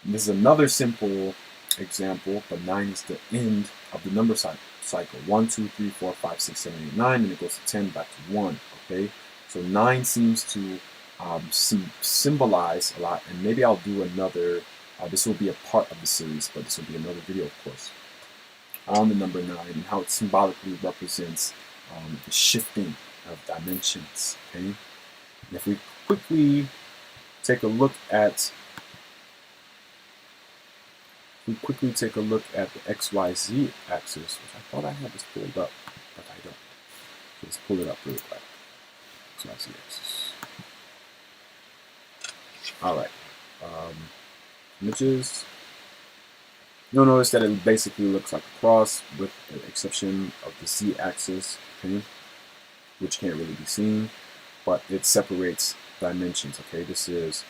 this is another simple example, but 9 is the end of the number cycle. 1, 2, 3, 4, 5, 6, 7, 8, 9, and it goes to 10 back to 1. Okay, so 9 seems to symbolize a lot, and maybe I'll do another. This will be a part of the series, but this will be another video, of course, on the number 9 and how it symbolically represents the shifting of dimensions. Okay, and if we quickly take a look at the XYZ axis, which I thought I had this pulled up, but I don't. So let's pull it up real quick. XYZ axis. Alright. Images. You'll notice that it basically looks like a cross with the exception of the Z axis, okay, which can't really be seen, but it separates dimensions. Okay, this is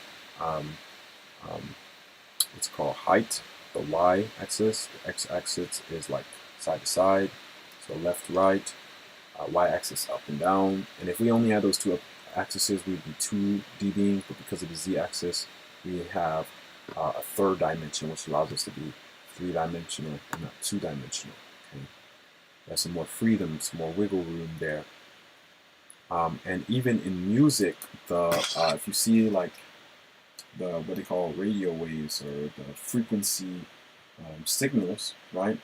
it's called height. The Y axis, the X axis is like side to side, so left, right, Y axis up and down. And if we only had those two axes, we'd be 2D beings, but because of the Z axis, we have a third dimension, which allows us to be 3-dimensional and not 2-dimensional. Okay? There's some more freedom, some more wiggle room there. And even in music, if you see like what they call radio waves or the frequency signals, right?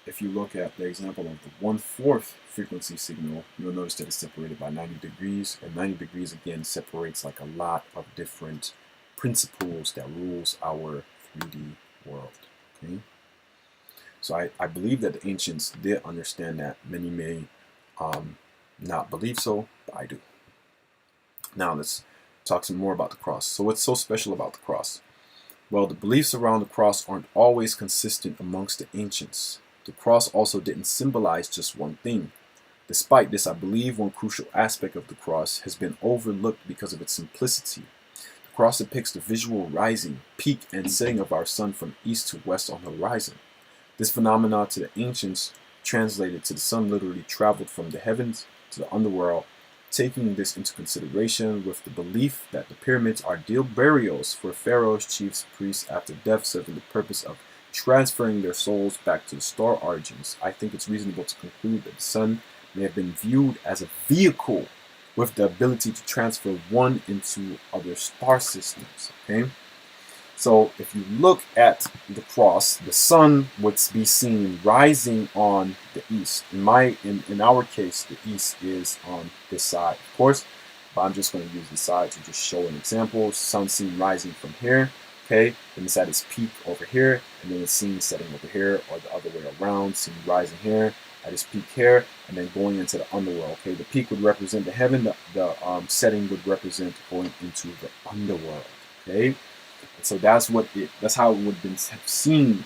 If you look at the example of the 1/4 frequency signal, you'll notice that it's separated by 90 degrees, and 90 degrees again separates like a lot of different principles that rules our 3D world. Okay, so I believe that the ancients did understand that. Many may not believe so, but I do. Now let's talk some more about the cross. So what's so special about the cross? Well, the beliefs around the cross aren't always consistent amongst the ancients. The cross also didn't symbolize just one thing. Despite this, I believe one crucial aspect of the cross has been overlooked because of its simplicity. The cross depicts the visual rising, peak, and setting of our sun from east to west on the horizon. This phenomenon to the ancients translated to the sun literally traveled from the heavens to the underworld. Taking this into consideration with the belief that the pyramids are ideal burials for pharaohs, chiefs, priests after death, serving the purpose of transferring their souls back to the star origins, I think it's reasonable to conclude that the sun may have been viewed as a vehicle with the ability to transfer one into other star systems. Okay, so if you look at the cross, the sun would be seen rising on the east. In our case, the east is on this side, of course, but I'm just going to use the side to just show an example. Sun seen rising from here, okay, then it's at its peak over here, and then it's seen setting over here, or the other way around, seen rising here at its peak here, and then going into the underworld. Okay, the peak would represent the heaven, the setting would represent going into the underworld. Okay. So that's how it would have been seen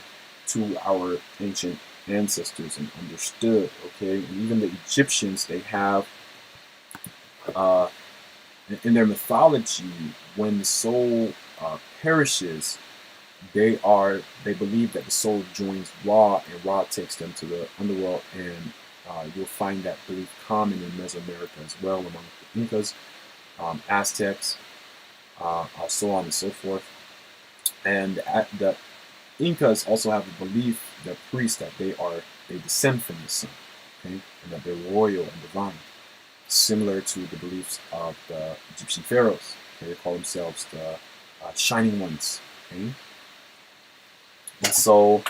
to our ancient ancestors and understood. Okay, and even the Egyptians, they have in their mythology, when the soul perishes, they believe that the soul joins Ra, and Ra takes them to the underworld, and you'll find that belief common in Mesoamerica as well among the Incas, Aztecs, so on and so forth. And the Incas also have a belief, the priests, that they descend from the sun, okay, and that they're royal and divine, similar to the beliefs of the Egyptian pharaohs. Okay, they call themselves the shining ones. Okay, and so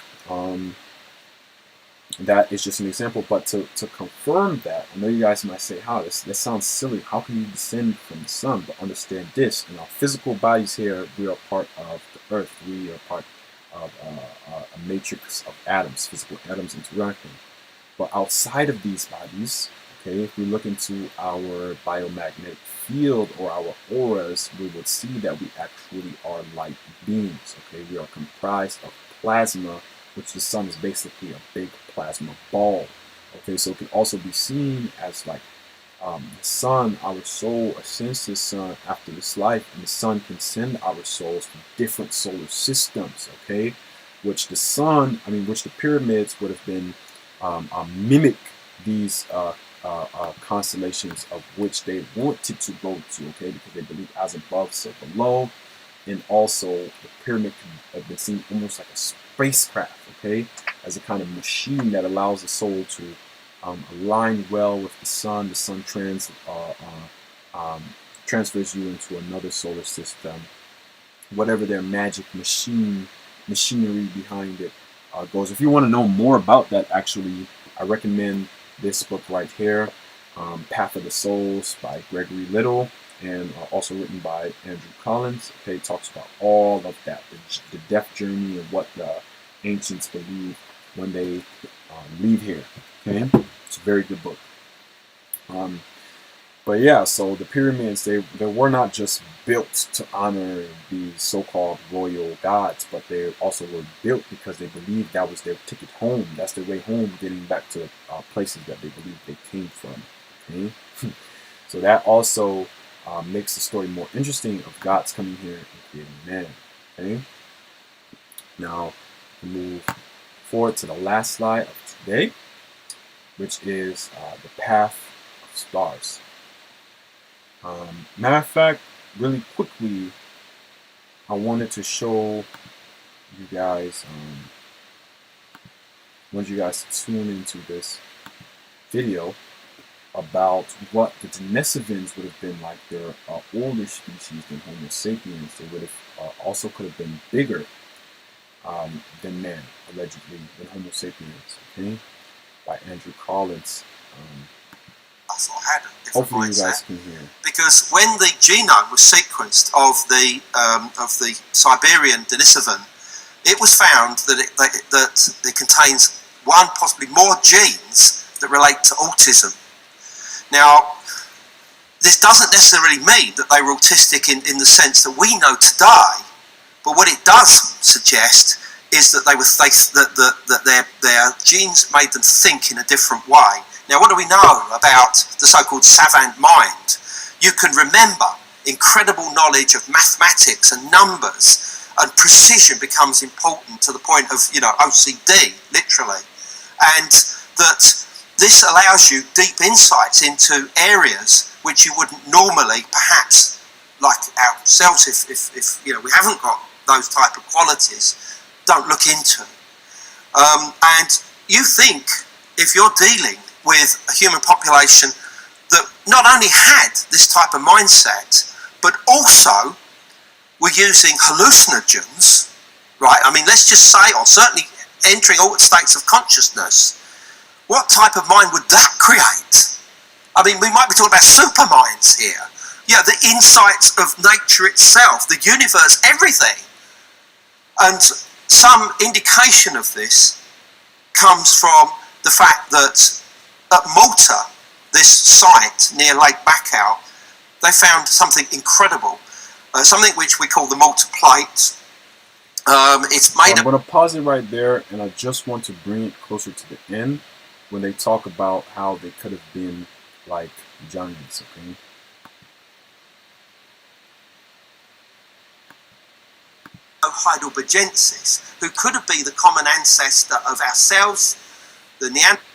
that is just an example. But to confirm that, I know you guys might say, "How this sounds silly? How can you descend from the sun?" But understand this: in our physical bodies here, we are part of the earth. We are part of a matrix of atoms, physical atoms interacting. But outside of these bodies, okay, if we look into our biomagnetic field or our auras, we would see that we actually are light beings. Okay, we are comprised of plasma, which the sun is basically a big plasma ball. Okay, so it can also be seen as like the sun, our soul ascends to the sun after this life, and the sun can send our souls to different solar systems. Okay, which the sun, which the pyramids would have been mimic these constellations of which they wanted to go to. Okay, because they believe as above, so below, and also the pyramid can have been seen almost like a spacecraft. Okay, as a kind of machine that allows the soul to align well with the sun. The sun transfers you into another solar system, whatever their magic machinery behind it goes. If you want to know more about that, actually, I recommend this book right here, Path of the Souls by Gregory Little, and also written by Andrew Collins. Okay, it talks about all of that, the death journey and what the ancients believed when they leave here. Okay, it's a very good book. But yeah, so the pyramids, they were not just built to honor the so-called royal gods, but they also were built because they believed that was their ticket home. That's their way home, getting back to places that they believed they came from. Okay? So that also makes the story more interesting of gods coming here and creating man. Okay? Now, we move forward to the last slide of today, which is the path of stars. Matter of fact, really quickly, I wanted to show you guys, want you guys to tune into this video about what the Denisovans would have been like. They're older species than Homo sapiens. They would have also could have been bigger than man, allegedly, than Homo sapiens. Okay, by Andrew Collins. Had a different Hopefully mindset, you guys can hear. because when the genome was sequenced of the Siberian Denisovan, it was found that it contains one, possibly more genes that relate to autism. Now, this doesn't necessarily mean that they were autistic in the sense that we know today, but what it does suggest is that their genes made them think in a different way. Now, what do we know about the so-called savant mind? You can remember incredible knowledge of mathematics and numbers, and precision becomes important to the point of, OCD, literally. And that this allows you deep insights into areas which you wouldn't normally, perhaps, like ourselves, if we haven't got those type of qualities, don't look into. And you think, if you're dealing with a human population that not only had this type of mindset, but also were using hallucinogens, right? Let's just say, or certainly entering altered states of consciousness, what type of mind would that create? We might be talking about super minds here. Yeah, the insights of nature itself, the universe, everything. And some indication of this comes from the fact that at Malta, this site near Lake Bacau, they found something incredible, something which we call the Malta Plate. It's made I'm going to pause it right there, and I just want to bring it closer to the end when they talk about how they could have been like giants, okay? Heidelbergensis, who could have been the common ancestor of ourselves, the Neanderthals.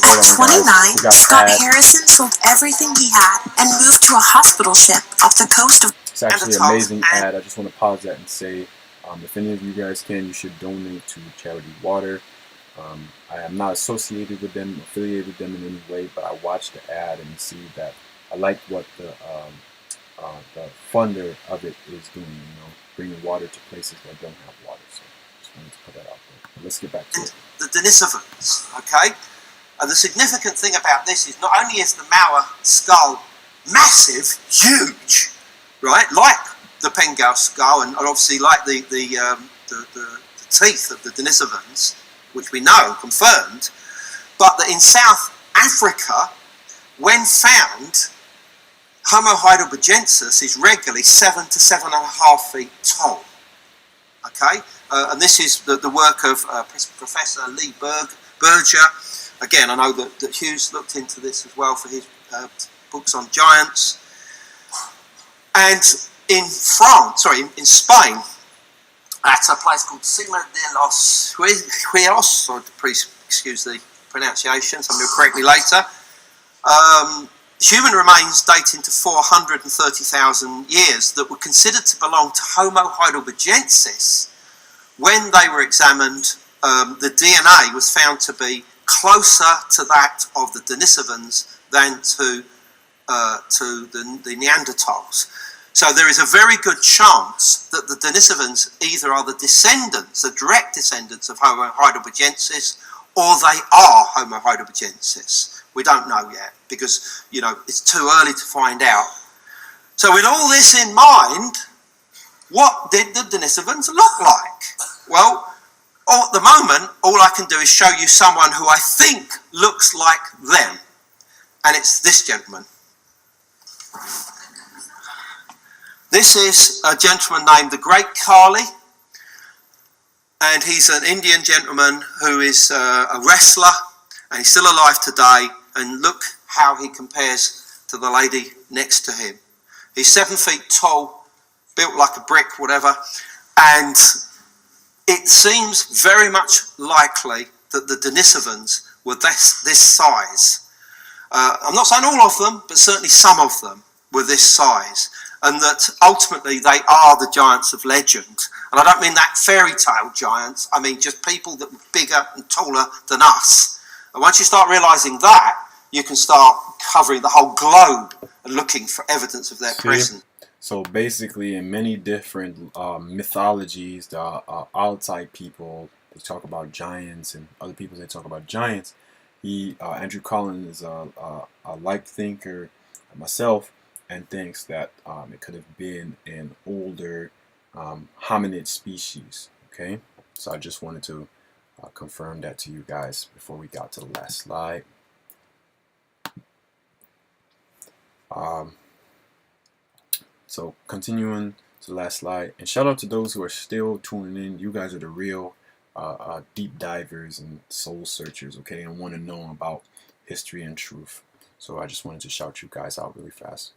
At 29, Scott Harrison sold everything he had and moved to a hospital ship off the coast of... It's actually an amazing ad. I just want to pause that and say, if any of you guys can, you should donate to Charity Water. I am not associated with them, affiliated with them in any way, but I watched the ad and see that I like what the funder of it is doing, bringing water to places that don't have water. So just wanted to put that out there. But let's get back to it. The Denisovans, okay? And the significant thing about this is not only is the Mauer skull massive, huge, right, like the Pengau skull, and obviously like the teeth of the Denisovans, which we know, confirmed, but that in South Africa, when found, Homo heidelbergensis is regularly 7 to 7.5 feet tall. Okay, and this is the work of Professor Lee Berger. Again, I know that Hughes looked into this as well for his books on giants. And in Spain, at a place called Sima de los Hueros, or please excuse the pronunciation, somebody will correct me later, human remains dating to 430,000 years that were considered to belong to Homo heidelbergensis. When they were examined, the DNA was found to be closer to that of the Denisovans than to the Neanderthals. So there is a very good chance that the Denisovans either are the descendants, the direct descendants of Homo heidelbergensis, or they are Homo heidelbergensis. We don't know yet because, you know, it's too early to find out. So with all this in mind, what did the Denisovans look like? Well, at the moment, all I can do is show you someone who I think looks like them. And it's this gentleman. This is a gentleman named the Great Kali. And he's an Indian gentleman who is a wrestler. And he's still alive today. And look how he compares to the lady next to him. He's 7 feet tall, built like a brick, whatever. And it seems very much likely that the Denisovans were this size. I'm not saying all of them, but certainly some of them were this size. And that ultimately they are the giants of legend. And I don't mean that fairy tale giants, I mean just people that were bigger and taller than us. And once you start realising that, you can start covering the whole globe and looking for evidence of their presence. So basically, in many different mythologies, the Altai people, they talk about giants, and other people, they talk about giants. Andrew Collins is a like thinker, myself, and thinks that it could have been an older hominid species. Okay, so I just wanted to confirm that to you guys before we got to the last slide. So continuing to the last slide, and shout out to those who are still tuning in. You guys are the real deep divers and soul searchers, okay, and want to know about history and truth. So I just wanted to shout you guys out really fast.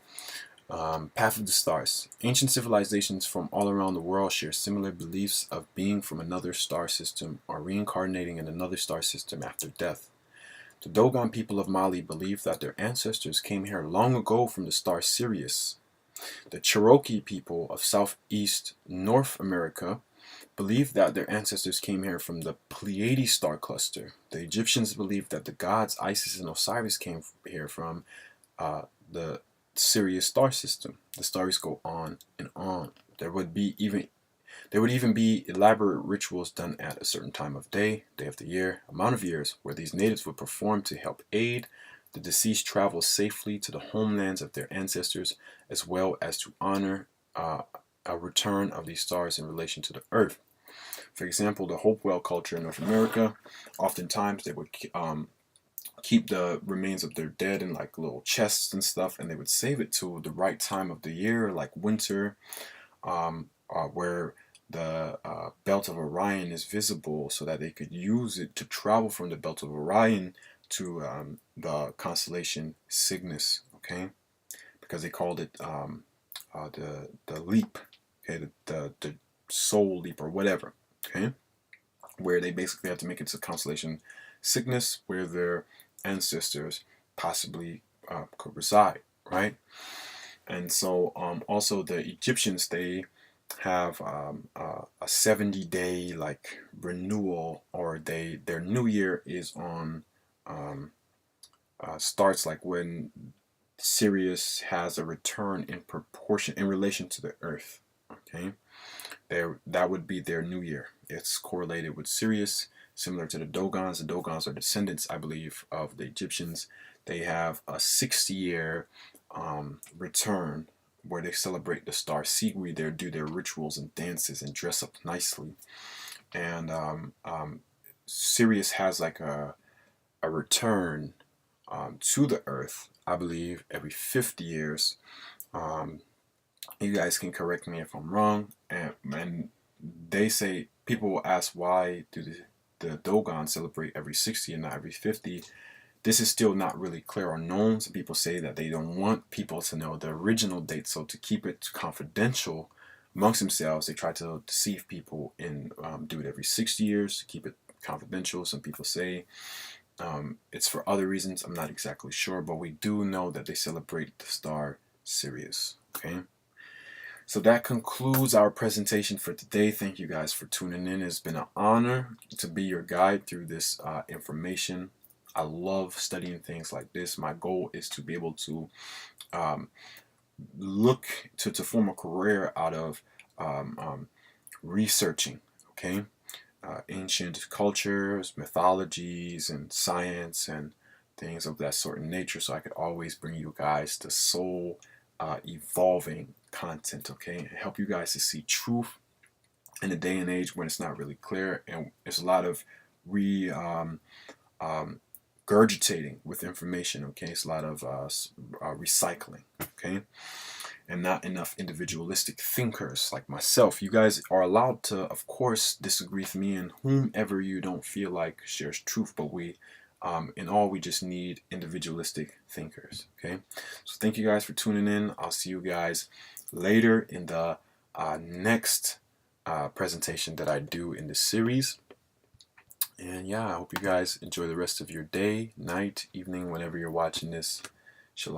Path of the Stars. Ancient civilizations from all around the world share similar beliefs of being from another star system or reincarnating in another star system after death. The Dogon people of Mali believe that their ancestors came here long ago from the star Sirius. The Cherokee people of Southeast North America believe that their ancestors came here from the Pleiades star cluster. The Egyptians believed that the gods Isis and Osiris came here from the Sirius star system. The stories go on and on. There would even be elaborate rituals done at a certain time of day of the year, amount of years, where these natives would perform to help aid the deceased travel safely to the homelands of their ancestors, as well as to honor a return of these stars in relation to the earth. For example, the Hopewell culture in North America, oftentimes they would keep the remains of their dead in like little chests and stuff, and they would save it to the right time of the year, like winter, where the belt of Orion is visible, so that they could use it to travel from the belt of Orion to the constellation Cygnus, okay, because they called it the leap, okay, the soul leap or whatever, okay, where they basically have to make it to the constellation Cygnus, where their ancestors possibly could reside, right? And so also the Egyptians, they have a 70-day like renewal, or their new year is on starts like when Sirius has a return in proportion in relation to the Earth. Okay, that would be their new year. It's correlated with Sirius, similar to the Dogons. The Dogons are descendants, I believe, of the Egyptians. They have a 60-year return where they celebrate the star Sigri. They do their rituals and dances and dress up nicely. And Sirius has like a a return to the earth, I believe, every 50 years. Um, you guys can correct me if I'm wrong. And they say, people will ask, why do the Dogon celebrate every 60 and not every 50? This is still not really clear or known. Some people say that they don't want people to know the original date, so to keep it confidential amongst themselves, they try to deceive people and do it every 60 years to keep it confidential. Some people say it's for other reasons. I'm not exactly sure, but we do know that they celebrate the star Sirius. Okay. So that concludes our presentation for today. Thank you guys for tuning in. It's been an honor to be your guide through this information. I love studying things like this. My goal is to be able to look to form a career out of researching, okay? Ancient cultures, mythologies, and science, and things of that sort in nature, so I could always bring you guys the soul evolving content, okay? And help you guys to see truth in a day and age when it's not really clear, and there's a lot of regurgitating with information, okay? It's a lot of recycling, okay? And not enough individualistic thinkers like myself. You guys are allowed to, of course, disagree with me and whomever you don't feel like shares truth, but we, in all, we just need individualistic thinkers, okay? So thank you guys for tuning in. I'll see you guys later in the next presentation that I do in this series. And yeah, I hope you guys enjoy the rest of your day, night, evening, whenever you're watching this. Shalom.